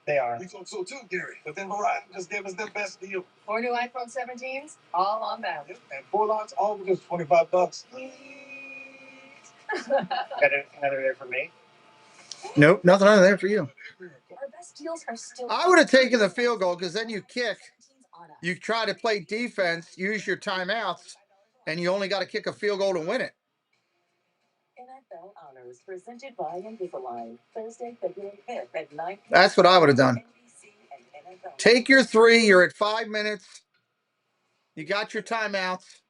They are. We thought so too, Gary. But then Verizon just gave us their best deal. 4 new iPhone 17s, all on them. Yep. And 4 lots, all for just $25. Got another there for me? Nope, nothing under there for you. Our best deals are still. I would have taken the field goal because then you kick. You try to play defense, use your timeouts, and you only got to kick a field goal to win it. NFL Honors presented by Invisalign, Thursday, February 5th at 9. That's what I would have done. Take your 3. You're at 5 minutes. You got your timeouts.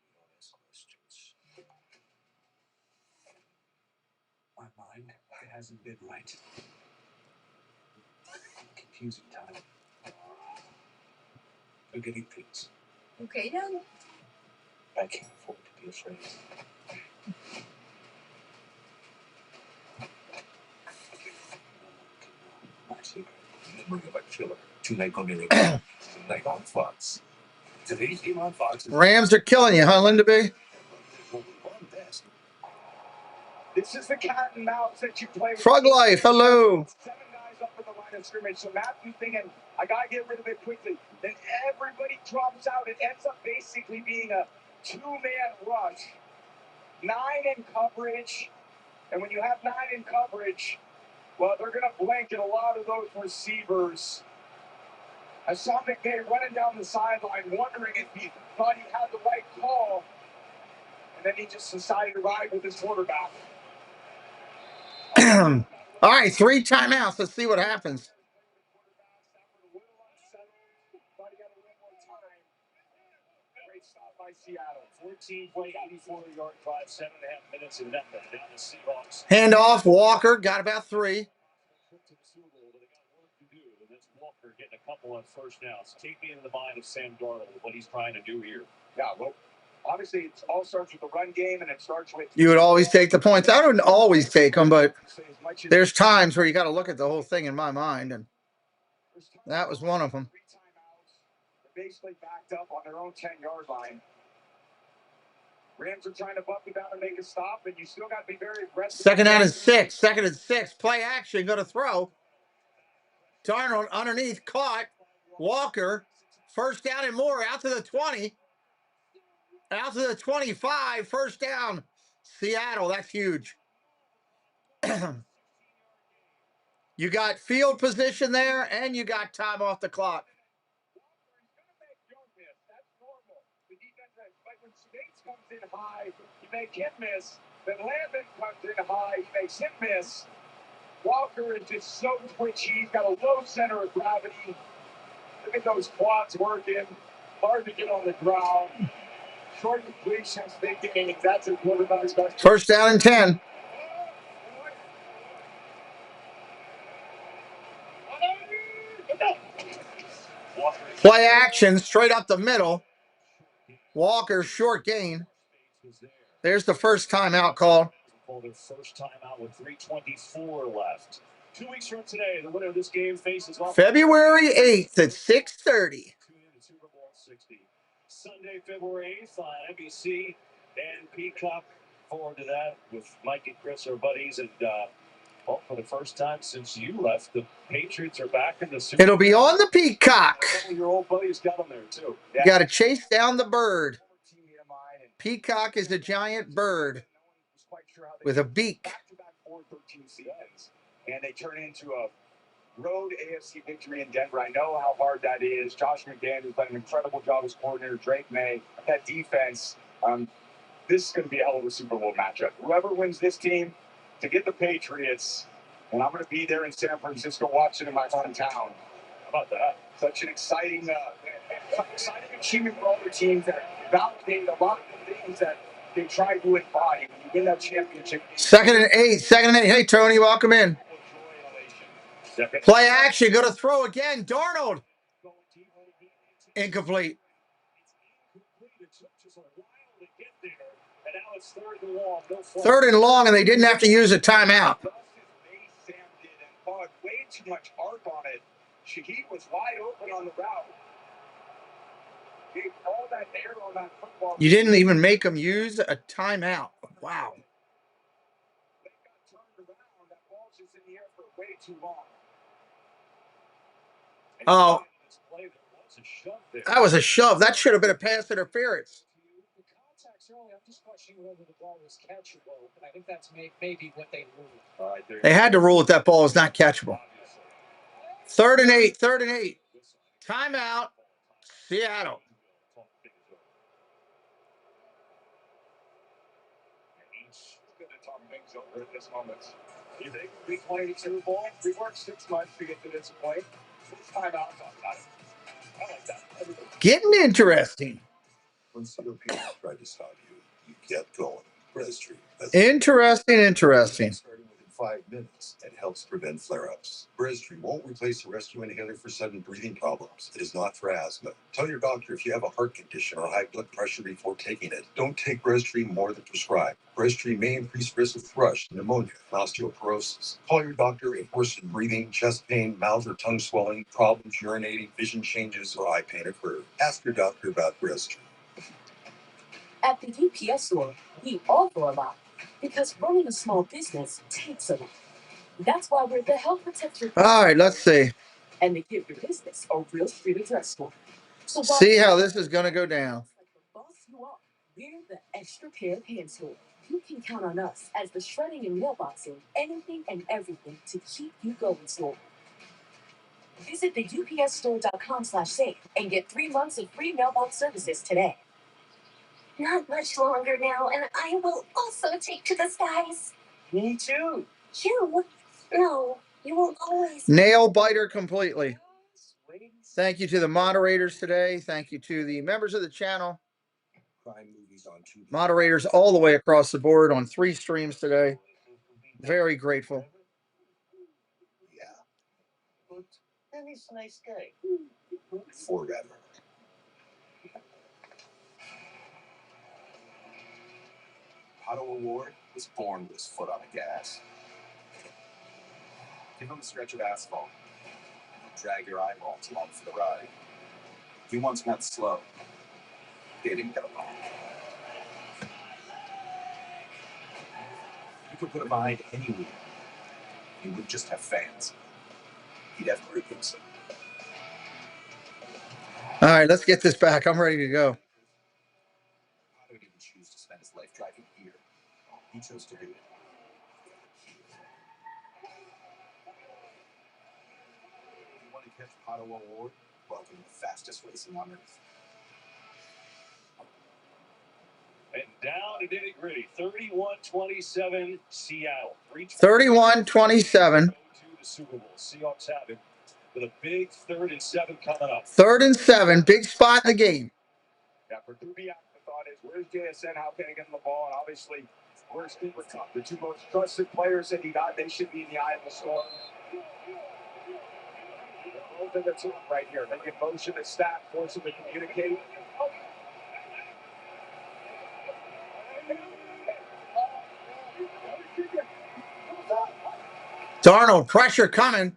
My mind hasn't been right. Confusing time. Forgetting things. Okay, then. I can't afford to be afraid. Tonight on Fox. Today's game on Fox. Rams are killing you, huh, Linda B? This is the cat and mouse that you play with. Frog Life, hello. 7 guys up in the line of scrimmage. So Matthew's thinking, I got to get rid of it quickly. Then everybody drops out. It ends up basically being a 2-man rush. 9 in coverage. And when you have 9 in coverage, well, they're going to blanket a lot of those receivers. I saw McVay running down the sideline, wondering if he thought he had the right call. And then he just decided to ride with his quarterback. All right, 3 timeouts. Let's see what happens. Great stop by Seattle. 14-play, 84-yard drive, 7.5 minutes in nothing. Down the Seahawks. Handoff, Walker, got about 3. Walker getting a couple on first downs. Take me into the mind of Sam Darnold, what he's trying to do here. Yeah, well, obviously it all starts with the run game, and it starts with... You would always take the points. I don't always take them, but there's times where you got to look at the whole thing in my mind, and that was one of them. 3 timeouts. They're basically backed up on their own 10-yard line. Rams are trying to buck it down and make a stop, and you still got to be very aggressive. 2nd down and 6. 2nd and 6. Play action. Go to throw. Darnold underneath, caught. Walker. 1st down and more. Out to the 20. Out to the 25. 1st down. Seattle. That's huge. You got field position there, and you got time off the clock. The defense, like when Spates comes in high, you make him miss. Then Landman comes in high, he makes him miss. Walker is just so twitchy. He's got a low center of gravity. Look at those quads working. Hard to get on the ground. Short completions, big gains. That's a quarterback's best. 1st down and 10. Play action, straight up the middle. Walker, short gain. There's the first timeout call. Their first timeout with 3:24 left. 2 weeks from today, the winner of this game faces off February 8th at 6:30. Super Bowl 60. Sunday, February 8th on NBC and Peacock. Forward to that with Mike and Chris, our buddies. And well, for the first time since you left, the Patriots are back in the Super Bowl. It'll be on the Peacock. Your old buddies got them there, too. You got to chase down the bird. Peacock is a giant bird with a beak. Back-to-back 4-13 seasons, and they turn into a road AFC victory in Denver. I know how hard that is. Josh McDaniels done an incredible job as coordinator. Drake May, that defense. This is going to be a hell of a Super Bowl matchup. Whoever wins this team to get the Patriots, and I'm going to be there in San Francisco watching in my hometown. How about that? Such an exciting achievement for all the teams that validate a lot of the things that they try to embody when you win that championship. 2nd and 8. 2nd and 8. Hey, Tony, welcome in. Play action. Go to throw again. Darnold. Incomplete. Third and long, and they didn't have to use a timeout. Way too much arc on it. Shaheed was wide open on the route. Gave all that air on that football. You didn't even make them use a timeout. Wow. They got turned around. That ball's just in the air for way too long. Oh, that was a shove. That should have been a pass interference. The contact's early. I'm just questioning whether the ball was catchable. And I think that's maybe what they ruled. They had to rule that ball was not catchable. 3rd and 8. 3rd and 8. Timeout. Seattle. Each going to talk things over at this moment. You think we played Super Bowl? We worked 6 months to get to this point. Timeout. I like that. Getting interesting. When COPD tried to stop you, you kept going. Breztri. Interesting. Starting within 5 minutes and helps prevent flare-ups. Breztri won't replace a rescue inhaler for sudden breathing problems. It is not for asthma. Tell your doctor if you have a heart condition or high blood pressure before taking it. Don't take Breztri more than prescribed. Breztri may increase risk of thrush, pneumonia, and osteoporosis. Call your doctor if worsened breathing, chest pain, mouth or tongue swelling, problems urinating, vision changes, or eye pain occur. Ask your doctor about Breztri. At the UPS store, we offer a lot because running a small business takes a lot. That's why we're the Help Protect Your All right, let's see. and they give your business a real street address store. So See how this is going to go down. boss you up, we're the extra pair of hands store. You can count on us as the shredding and mailboxing, anything and everything to keep you going store. Visit the upsstore.com/safe and get 3 months of free mailbox services today. Not much longer now, and I will also take to the skies. Me too. You? No, you will always. Nail biter completely. Thank you to the moderators today. Thank you to the members of the channel. Moderators all the way across the board on 3 streams today. Very grateful. And he's a nice guy. Forever. Otto Award was born with his foot on the gas. Give him a stretch of asphalt. Drag your eyeballs along for the ride. He once went slow. They didn't get along. You could put a behind anywhere. He would just have fans. He'd have groupies. All right, let's get this back. I'm ready to go. Otto didn't choose to spend his life driving here. He chose to do it. You want to catch Otto Award? Welcome to the fastest racing on earth. And down to nitty gritty, 31-27 Seattle. 31-27. To the Super Bowl. Seahawks have it with a big 3rd and 7 coming up. 3rd and 7, big spot in the game. Yeah, for Kubiak, the thought is, where's JSN? How can I get him the ball? And obviously, where's Cooper Kupp? The 2 most trusted players that he got, they should be in the eye of the storm. Both of the 2 right here. They get motion to stack, force him to communicate. Darnold, pressure coming.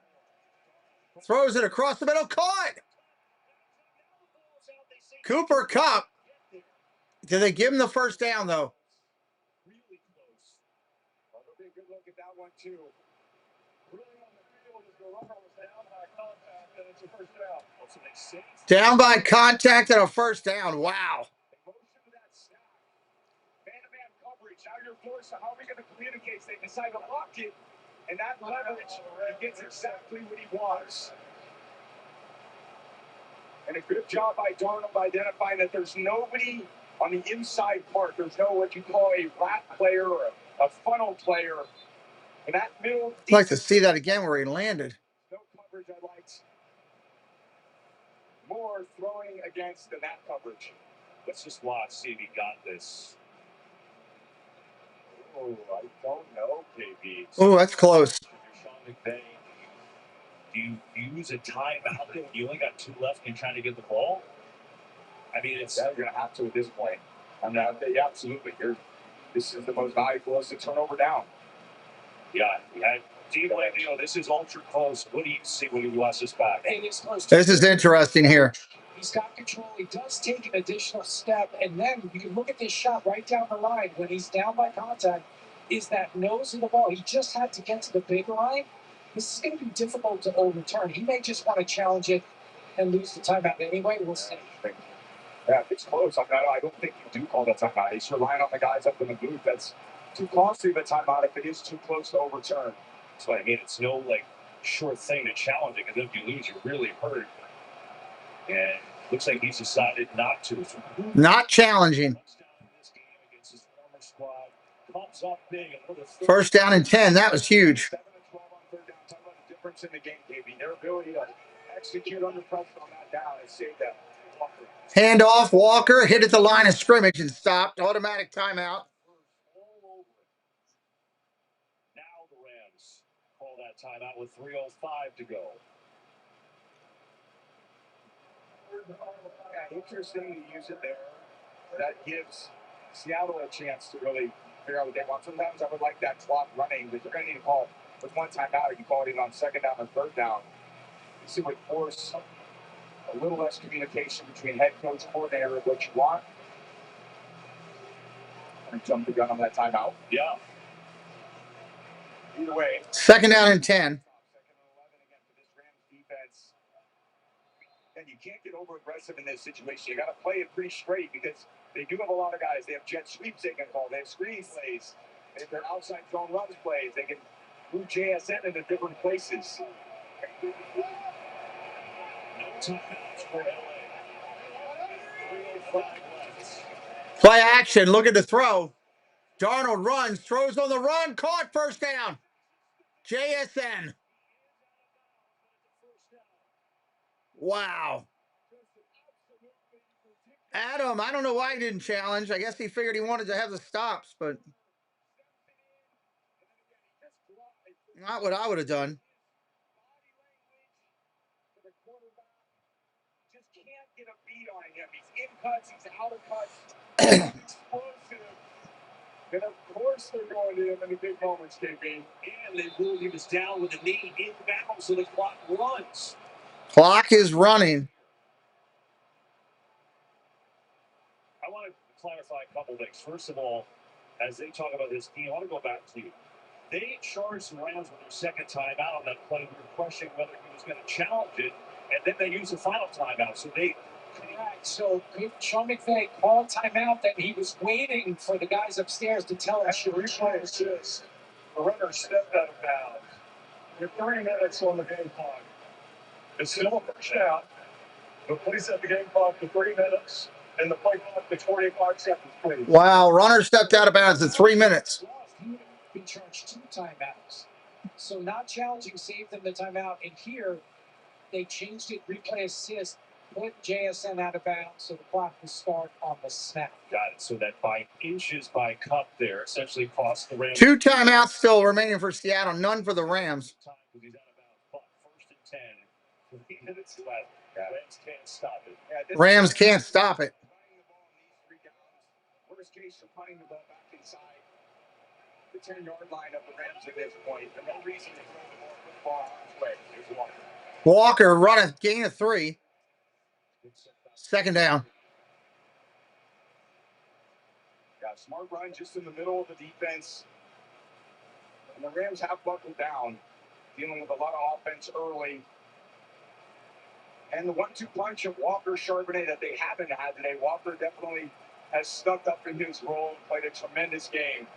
Throws it across the middle. Caught. Cooper Kupp. Did they give him the first down, though? Really close. That'll be a good look at that one, too. Really on the field as the runner was down by contact, and it's a first down. So they say Down by contact and a first down. Wow. motion to that snap. Man-to-man coverage. Now you're forced to how are we going to communicate? They decide to lock it, and that leverage, he gets exactly what he wants. And a good job by Darnold identifying that there's nobody on the inside part. There's no what you call a rat player or a funnel player. And that middle. I'd like to see that again where he landed. No coverage I liked. More throwing against than that coverage. Let's just watch, see if he got this. Oh, I don't know, KB. Oh, that's close. Sean McVay, do you use a timeout when you only got 2 left and you're trying to get the ball? I mean, it's. Yeah, you're going to have to at this point. Yeah, absolutely. This is the most valuable. It's a turnover down. Yeah. This is ultra close. What do you see when you watch this back? And it's close. This is interesting here. He's got control. He does take an additional step. And then you can look at this shot right down the line when he's down by contact. Is that nose of the ball. He just had to get to the big line. This is going to be difficult to overturn. He may just want to challenge it and lose the timeout anyway. We'll see. Yeah, if it's close, I don't think you do call that timeout. He's relying on the guys up in the booth. That's too costly of a timeout if it is too close to overturn. That's what I mean. It's no short thing to challenge it, because if you lose, you're really hurt. And looks like he's decided not to. Not challenging. First down and 10. That was huge. 7 and 12 on third down. Talk about the difference in the game, KB. Their ability to execute under pressure on that down has saved them. Hand off, Walker hit at the line of scrimmage and stopped. Automatic timeout. Now the Rams call that timeout with 3:05 to go. Yeah, interesting to use it there. That gives Seattle a chance to really figure out what they want. Sometimes I would like that clock running, but you're going to need to call with one timeout. You can call it even on second down and third down. You see what force a little less communication between head coach, coordinator, of what you want. And jump the gun on that timeout. Yeah. Either way. Second down and 10. Second and 11 again for this Rams defense. And you can't get over aggressive in this situation. You got to play it pretty straight because they do have a lot of guys. They have jet sweeps they can call. They have screen plays. They have their outside zone runs plays. They can move JSN into different places. No timeouts for LA. 3:05 left. Play action. Look at the throw. Darnold runs, throws on the run, caught, first down. JSN. Wow. Adam, I don't know why he didn't challenge. I guess he figured he wanted to have the stops, but not what I would have done. Just can't get a beat on him. He's in cuts, he's out of cuts. Explosive. And of course they're going to him in the big moments, KB. And they ruled he was down with a knee inbound, so the clock runs. Clock is running. I want to clarify a couple things. First of all, as they talk about this game, I want to go back to you. They charged the Rams with their second timeout on that play. We were questioning whether he was going to challenge it, and then they used the final timeout. So they. Correct. So Sean McVay called timeout, and he was waiting for the guys upstairs to tell us. The replay says the runner stepped out of bounds. With 3 minutes on the game clock. It's still a first down. But please set the game clock to 3 minutes and the play clock to 45 seconds, please. Wow, runner stepped out of bounds at 3 minutes. He would have been charged 2 timeouts. So not challenging saved them the timeout. And here, they changed it, replay assist, put JSN out of bounds, so the clock will start on the snap. Got it. So that by inches by cup there essentially cost the Rams. 2 timeouts still remaining for Seattle, none for the Rams. He's out of bounds. First and 10. 3 minutes left. Rams can't stop it. Rams can't stop it. Worst case, you're punting the ball back inside the 10-yard line of the Rams at this point. There's no reason to throw the ball far away. Here's Walker. Walker running, gain of 3. Second down. Yeah, smart run just in the middle of the defense. And the Rams have buckled down, dealing with a lot of offense early. And the 1-2 punch of Walker Charbonnet that they haven't had today. Walker definitely has stepped up in his role, played a tremendous game.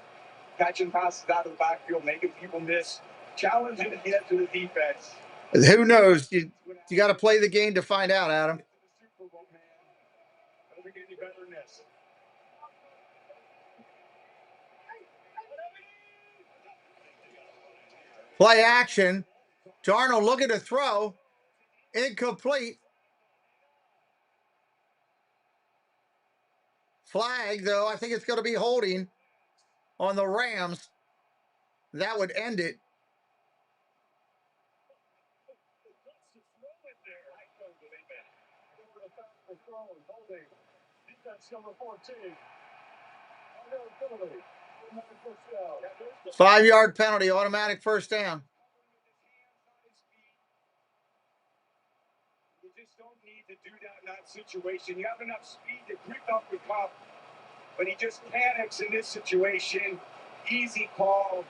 Catching passes out of the backfield, making people miss, challenging to get to the defense. Who knows? You got to play the game to find out, Adam. Super Bowl, man. Doesn't get any better than this. Play action. Darnold looking to throw. Incomplete. Flag, though. I think it's going to be holding on the Rams. That would end it. Number 14. 5-yard penalty, automatic first down. You just don't need to do that in that situation. You have enough speed to creep up the cup, but he just panics in this situation. Easy call.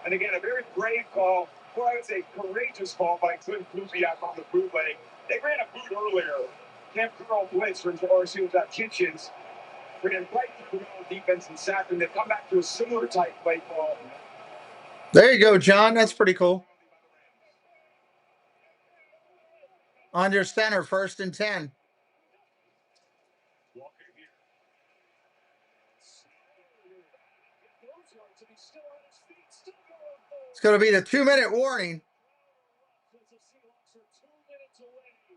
And again, a very brave call, or I would say courageous call by Clint Kubiak on the bootleg. They ran a boot earlier. Camp Curl blitz from Kitchens. Ran right through the middle of defense and sacked them. They've come back to a similar type play call. There you go, John. That's pretty cool. Under center, 1st and 10. It's going to be the 2-minute warning.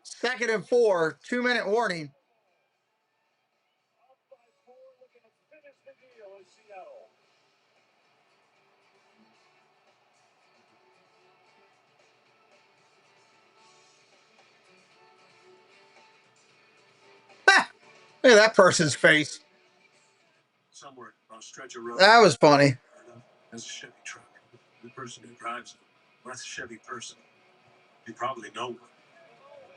2nd and 4, 2-minute warning. Look at that person's face. Somewhere on a stretch of road. That was funny. There's a Chevy truck. The person who drives it, well, that's a Chevy person. You probably know one.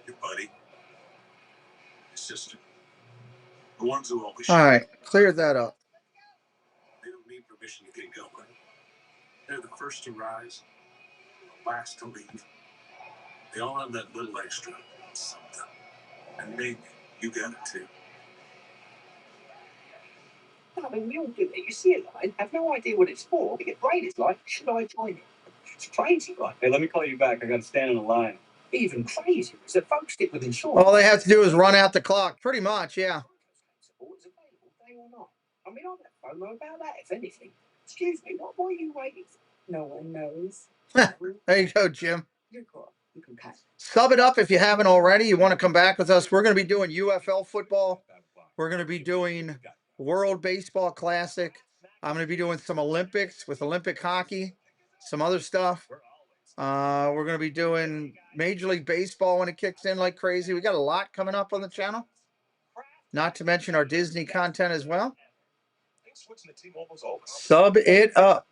Your buddy, your sister. The ones who always All right, cleared that up. They don't need permission to get going. They're the first to rise, the last to leave. They all have that little extra something. And maybe you got it too. I mean, we all do it. You see a line, have no idea what it's for. You get brain is like, should I join it? It's crazy, right? Hey, let me call you back. I got to stand in the line. Even crazier is that folks stick with insurance. All they have to do is run out the clock, pretty much, yeah. It's available, day or not. I mean, I've got FOMO about that, if anything. Excuse me, what are you waiting for? No one knows. There you go, Jim. You're cool. You can pass. Sub it up if you haven't already. You want to come back with us? We're going to be doing UFL football. We're going to be doing World Baseball Classic. I'm going to be doing some Olympics with Olympic hockey, some other stuff. We're going to be doing Major League Baseball when it kicks in like crazy. We got a lot coming up on the channel. Not to mention our Disney content as well. Sub it up.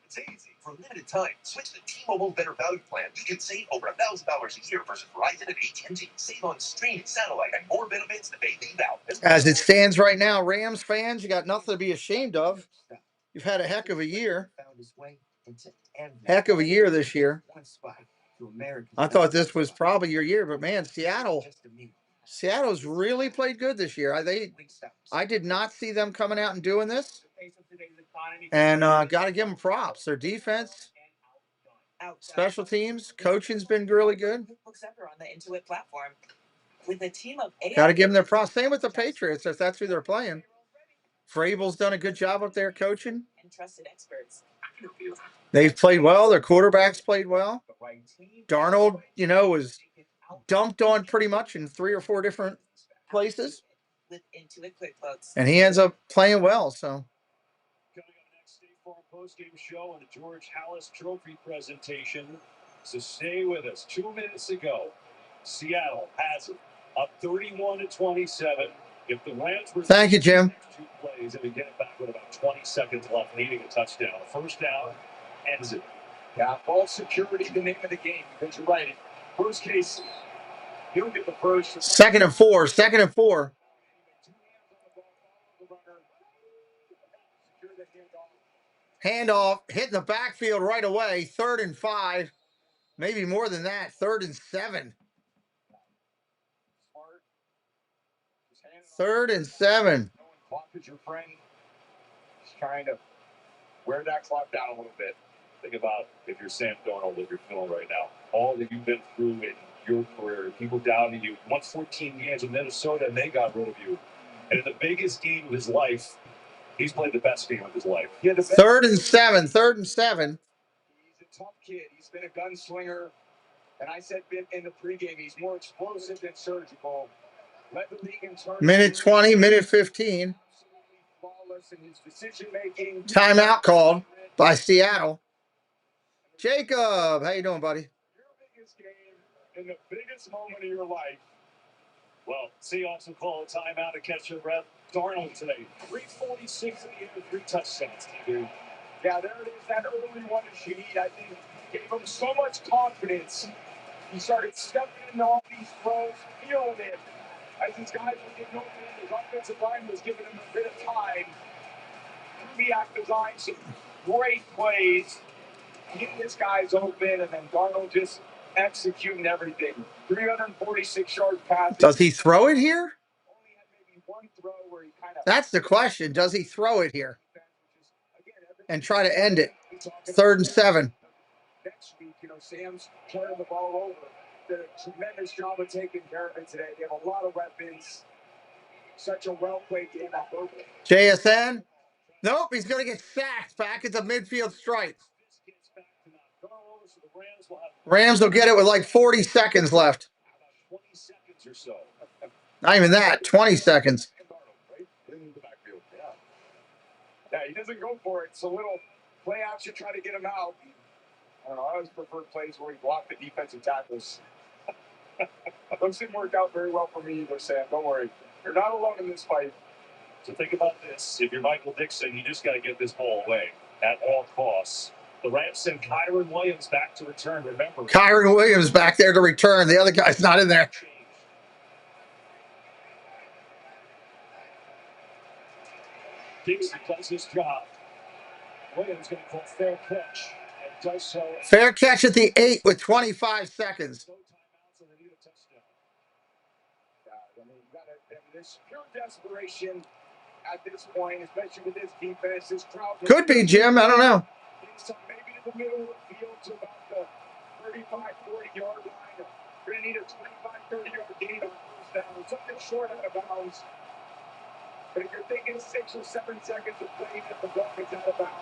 It's easy. For a limited time, switch to T-Mobile Better Value Plan. You can save over $1,000 a year versus Verizon and AT&T. Save on streaming, satellite, and more benefits that they leave out. As it stands right now, Rams fans, you got nothing to be ashamed of. You've had a heck of a year. Heck of a year this year. I thought this was probably your year, but man, Seattle's really played good this year. I did not see them coming out and doing this. And got to give them props. Their defense, special teams, coaching's been really good. Got to give them their props. Same with the Patriots, if that's who they're playing. Vrabel's done a good job up there coaching. They've played well. Their quarterbacks played well. Darnold, was dumped on pretty much in 3 or 4 different places. And he ends up playing well, so. Post-game show and the George Halas Trophy presentation. So stay with us. 2 minutes ago, Seattle has it up 31-27. If the Rams were thank you, Jim. 2 plays and we get it back with about 20 seconds left, needing a touchdown. First down ends it. Yeah, ball security, the name of the game. Because you're right. First case, he'll get the first. 2nd and 4. 2nd and 4. Handoff, hitting the backfield right away. 3rd and 5. Maybe more than that. 3rd and 7. 3rd and 7. Clock is your friend. Just trying to wear that clock down a little bit. Think about if you're Sam Darnold, what you're feeling right now. All that you've been through in your career, people doubting you. Won 14 games in Minnesota, and they got rid of you. And in the biggest game of his life, he's played the best game of his life. 3rd and 7. 3rd and 7. He's a tough kid. He's been a gunslinger. And I said in the pregame, he's more explosive than surgical. Led the league in turnovers. Minute 20, minute 15. Flawless in his decision-making. Timeout called by Seattle. Jacob, how you doing, buddy? Your biggest game in the biggest moment of your life. Well, Seahawks will call a timeout to catch your breath. Darnold today, 346 in the air, 3 touchdowns. Yeah, there it is. That early one to Shaheed, I think, gave him so much confidence. He started stepping into all these throws, feeling it. As his guys were getting open, his offensive line was giving him a bit of time. Kubiak designs great plays, getting his guys open, and then Darnold just executing everything. 346-yard pass. Does he throw it here? Only had maybe one throw where he kind of. That's the question. Does he throw it here and try to end it? 3rd and 7. Next week, Sam's turning the ball over. Did a tremendous job of taking care of it today. They have a lot of weapons. Such a well-played game on both. JSN? Nope, he's going to get sacked back at the midfield stripe. Rams will get it with like 40 seconds left. 20 seconds or so. Not even that, 20 seconds. Yeah, he doesn't go for it. It's a little play action, try to get him out. I don't know. I always prefer plays where he blocked the defensive tackles. Those didn't work out very well for me either, Sam. Don't worry. You're not alone in this fight. So think about this. If you're Michael Dixon, you just got to get this ball away at all costs. The Rams send Kyron Williams back to return. Remember, Kyron Williams back there to return. The other guy's not in there. Dixon does his job. Williams going to call fair catch. And does so. Fair catch at the 8 with 25 seconds. This pure desperation at this point, especially with this defense, this crowd. Could be, Jim. I don't know. Maybe to the middle of the field to about the 35-40-yard line. We're going to need a 25-30-yard gain on first down. Something short out of bounds. But if you're thinking 6 or 7 seconds of playing at the ball gets out of bounds.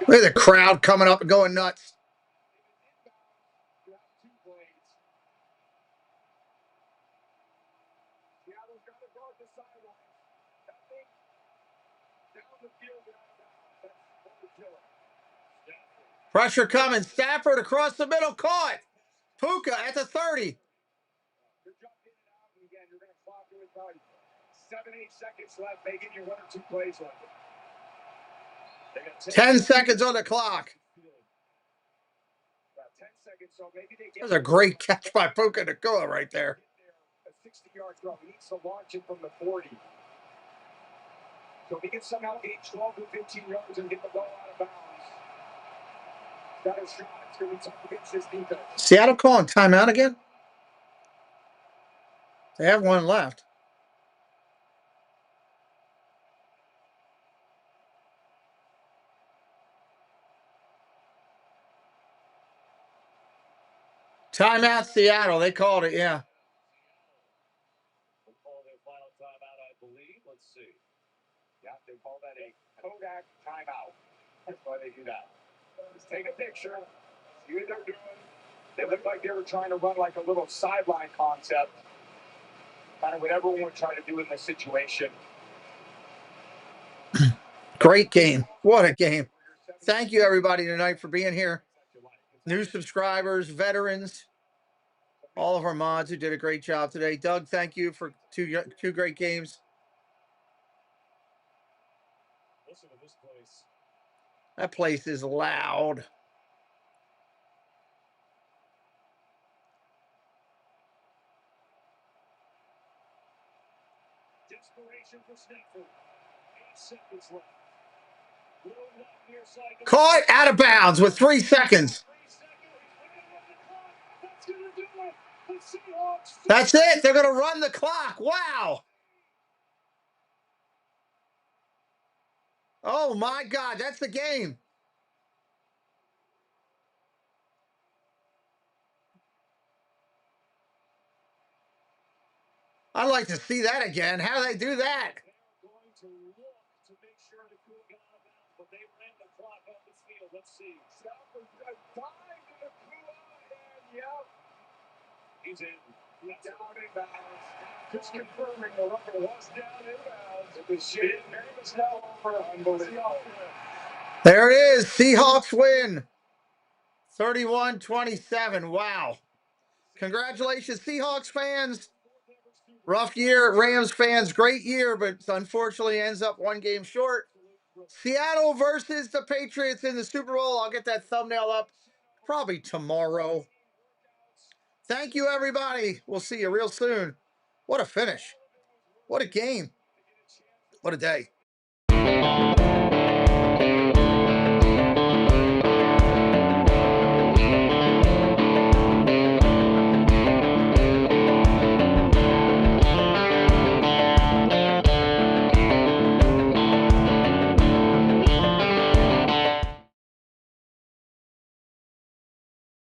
Look at the crowd coming up and going nuts. Pressure coming. Stafford across the middle. Caught. Puka at the 30. 7-8 seconds left. They give you 1 or 2 plays left. 10 seconds on the clock. About 10 seconds, so maybe they get. That was a great catch by Puka Nacua right there. A 60-yard throw. He needs to launch it from the 40. So if he can somehow gain 12 to 15 yards and get the ball out of bounds, got a shot. It's going to be tough against this defense. Seattle calling timeout again? They have one left. Timeout, Seattle. They called it, yeah. We'll call their final timeout, I believe. Let's see. Yeah, they call that a Kodak timeout. That's why they do that. Just take a picture, see what they're doing. They looked like they were trying to run like a little sideline concept. Kind of what everyone would try to do in this situation. Great game. What a game. Thank you, everybody, tonight for being here. New subscribers, veterans, all of our mods who did a great job today. Doug, thank you for two great games. Listen to this place. That place is loud. Desperation for Stafford. 8 seconds left. Caught out of bounds with 3 seconds. That's it. They're going to run the clock. Wow. Oh, my God. That's the game. I'd like to see that again. How do they do that? Let's see. He's in. He's down in bounds. Just confirming the rubber was down in bounds. The shit is now over. Unbelievable. There it is. Seahawks win. 31-27. Wow. Congratulations, Seahawks fans. Rough year. Rams fans, great year, but unfortunately ends up 1 game short. Seattle versus the Patriots in the Super Bowl. I'll get that thumbnail up probably tomorrow. Thank you, everybody. We'll see you real soon. What a finish. What a game. What a day.